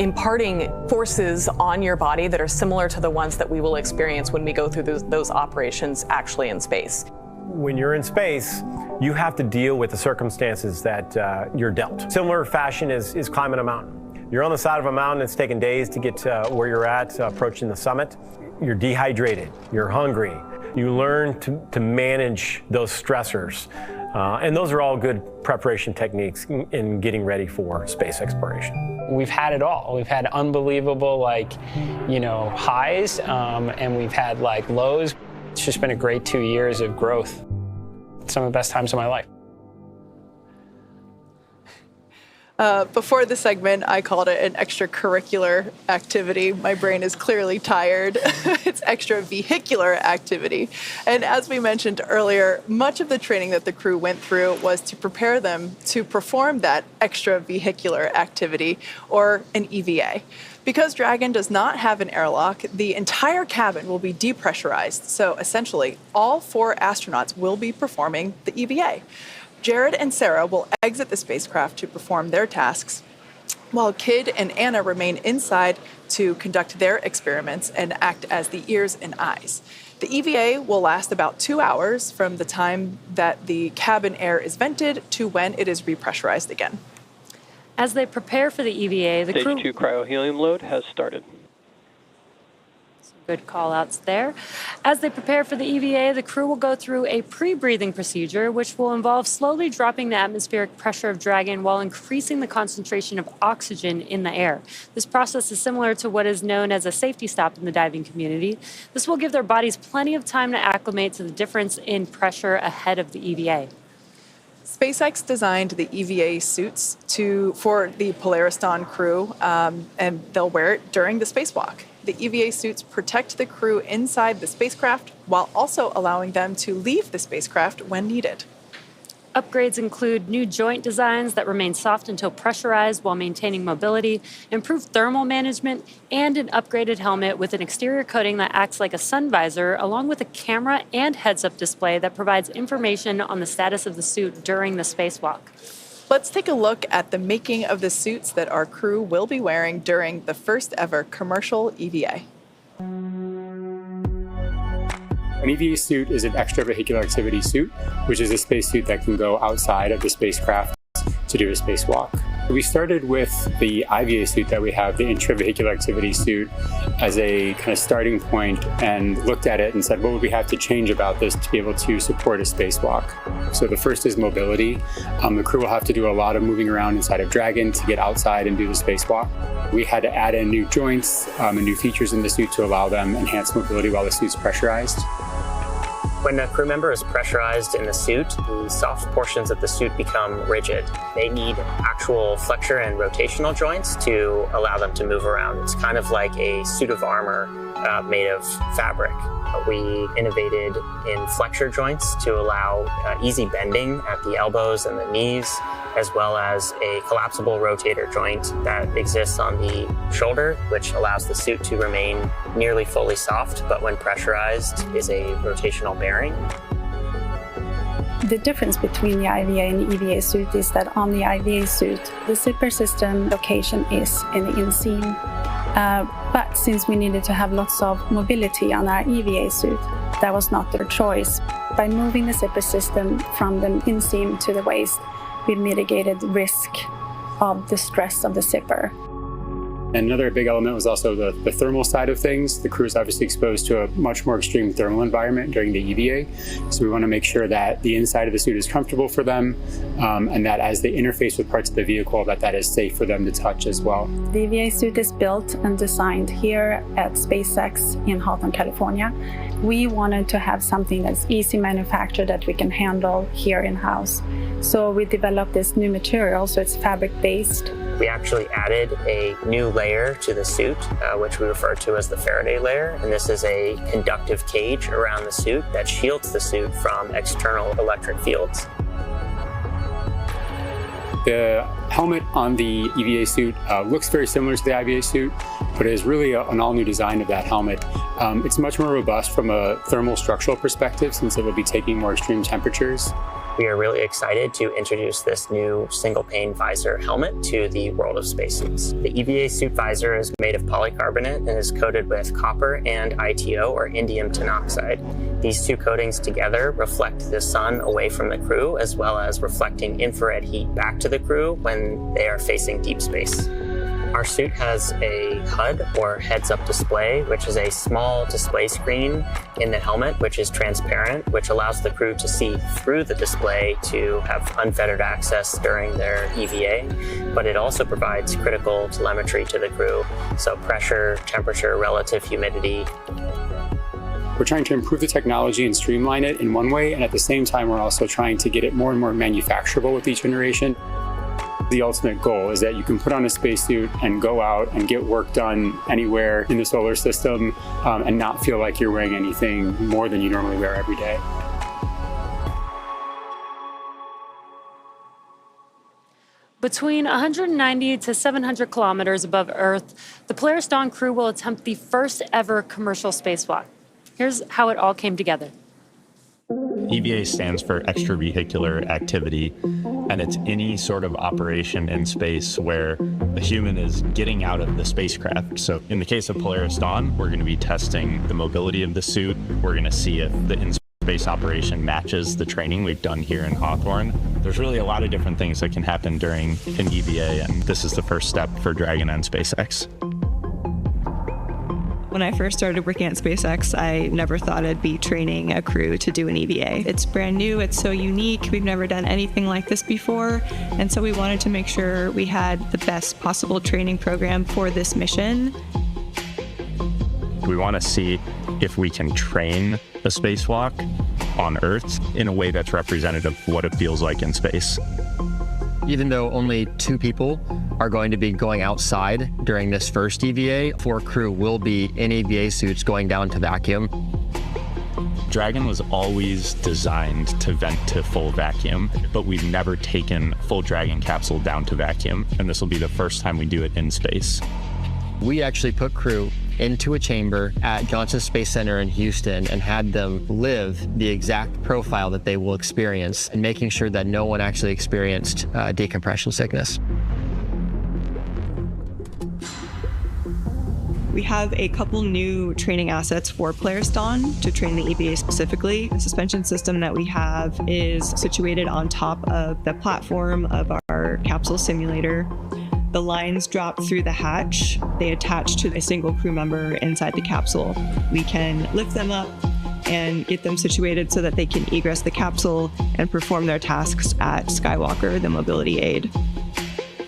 [SPEAKER 21] imparting forces on your body that are similar to the ones that we will experience when we go through those operations actually in space.
[SPEAKER 12] When you're in space, you have to deal with the circumstances that you're dealt. Similar fashion is climbing a mountain. You're on the side of a mountain, it's taken days to get to where you're at, approaching the summit. You're dehydrated, you're hungry. You learn to manage those stressors. And those are all good preparation techniques in getting ready for space exploration.
[SPEAKER 7] We've had it all. We've had unbelievable highs, and we've had lows. It's just been a great 2 years of growth. Some of the best times of my life.
[SPEAKER 3] Before the segment, I called it an extracurricular activity. My brain is clearly tired. It's extravehicular activity. And as we mentioned earlier, much of the training that the crew went through was to prepare them to perform that extravehicular activity, or an EVA. Because Dragon does not have an airlock, the entire cabin will be depressurized. So essentially, all 4 astronauts will be performing the EVA. Jared and Sarah will exit the spacecraft to perform their tasks, while Kid and Anna remain inside to conduct their experiments and act as the ears and eyes. The EVA will last about 2 hours from the time that the cabin air is vented to when it is repressurized again.
[SPEAKER 4] As they prepare for the EVA, the crew...
[SPEAKER 6] Stage 2 cryohelium load has started.
[SPEAKER 4] Good call-outs there. As they prepare for the EVA, the crew will go through a pre-breathing procedure, which will involve slowly dropping the atmospheric pressure of Dragon while increasing the concentration of oxygen in the air. This process is similar to what is known as a safety stop in the diving community. This will give their bodies plenty of time to acclimate to the difference in pressure ahead of the EVA.
[SPEAKER 3] SpaceX designed the EVA suits for the Polaris Dawn crew, and they'll wear it during the spacewalk. The EVA suits protect the crew inside the spacecraft while also allowing them to leave the spacecraft when needed.
[SPEAKER 4] Upgrades include new joint designs that remain soft until pressurized while maintaining mobility, improved thermal management, and an upgraded helmet with an exterior coating that acts like a sun visor, along with a camera and heads-up display that provides information on the status of the suit during the spacewalk.
[SPEAKER 3] Let's take a look at the making of the suits that our crew will be wearing during the first ever commercial EVA.
[SPEAKER 10] An EVA suit is an extravehicular activity suit, which is a spacesuit that can go outside of the spacecraft to do a spacewalk. We started with the IVA suit that we have, the intravehicular activity suit, as a kind of starting point and looked at it and said, what would we have to change about this to be able to support a spacewalk? So the first is mobility. The crew will have to do a lot of moving around inside of Dragon to get outside and do the spacewalk. We had to add in new joints and new features in the suit to allow them enhanced mobility while the suit's pressurized.
[SPEAKER 2] When a crew member is pressurized in the suit, the soft portions of the suit become rigid. They need actual flexure and rotational joints to allow them to move around. It's kind of like a suit of armor made of fabric. We innovated in flexure joints to allow easy bending at the elbows and the knees, as well as a collapsible rotator joint that exists on the shoulder, which allows the suit to remain nearly fully soft, but when pressurized is a rotational bearing.
[SPEAKER 13] The difference between the IVA and the EVA suit is that on the IVA suit, the zipper system location is in the inseam. But since we needed to have lots of mobility on our EVA suit, that was not their choice. By moving the zipper system from the inseam to the waist, we mitigated risk of the stress of the zipper.
[SPEAKER 10] And another big element was also the thermal side of things. The crew is obviously exposed to a much more extreme thermal environment during the EVA. So we want to make sure that the inside of the suit is comfortable for them and that as they interface with parts of the vehicle, that is safe for them to touch as well.
[SPEAKER 13] The EVA suit is built and designed here at SpaceX in Hawthorne, California. We wanted to have something that's easy manufactured that we can handle here in-house. So we developed this new material, so it's fabric-based.
[SPEAKER 2] We actually added a new layer to the suit, which we refer to as the Faraday layer. And this is a conductive cage around the suit that shields the suit from external electric fields.
[SPEAKER 10] The helmet on the EVA suit looks very similar to the IVA suit, but it is really an all-new design of that helmet. It's much more robust from a thermal structural perspective since it will be taking more extreme temperatures.
[SPEAKER 2] We are really excited to introduce this new single-pane visor helmet to the world of spacesuits. The EVA suit visor is made of polycarbonate and is coated with copper and ITO, or indium tenoxide. These two coatings together reflect the sun away from the crew, as well as reflecting infrared heat back to the crew when they are facing deep space. Our suit has a HUD, or heads-up display, which is a small display screen in the helmet, which is transparent, which allows the crew to see through the display to have unfettered access during their EVA. But it also provides critical telemetry to the crew, so pressure, temperature, relative humidity.
[SPEAKER 10] We're trying to improve the technology and streamline it in one way, and at the same time, we're also trying to get it more and more manufacturable with each generation. The ultimate goal is that you can put on a spacesuit and go out and get work done anywhere in the solar system and not feel like you're wearing anything more than you normally wear every day.
[SPEAKER 4] Between 190 to 700 kilometers above Earth, the Polaris Dawn crew will attempt the first ever commercial spacewalk. Here's how it all came together.
[SPEAKER 16] EVA stands for extravehicular activity, and it's any sort of operation in space where a human is getting out of the spacecraft. So in the case of Polaris Dawn, we're going to be testing the mobility of the suit. We're going to see if the in-space operation matches the training we've done here in Hawthorne. There's really a lot of different things that can happen during an EVA, and this is the first step for Dragon and SpaceX.
[SPEAKER 18] When I first started working at SpaceX, I never thought I'd be training a crew to do an EVA. It's brand new, it's so unique, we've never done anything like this before, and so we wanted to make sure we had the best possible training program for this mission.
[SPEAKER 16] We want to see if we can train a spacewalk on Earth in a way that's representative of what it feels like in space.
[SPEAKER 20] Even though only 2 people are going to be going outside during this first EVA, 4 crew will be in EVA suits going down to vacuum.
[SPEAKER 16] Dragon was always designed to vent to full vacuum, but we've never taken full Dragon capsule down to vacuum, and this will be the first time we do it in space.
[SPEAKER 20] We actually put crew into a chamber at Johnson Space Center in Houston and had them live the exact profile that they will experience, and making sure that no one actually experienced decompression sickness.
[SPEAKER 18] We have a couple new training assets for Polaris Dawn to train the EVA specifically. The suspension system that we have is situated on top of the platform of our capsule simulator. The lines drop through the hatch. They attach to a single crew member inside the capsule. We can lift them up and get them situated so that they can egress the capsule and perform their tasks at Skywalker, the mobility aid.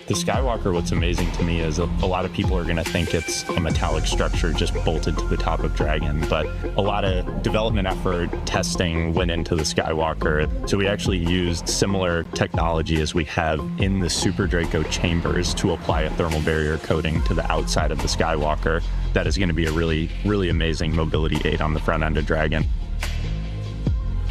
[SPEAKER 16] The Skywalker, what's amazing to me is a lot of people are going to think it's a metallic structure just bolted to the top of Dragon, but a lot of development effort, testing went into the Skywalker. So we actually used similar technology as we have in the Super Draco chambers to apply a thermal barrier coating to the outside of the Skywalker. That is going to be a really, really amazing mobility aid on the front end of Dragon.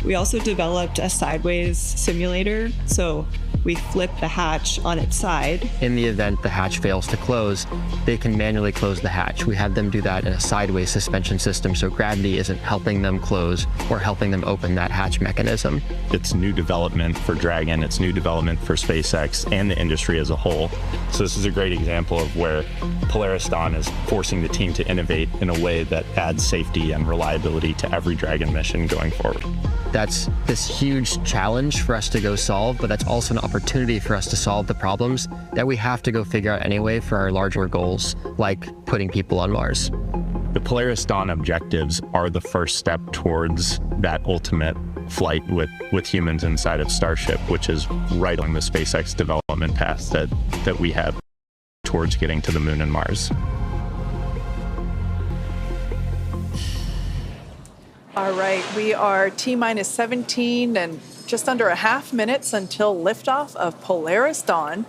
[SPEAKER 18] We also developed a sideways simulator, so we flip the hatch on its side.
[SPEAKER 20] In the event the hatch fails to close, they can manually close the hatch. We had them do that in a sideways suspension system, so gravity isn't helping them close or helping them open that hatch mechanism.
[SPEAKER 16] It's new development for Dragon, it's new development for SpaceX and the industry as a whole. So this is a great example of where Polaris Dawn is forcing the team to innovate in a way that adds safety and reliability to every Dragon mission going forward.
[SPEAKER 20] That's this huge challenge for us to go solve, but that's also an opportunity for us to solve the problems that we have to go figure out anyway for our larger goals, like putting people on Mars.
[SPEAKER 16] The Polaris Dawn objectives are the first step towards that ultimate flight with humans inside of Starship, which is right on the SpaceX development path that we have towards getting to the Moon and Mars.
[SPEAKER 3] All right, we are T-minus 17 and just under a half minutes until liftoff of Polaris Dawn.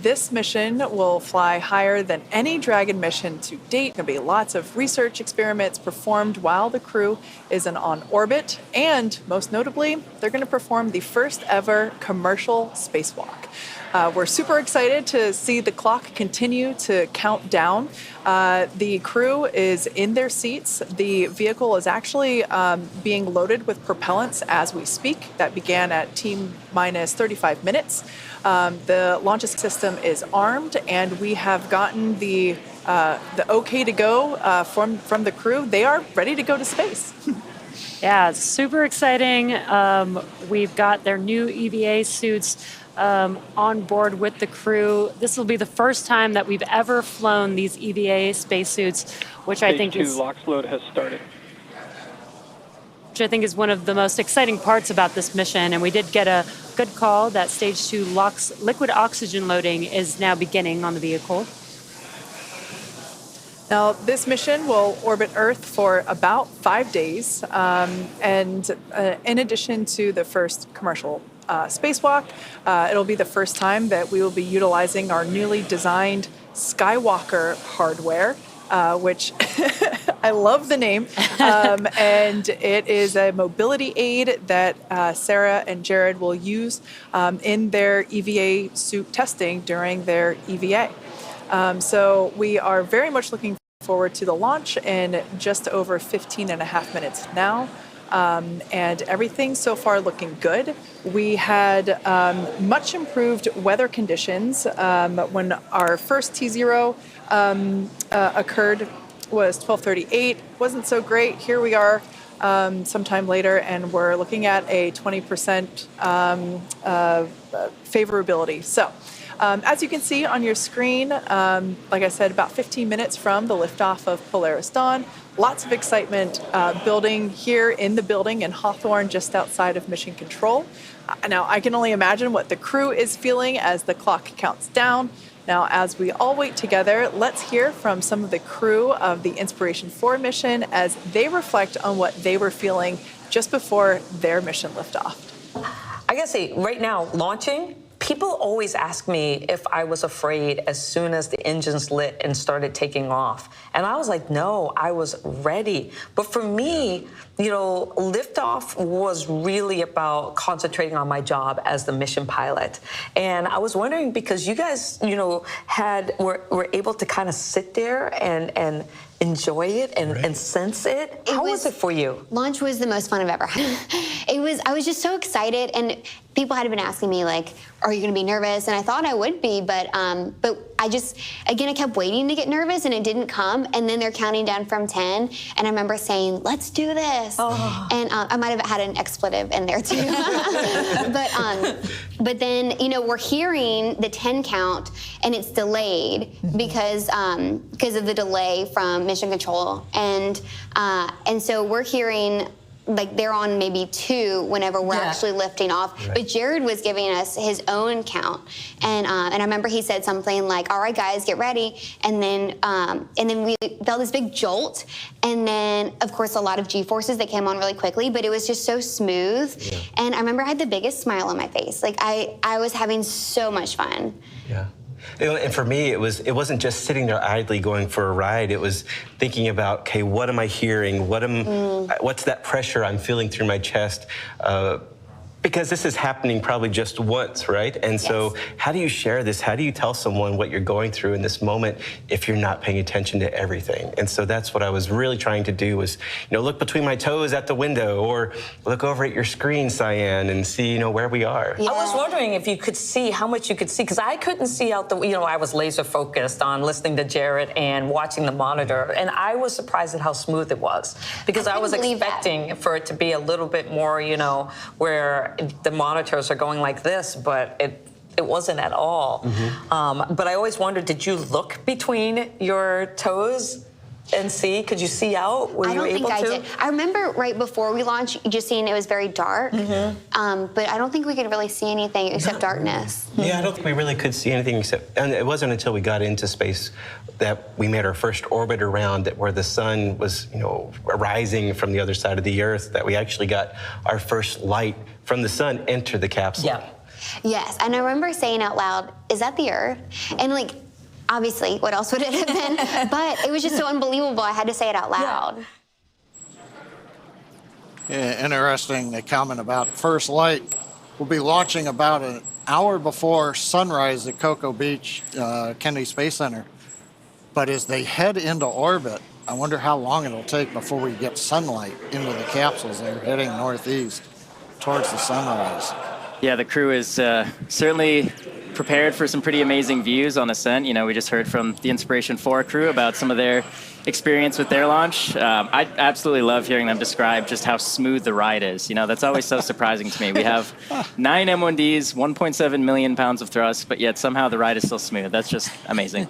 [SPEAKER 3] This mission will fly higher than any Dragon mission to date. There'll be lots of research experiments performed while the crew is on orbit, and most notably, they're going to perform the first ever commercial spacewalk. We're super excited to see the clock continue to count down. The crew is in their seats. The vehicle is actually being loaded with propellants as we speak. That began at T-minus 35 minutes. The launch system is armed, and we have gotten the okay to go from the crew. They are ready to go to space.
[SPEAKER 4] Yeah, it's super exciting. We've got their new EVA suits on board with the crew. This will be the first time that we've ever flown these EVA spacesuits, which I think is...
[SPEAKER 6] Stage 2 LOX load has started.
[SPEAKER 4] Which I think is one of the most exciting parts about this mission. And we did get a good call that Stage 2 LOX liquid oxygen loading is now beginning on the vehicle.
[SPEAKER 3] Now, this mission will orbit Earth for about 5 days. And in addition to the first commercial spacewalk, it'll be the first time that we will be utilizing our newly designed Skywalker hardware, which I love the name. And it is a mobility aid that Sarah and Jared will use in their EVA suit testing during their EVA. So we are very much looking forward to the launch in just over 15 and a half minutes now. And everything so far looking good. We had much improved weather conditions when our first T0 occurred was 12:38. Wasn't so great. Here we are sometime later, and we're looking at a 20% favorability. So as you can see on your screen, like I said, about 15 minutes from the liftoff of Polaris Dawn. Lots of excitement building here in the building in Hawthorne, just outside of Mission Control. Now, I can only imagine what the crew is feeling as the clock counts down. Now, as we all wait together, let's hear from some of the crew of the Inspiration 4 mission as they reflect on what they were feeling just before their mission liftoff.
[SPEAKER 8] I gotta say, right now, launching, people always ask me if I was afraid as soon as the engines lit and started taking off. And I was like, no, I was ready. But for me, you know, liftoff was really about concentrating on my job as the mission pilot. And I was wondering, because you guys, you know, were able to kind of sit there and enjoy it and sense it. How was it for you?
[SPEAKER 14] Launch was the most fun I've ever had. It I was just so excited, and people had been asking me like, are you going to be nervous? And I thought I would be, but I just, again, I kept waiting to get nervous and it didn't come. And then they're counting down from 10. And I remember saying, let's do this. Oh. And I might have had an expletive in there too. But then, you know, we're hearing the 10 count and it's delayed because of the delay from mission control. And so we're hearing, like, they're on maybe 2 whenever we're actually lifting off. Right. But Jared was giving us his own count. And I remember he said something like, all right, guys, get ready. And then we felt this big jolt. And then, of course, a lot of G-forces that came on really quickly, but it was just so smooth. Yeah. And I remember I had the biggest smile on my face. Like, I was having so much fun.
[SPEAKER 15] Yeah. You know, and for me, it wasn't just sitting there idly going for a ride. It was thinking about, okay, what am I hearing? What's that pressure I'm feeling through my chest? Because this is happening probably just once, right? And so how do you share this? How do you tell someone what you're going through in this moment if you're not paying attention to everything? And so that's what I was really trying to do was, you know, look between my toes at the window or look over at your screen, Cyan, and see, you know, where we are.
[SPEAKER 8] Yeah. I was wondering if you could see how much you could see, because I couldn't see out the, you know, I was laser focused on listening to Jared and watching the monitor, and I was surprised at how smooth it was, because I was expecting for it to be a little bit more, you know, where the monitors are going like this, but it wasn't at all. Mm-hmm. But I always wondered, did you look between your toes and see? Could you see out? Were you able to? I don't think I did.
[SPEAKER 14] I remember right before we launched, just seeing it was very dark. Mm-hmm. But I don't think we could really see anything except darkness.
[SPEAKER 15] Yeah, I don't think we really could see anything except, and it wasn't until we got into space that we made our first orbit around it, where the sun was, you know, rising from the other side of the Earth, that we actually got our first light from the sun enter the capsule.
[SPEAKER 14] Yeah. Yes, and I remember saying out loud, "Is that the Earth?" And like, obviously, what else would it have been? But it was just so unbelievable. I had to say it out loud.
[SPEAKER 5] Yeah, interesting comment about first light. We'll be launching about an hour before sunrise at Cocoa Beach, Kennedy Space Center. But as they head into orbit, I wonder how long it'll take before we get sunlight into the capsules. They're heading northeast towards the sunrise.
[SPEAKER 9] Yeah, the crew is certainly prepared for some pretty amazing views on ascent. You know, we just heard from the Inspiration 4 crew about some of their experience with their launch. I absolutely love hearing them describe just how smooth the ride is. You know, that's always so surprising to me. We have 9 M1Ds, 1.7 million pounds of thrust, but yet somehow the ride is still smooth. That's just amazing.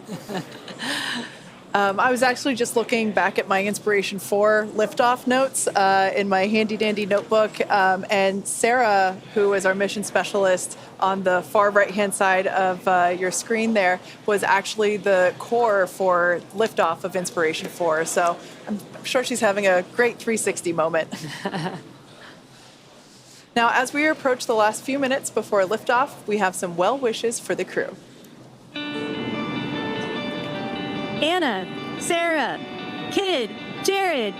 [SPEAKER 3] I was actually just looking back at my Inspiration 4 liftoff notes in my handy-dandy notebook, and Sarah, who is our mission specialist on the far right-hand side of your screen there, was actually the core for liftoff of Inspiration 4. So I'm sure she's having a great 360 moment. Now, as we approach the last few minutes before liftoff, we have some well wishes for the crew.
[SPEAKER 22] Anna, Sarah, Kid, Jared.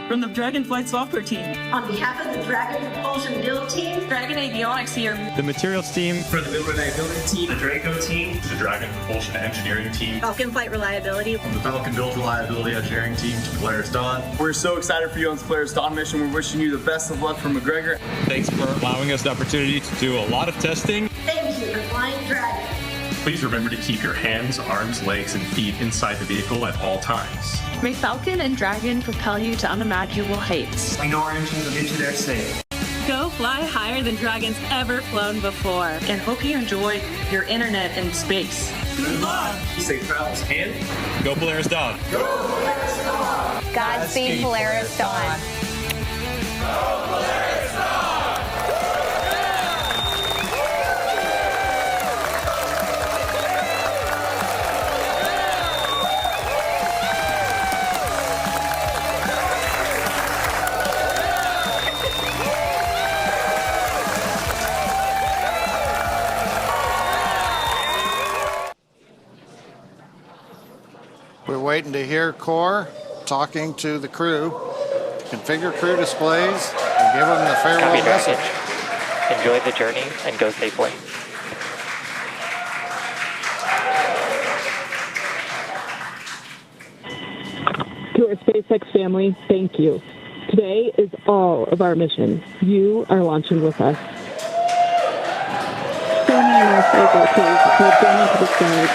[SPEAKER 22] From the Dragonflight software team.
[SPEAKER 23] On behalf of the Dragon Propulsion build team.
[SPEAKER 22] Dragon Avionics here.
[SPEAKER 16] The materials team.
[SPEAKER 25] For the build reliability team. The Draco team. The Dragon Propulsion engineering team.
[SPEAKER 23] Falcon Flight reliability.
[SPEAKER 25] From the Falcon build reliability engineering team to Polaris Dawn.
[SPEAKER 26] We're so excited for you on this Polaris Dawn mission. We're wishing you the best of luck from McGregor.
[SPEAKER 16] Thanks for allowing us the opportunity to do a lot of testing.
[SPEAKER 23] Thank you for Flying Dragon.
[SPEAKER 25] Please remember to keep your hands, arms, legs, and feet inside the vehicle at all times.
[SPEAKER 22] May Falcon and Dragon propel you to unimaginable heights.
[SPEAKER 26] We know our engines will get you there safe.
[SPEAKER 22] Go fly higher than Dragon's ever flown before. And hope you enjoy your internet in space.
[SPEAKER 26] Good luck! Safe travels and
[SPEAKER 16] go Polaris Dawn.
[SPEAKER 26] Go Polaris Dawn!
[SPEAKER 14] Godspeed, Polaris Dawn.
[SPEAKER 26] Go Polaris Dawn!
[SPEAKER 5] We're waiting to hear Core talking to the crew, configure crew displays, and give them the farewell message.
[SPEAKER 2] Enjoy the journey and go safely.
[SPEAKER 27] To our SpaceX family, thank you.
[SPEAKER 1] Today is all of our mission. You are launching with us. So many more cycles have gone into the sky.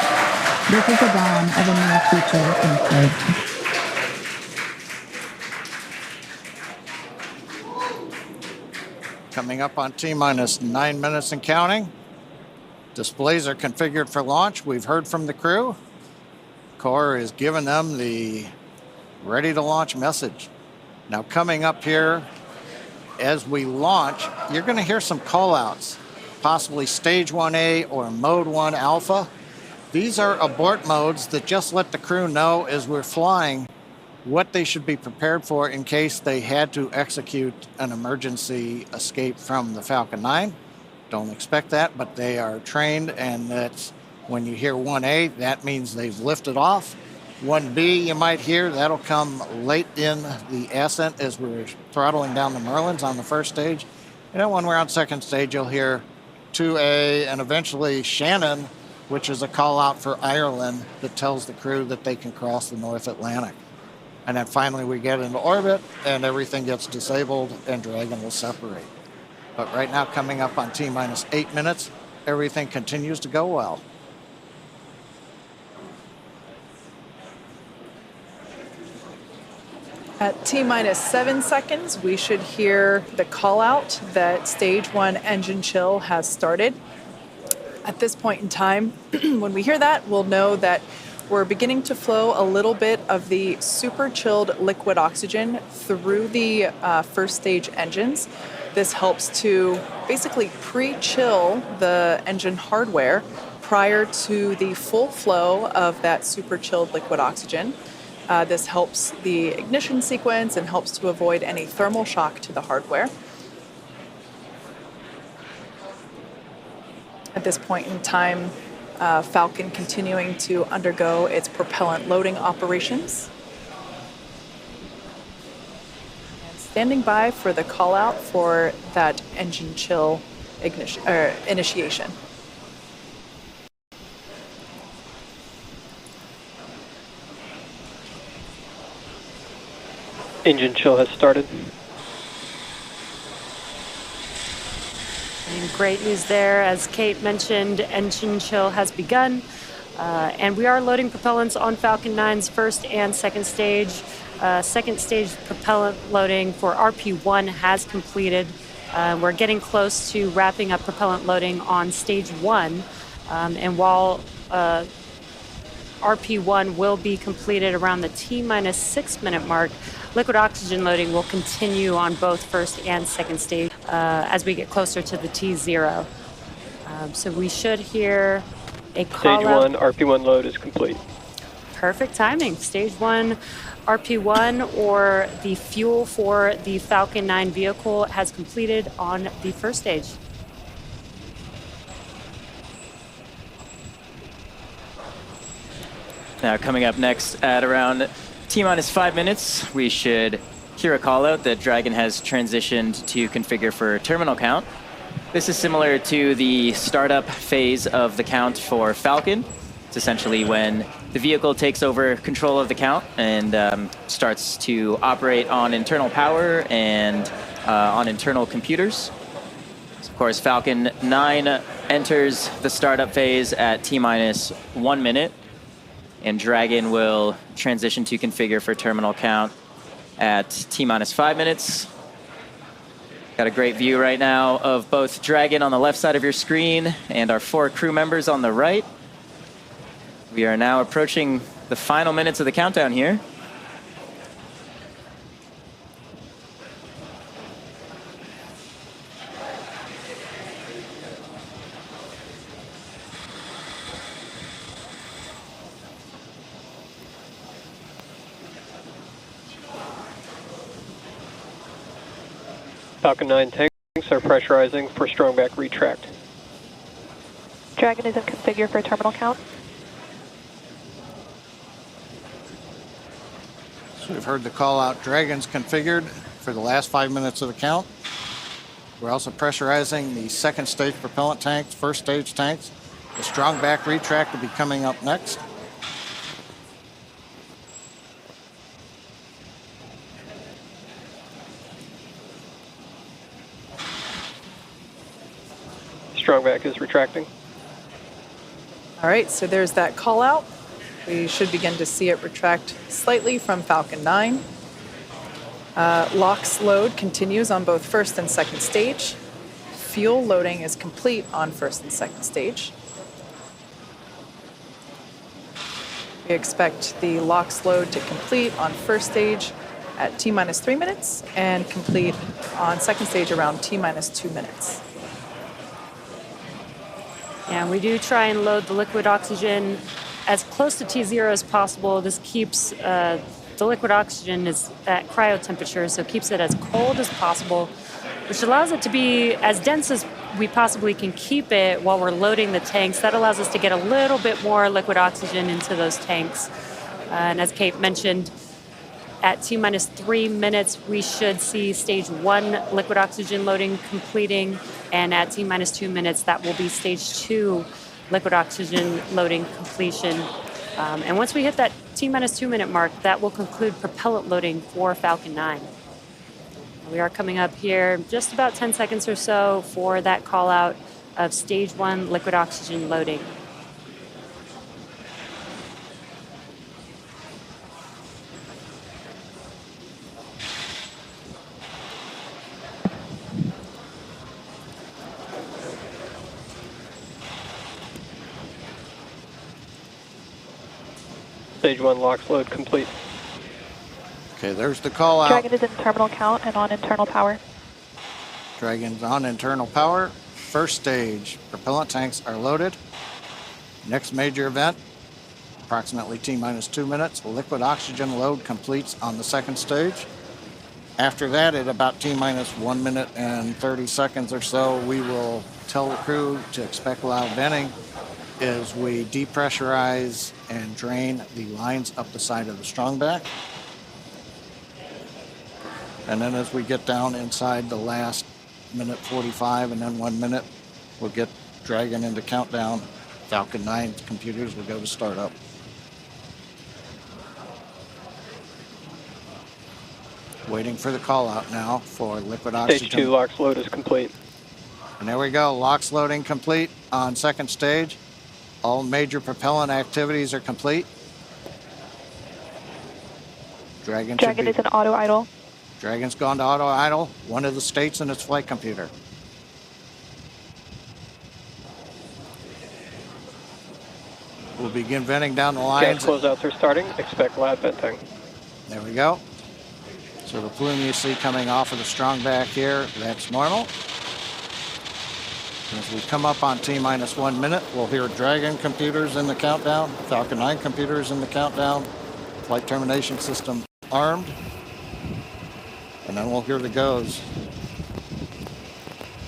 [SPEAKER 11] This is the dawn of a new future in space.
[SPEAKER 5] Coming up on T-minus 9 minutes and counting. Displays are configured for launch. We've heard from the crew. Core is giving them the ready to launch message. Now coming up here, as we launch, you're going to hear some call outs, possibly stage 1A or mode 1 alpha. These are abort modes that just let the crew know as we're flying what they should be prepared for in case they had to execute an emergency escape from the Falcon 9. Don't expect that, but they are trained, and that's when you hear 1A, that means they've lifted off. 1B you might hear, that'll come late in the ascent as we're throttling down the Merlins on the first stage. And then when we're on second stage, you'll hear 2A and eventually Shannon, which is a call out for Ireland that tells the crew that they can cross the North Atlantic. And then finally we get into orbit and everything gets disabled and Dragon will separate. But right now, coming up on T-minus 8 minutes, everything continues to go well.
[SPEAKER 3] At T-minus 7 seconds, we should hear the call out that stage 1 engine chill has started. At this point in time, when we hear that, we'll know that we're beginning to flow a little bit of the super chilled liquid oxygen through the first stage engines. This helps to basically pre-chill the engine hardware prior to the full flow of that super chilled liquid oxygen. This helps the ignition sequence and helps to avoid any thermal shock to the hardware. At this point in time, Falcon continuing to undergo its propellant loading operations. And standing by for the call out for that engine chill initiation.
[SPEAKER 6] Engine chill has started.
[SPEAKER 4] And great news there. As Kate mentioned, engine chill has begun. And we are loading propellants on Falcon 9's first and second stage. Second stage propellant loading for RP1 has completed. We're getting close to wrapping up propellant loading on stage 1. And while RP1 will be completed around the T-minus 6 minute mark, liquid oxygen loading will continue on both first and second stage as we get closer to the T0. So we should hear a call
[SPEAKER 6] Stage
[SPEAKER 4] out.
[SPEAKER 6] 1 RP1 load is complete.
[SPEAKER 4] Perfect timing. Stage 1 RP1, or the fuel for the Falcon 9 vehicle, has completed on the first stage.
[SPEAKER 9] Now coming up next at around T-minus 5 minutes, we should hear a call out that Dragon has transitioned to configure for terminal count. This is similar to the startup phase of the count for Falcon. It's essentially when the vehicle takes over control of the count and starts to operate on internal power and on internal computers. So of course, Falcon 9 enters the startup phase at T-minus 1 minute. And Dragon will transition to configure for terminal count at T-minus 5 minutes. Got a great view right now of both Dragon on the left side of your screen and our 4 crew members on the right. We are now approaching the final minutes of the countdown here.
[SPEAKER 6] Falcon 9 tanks are pressurizing for strong back retract.
[SPEAKER 17] Dragon is in configure for terminal count.
[SPEAKER 5] So we've heard the call out. Dragon's configured for the last 5 minutes of the count. We're also pressurizing the second stage propellant tanks, first stage tanks. The strong back retract will be coming up next.
[SPEAKER 6] strong back is retracting.
[SPEAKER 3] All right, so there's that call out. We should begin to see it retract slightly from Falcon 9. LOX load continues on both first and second stage. Fuel loading is complete on first and second stage. We expect the LOX load to complete on first stage at T-minus 3 minutes and complete on second stage around T-minus 2 minutes.
[SPEAKER 4] And we do try and load the liquid oxygen as close to T0 as possible. This keeps the liquid oxygen is at cryo temperature, so keeps it as cold as possible, which allows it to be as dense as we possibly can keep it while we're loading the tanks. That allows us to get a little bit more liquid oxygen into those tanks. And as Kate mentioned, at T-minus 3 minutes, we should see stage 1 liquid oxygen loading completing, and at T-minus 2 minutes, that will be stage 2 liquid oxygen loading completion. And once we hit that T-minus 2 minute mark, that will conclude propellant loading for Falcon 9. We are coming up here just about 10 seconds or so for that call out of stage 1 liquid oxygen loading.
[SPEAKER 6] Stage 1 LOX load complete.
[SPEAKER 5] Okay, there's the call out.
[SPEAKER 17] Dragon is in terminal count and on internal power.
[SPEAKER 5] Dragon's on internal power. First stage, propellant tanks are loaded. Next major event, approximately T-minus 2 minutes, liquid oxygen load completes on the second stage. After that, at about T-minus 1 minute and 30 seconds or so, we will tell the crew to expect loud venting as we depressurize and drain the lines up the side of the strong back. And then as we get down inside the last minute 45 and then 1 minute, we'll get Dragon into countdown. Falcon 9 computers will go to startup. Waiting for the call out now for liquid oxygen.
[SPEAKER 6] Stage 2 LOX load is complete.
[SPEAKER 5] And there we go, LOX loading complete on second stage. All major propellant activities are complete. Dragon
[SPEAKER 17] is in auto idle.
[SPEAKER 5] Dragon's gone to auto idle, one of the states in its flight computer. We'll begin venting down the lines.
[SPEAKER 6] Gas closeouts are starting. Expect loud venting.
[SPEAKER 5] There we go. So the plume you see coming off of the strong back here, that's normal. As we come up on T-minus 1 minute, we'll hear Dragon computers in the countdown, Falcon 9 computers in the countdown, flight termination system armed, and then we'll hear the goes.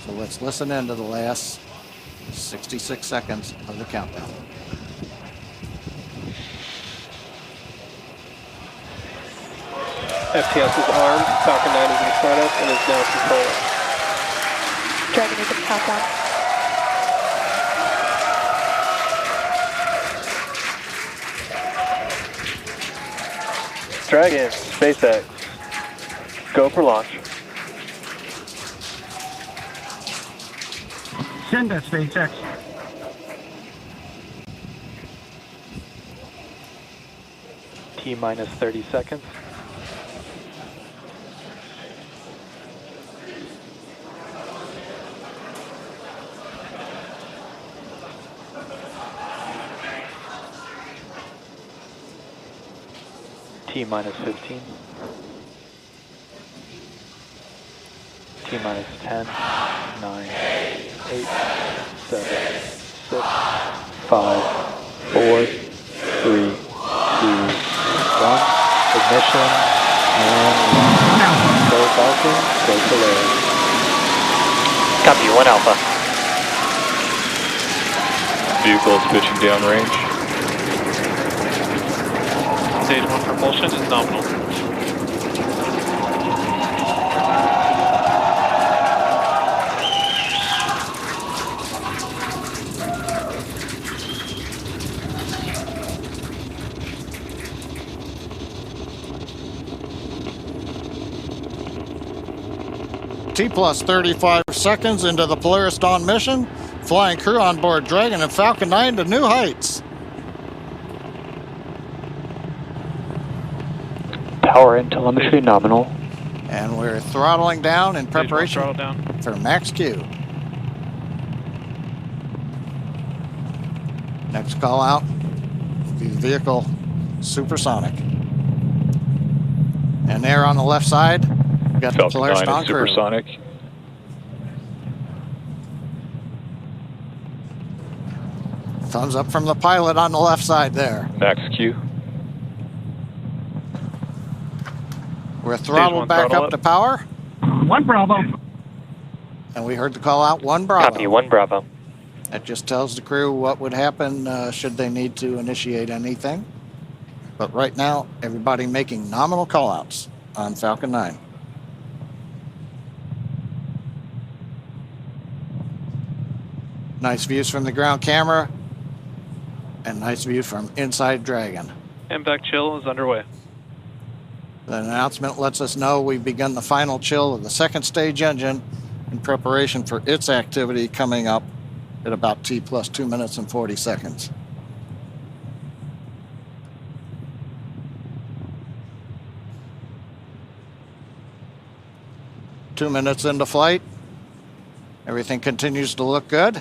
[SPEAKER 5] So let's listen into the last 66 seconds of the countdown.
[SPEAKER 6] FPS is armed, Falcon 9 is in startup and is now controlling.
[SPEAKER 17] Dragon is in countdown.
[SPEAKER 6] Dragon, SpaceX, go for launch.
[SPEAKER 7] Send us, SpaceX.
[SPEAKER 2] T-minus 30 seconds. T-minus 15. T-minus 10, 9, 8, 7, 6, 5, 4, 3, 2, 1. Ignition and launch. Go Falcon, go Polaris. Copy, 1 Alpha.
[SPEAKER 12] Vehicle is pitching downrange.
[SPEAKER 13] Stage 1 propulsion is nominal.
[SPEAKER 5] T plus 35 seconds into the Polaris Dawn mission. Flying crew on board Dragon and Falcon 9 to new heights.
[SPEAKER 2] Power and telemetry nominal.
[SPEAKER 5] And we're throttling down in preparation
[SPEAKER 13] Throttle down.
[SPEAKER 5] for max Q. Next call out, the vehicle supersonic. And there on the left side, we got the
[SPEAKER 12] Falcon
[SPEAKER 5] Polaris
[SPEAKER 12] 9
[SPEAKER 5] Dawn
[SPEAKER 12] is
[SPEAKER 5] crew.
[SPEAKER 12] supersonic.
[SPEAKER 5] Thumbs up from the pilot on the left side there.
[SPEAKER 12] Max Q.
[SPEAKER 5] We're throttled back
[SPEAKER 13] throttle
[SPEAKER 5] up to power.
[SPEAKER 23] 1 Bravo.
[SPEAKER 5] And we heard the call out 1 Bravo.
[SPEAKER 2] Copy, 1 Bravo.
[SPEAKER 5] That just tells the crew what would happen should they need to initiate anything. But right now, everybody making nominal callouts on Falcon 9. Nice views from the ground camera and nice view from inside Dragon.
[SPEAKER 13] MVAC chill is underway.
[SPEAKER 5] The announcement lets us know we've begun the final chill of the second stage engine in preparation for its activity coming up at about T plus 2 minutes and 40 seconds. Two minutes into flight. Everything continues to look good.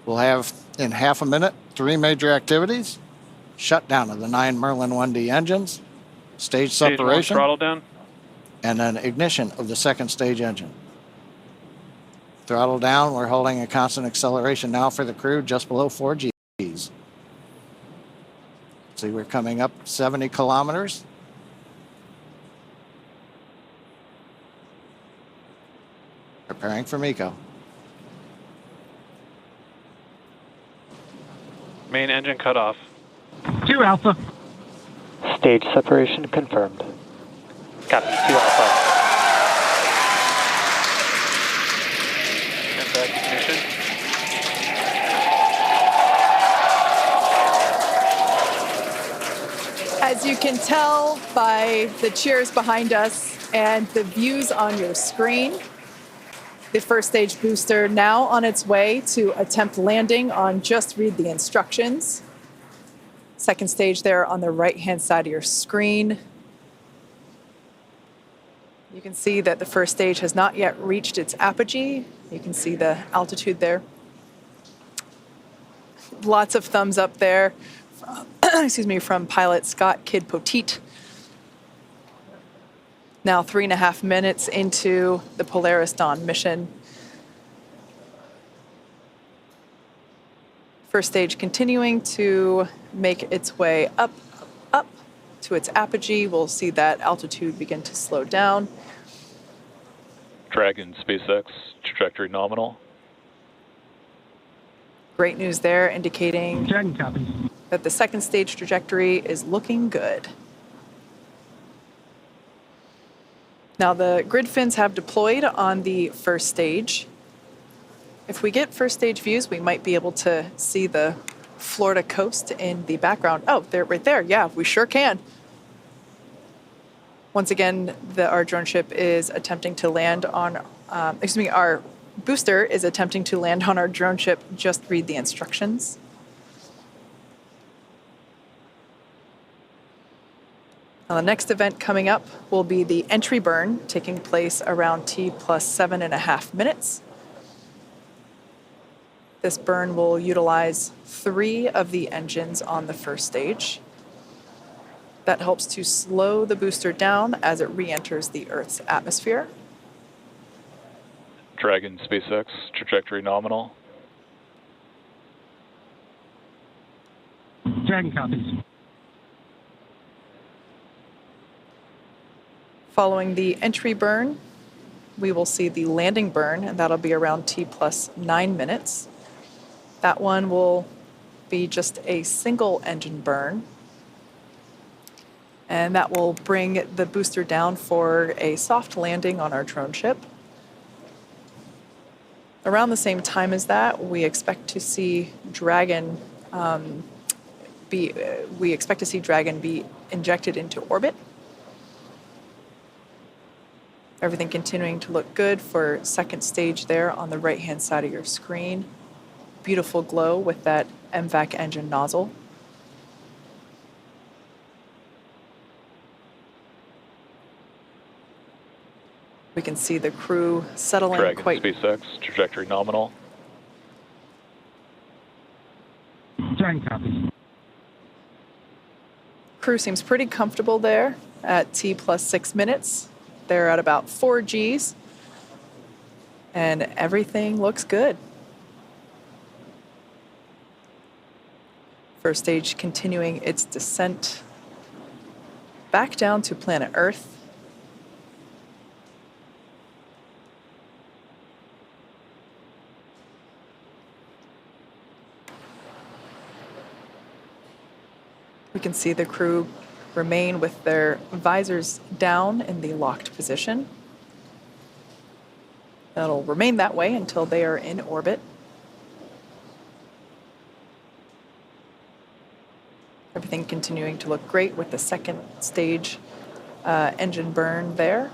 [SPEAKER 5] We'll have in half a minute 3 major activities. Shutdown of the 9 Merlin 1D engines, stage
[SPEAKER 13] Stage 1
[SPEAKER 5] separation,
[SPEAKER 13] throttle down.
[SPEAKER 5] and then ignition of the second stage engine. Throttle down, we're holding a constant acceleration now for the crew just below 4 Gs. See, we're coming up 70 kilometers. Preparing for MECO.
[SPEAKER 13] Main engine cut off.
[SPEAKER 23] 2 Alpha.
[SPEAKER 2] Stage separation confirmed. Copy, 2 Alpha.
[SPEAKER 13] MVAC ignition.
[SPEAKER 3] As you can tell by the cheers behind us and the views on your screen, the first stage booster now on its way to attempt landing on Just Read the Instructions. Second stage there on the right-hand side of your screen. You can see that the first stage has not yet reached its apogee. You can see the altitude there. Lots of thumbs up there from pilot Scott Kid Poteet. Now 3.5 minutes into the Polaris Dawn mission. First stage continuing to make its way up to its apogee. We'll see that altitude begin to slow down.
[SPEAKER 12] Dragon SpaceX trajectory nominal.
[SPEAKER 3] Great news there, indicating
[SPEAKER 23] Dragon copy.
[SPEAKER 3] that the second stage trajectory is looking good. Now the grid fins have deployed on the first stage. If we get first stage views, we might be able to see the Florida coast in the background. Oh, they're right there. Yeah, we sure can. Once again, our drone ship is attempting to land on, our booster is attempting to land on our drone ship. Just read the instructions. Now, the next event coming up will be the entry burn, taking place around T plus 7.5 minutes. This burn will utilize 3 of the engines on the first stage. That helps to slow the booster down as it re-enters the Earth's atmosphere.
[SPEAKER 12] Dragon SpaceX trajectory nominal.
[SPEAKER 23] Dragon copies.
[SPEAKER 3] Following the entry burn, we will see the landing burn, and that'll be around T plus 9 minutes. That one will be just a single engine burn. And that will bring the booster down for a soft landing on our drone ship. Around the same time as that, we expect to see Dragon be injected into orbit. Everything continuing to look good for second stage there on the right-hand side of your screen. Beautiful glow with that MVAC engine nozzle. We can see the crew settling
[SPEAKER 12] Dragon
[SPEAKER 3] quite...
[SPEAKER 12] SpaceX, trajectory nominal.
[SPEAKER 23] Dragon copies.
[SPEAKER 3] Crew seems pretty comfortable there at T plus 6 minutes. They're at about 4 Gs. And everything looks good. First stage continuing its descent back down to planet Earth. We can see the crew remain with their visors down in the locked position. That'll remain that way until they are in orbit. Everything continuing to look great with the second stage engine burn there,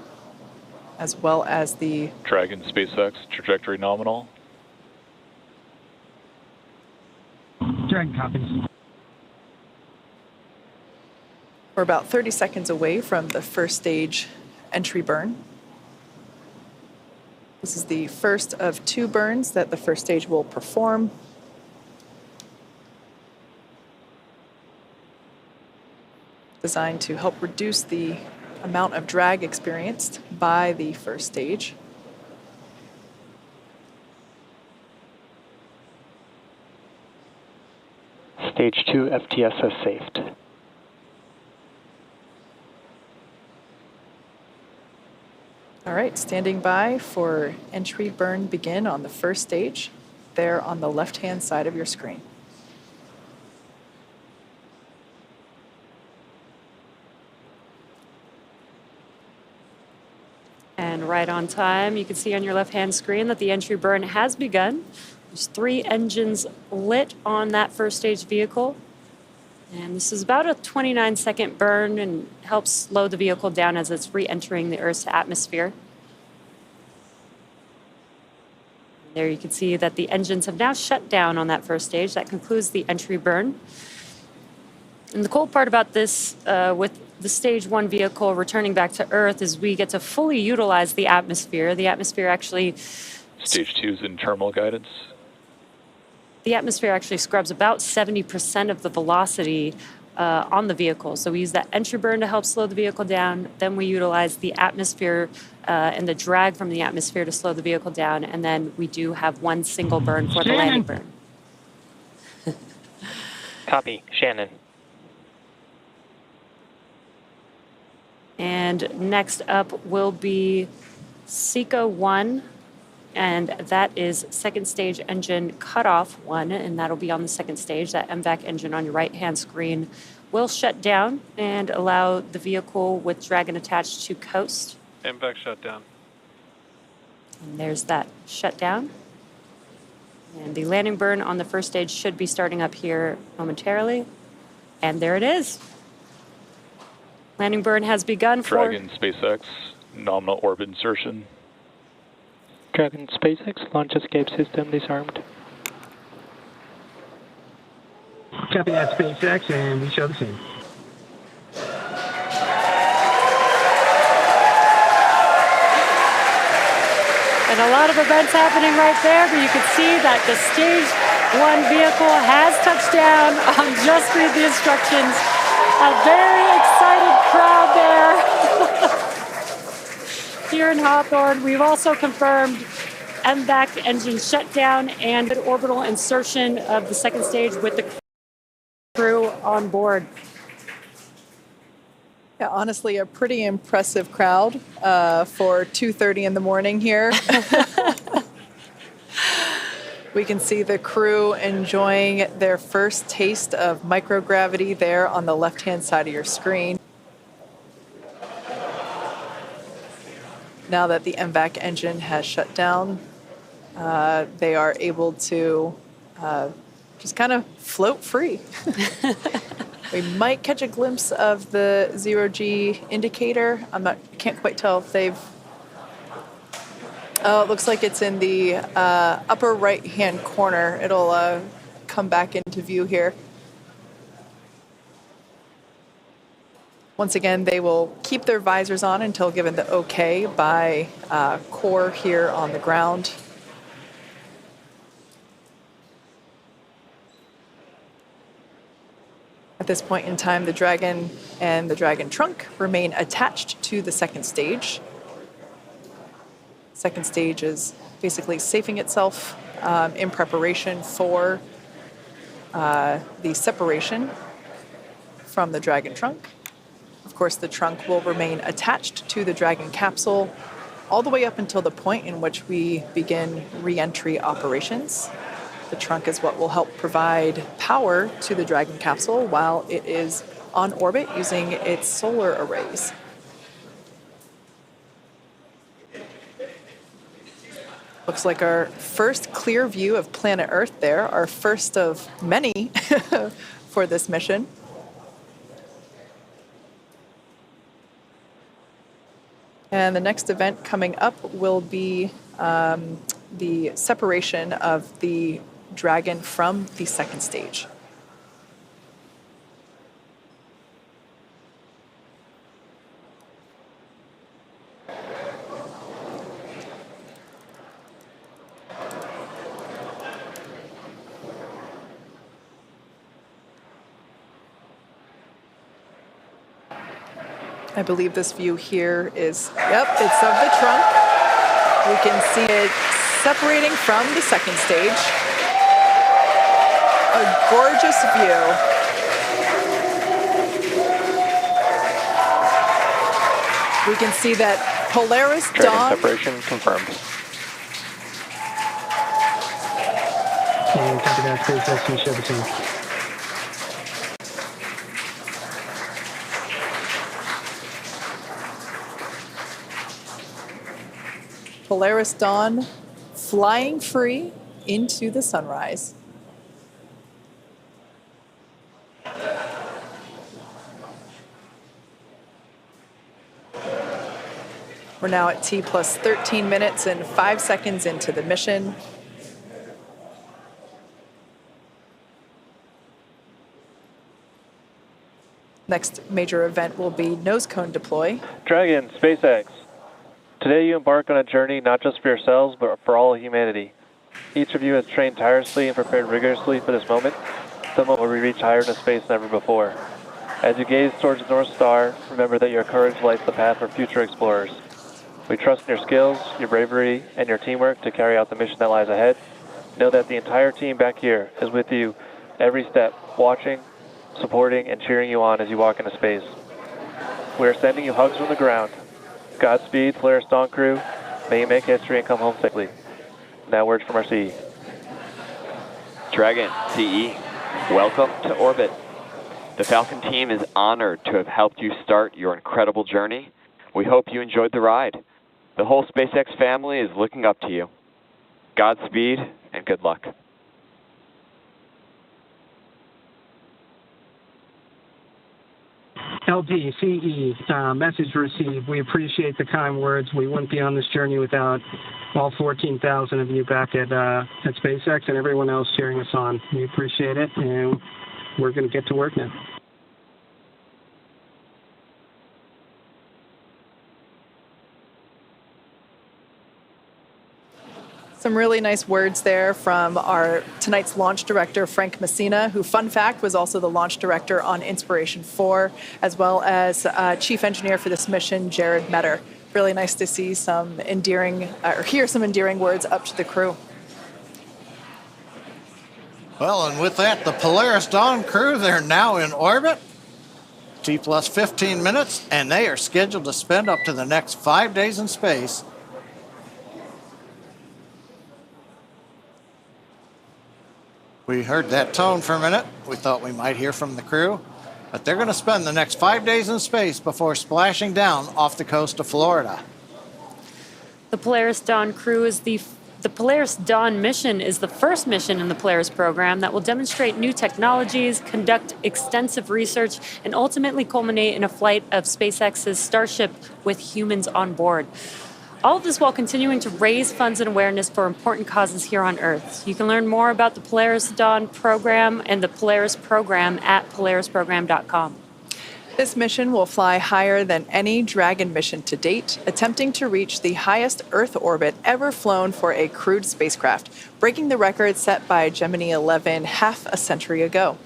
[SPEAKER 3] as well as the
[SPEAKER 12] Dragon SpaceX, trajectory nominal.
[SPEAKER 23] Dragon copies.
[SPEAKER 3] We're about 30 seconds away from the first stage entry burn. This is the first of 2 burns that the first stage will perform. Designed to help reduce the amount of drag experienced by the first stage.
[SPEAKER 2] Stage 2 FTSS saved.
[SPEAKER 3] All right, standing by for entry burn begin on the first stage, there on the left-hand side of your screen.
[SPEAKER 4] And right on time, you can see on your left-hand screen that the entry burn has begun. There's 3 engines lit on that first stage vehicle. And this is about a 29-second burn and helps slow the vehicle down as it's re-entering the Earth's atmosphere. There you can see that the engines have now shut down on that first stage. That concludes the entry burn. And the cool part about this, with the stage 1 vehicle returning back to Earth, is we get to fully utilize the atmosphere. The atmosphere actually...
[SPEAKER 12] Stage 2 is in terminal guidance.
[SPEAKER 4] The atmosphere actually scrubs about 70% of the velocity on the vehicle. So we use that entry burn to help slow the vehicle down. Then we utilize the atmosphere and the drag from the atmosphere to slow the vehicle down. And then we do have 1 single burn for the landing burn.
[SPEAKER 2] Copy, Shannon.
[SPEAKER 4] And next up will be SECO 1. And that is second stage engine cutoff 1, and that'll be on the second stage. That MVAC engine on your right-hand screen will shut down and allow the vehicle with Dragon attached to coast.
[SPEAKER 13] MVAC shut down.
[SPEAKER 4] And there's that shutdown. And the landing burn on the first stage should be starting up here momentarily. And there it is. Landing burn has begun for...
[SPEAKER 12] Dragon SpaceX, nominal orbit insertion.
[SPEAKER 2] Dragon SpaceX, launch escape system disarmed.
[SPEAKER 23] Copy that, SpaceX, and we show the scene.
[SPEAKER 4] And a lot of events happening right there, but you can see that the stage 1 vehicle has touched down on just read the instructions. A very excited crowd there. Here in Hawthorne, we've also confirmed MVAC engine shutdown and orbital insertion of the second stage with the crew on board.
[SPEAKER 3] Yeah, honestly, a pretty impressive crowd for 2:30 in the morning here. We can see the crew enjoying their first taste of microgravity there on the left-hand side of your screen. Now that the MVAC engine has shut down, they are able to just kind of float free. We might catch a glimpse of the 0G indicator. I can't quite tell if they've Oh, it looks like it's in the upper right-hand corner. It'll come back into view here. Once again, they will keep their visors on until given the okay by core here on the ground. At this point in time, the Dragon and the Dragon trunk remain attached to the second stage. Second stage is basically safing itself in preparation for the separation from the Dragon trunk. Of course, the trunk will remain attached to the Dragon capsule all the way up until the point in which we begin re-entry operations. The trunk is what will help provide power to the Dragon capsule while it is on orbit using its solar arrays. Looks like our first clear view of planet Earth there, our first of many for this mission. And the next event coming up will be the separation of the Dragon from the second stage. I believe this view here is, yep, it's of the trunk. We can see it separating from the second stage. A gorgeous view. We can see that Polaris Dawn.
[SPEAKER 2] Separation confirmed.
[SPEAKER 23] And copy that, SpaceX, we show the same.
[SPEAKER 3] Polaris Dawn flying free into the sunrise. We're now at T plus 13 minutes and 5 seconds into the mission. Next major event will be nose cone deploy.
[SPEAKER 6] Dragon, SpaceX. Today you embark on a journey not just for yourselves, but for all of humanity. Each of you has trained tirelessly and prepared rigorously for this moment, the moment where we reach higher into space than ever before. As you gaze towards the North Star, remember that your courage lights the path for future explorers. We trust in your skills, your bravery, and your teamwork to carry out the mission that lies ahead. Know that the entire team back here is with you every step, watching, supporting, and cheering you on as you walk into space. We are sending you hugs from the ground. Godspeed, Polaris Dawn crew. May you make history and come home safely. Now words from our CE.
[SPEAKER 7] Dragon, CE, welcome to orbit. The Falcon team is honored to have helped you start your incredible journey. We hope you enjoyed the ride. The whole SpaceX family is looking up to you. Godspeed and good luck.
[SPEAKER 23] LD, CE, message received. We appreciate the kind words. We wouldn't be on this journey without all 14,000 of you back at SpaceX and everyone else cheering us on. We appreciate it, and we're going to get to work now.
[SPEAKER 3] Some really nice words there from our tonight's launch director, Frank Messina, who, fun fact, was also the launch director on Inspiration 4, as well as chief engineer for this mission, Jared Metter. Really nice to see some endearing, or hear some endearing words up to the crew.
[SPEAKER 5] Well, and with that, the Polaris Dawn crew, they're now in orbit. T plus 15 minutes, and they are scheduled to spend up to the next 5 days in space. We heard that tone for a minute. We thought we might hear from the crew, but they're going to spend the next 5 days in space before splashing down off the coast of Florida.
[SPEAKER 4] The Polaris Dawn crew is the Polaris Dawn mission is the first mission in the Polaris program that will demonstrate new technologies, conduct extensive research, and ultimately culminate in a flight of SpaceX's Starship with humans on board. All of this while continuing to raise funds and awareness for important causes here on Earth. You can learn more about the Polaris Dawn program and the Polaris program at polarisprogram.com.
[SPEAKER 3] This mission will fly higher than any Dragon mission to date, attempting to reach the highest Earth orbit ever flown for a crewed spacecraft, breaking the record set by Gemini 11 half a century ago.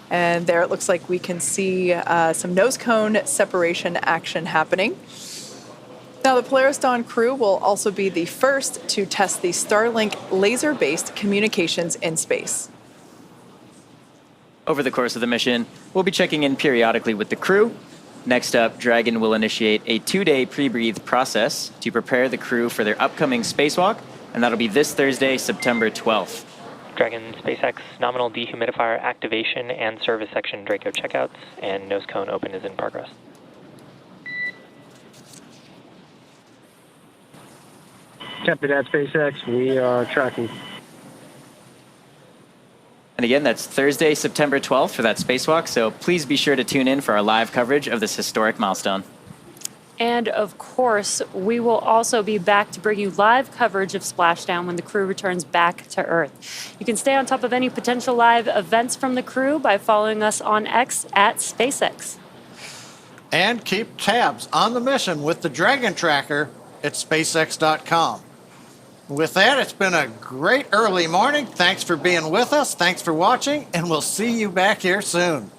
[SPEAKER 3] And there it looks like we can see some nose cone separation action happening. Now, the Polaris Dawn crew will also be the first to test the Starlink laser-based communications in space.
[SPEAKER 9] Over the course of the mission, we'll be checking in periodically with the crew. Next up, Dragon will initiate a 2-day pre-breathe process to prepare the crew for their upcoming spacewalk, and that'll be this Thursday, September 12th.
[SPEAKER 2] Dragon SpaceX nominal dehumidifier activation and service section Draco checkouts, and nose cone open is in progress.
[SPEAKER 23] Captain at SpaceX, we are tracking.
[SPEAKER 9] And again, that's Thursday, September 12th for that spacewalk, so please be sure to tune in for our live coverage of this historic milestone.
[SPEAKER 4] And of course, we will also be back to bring you live coverage of Splashdown when the crew returns back to Earth. You can stay on top of any potential live events from the crew by following us on X at SpaceX.
[SPEAKER 5] And keep tabs on the mission with the Dragon Tracker at SpaceX.com. With that, it's been a great early morning. Thanks for being with us. Thanks for watching, and we'll see you back here soon.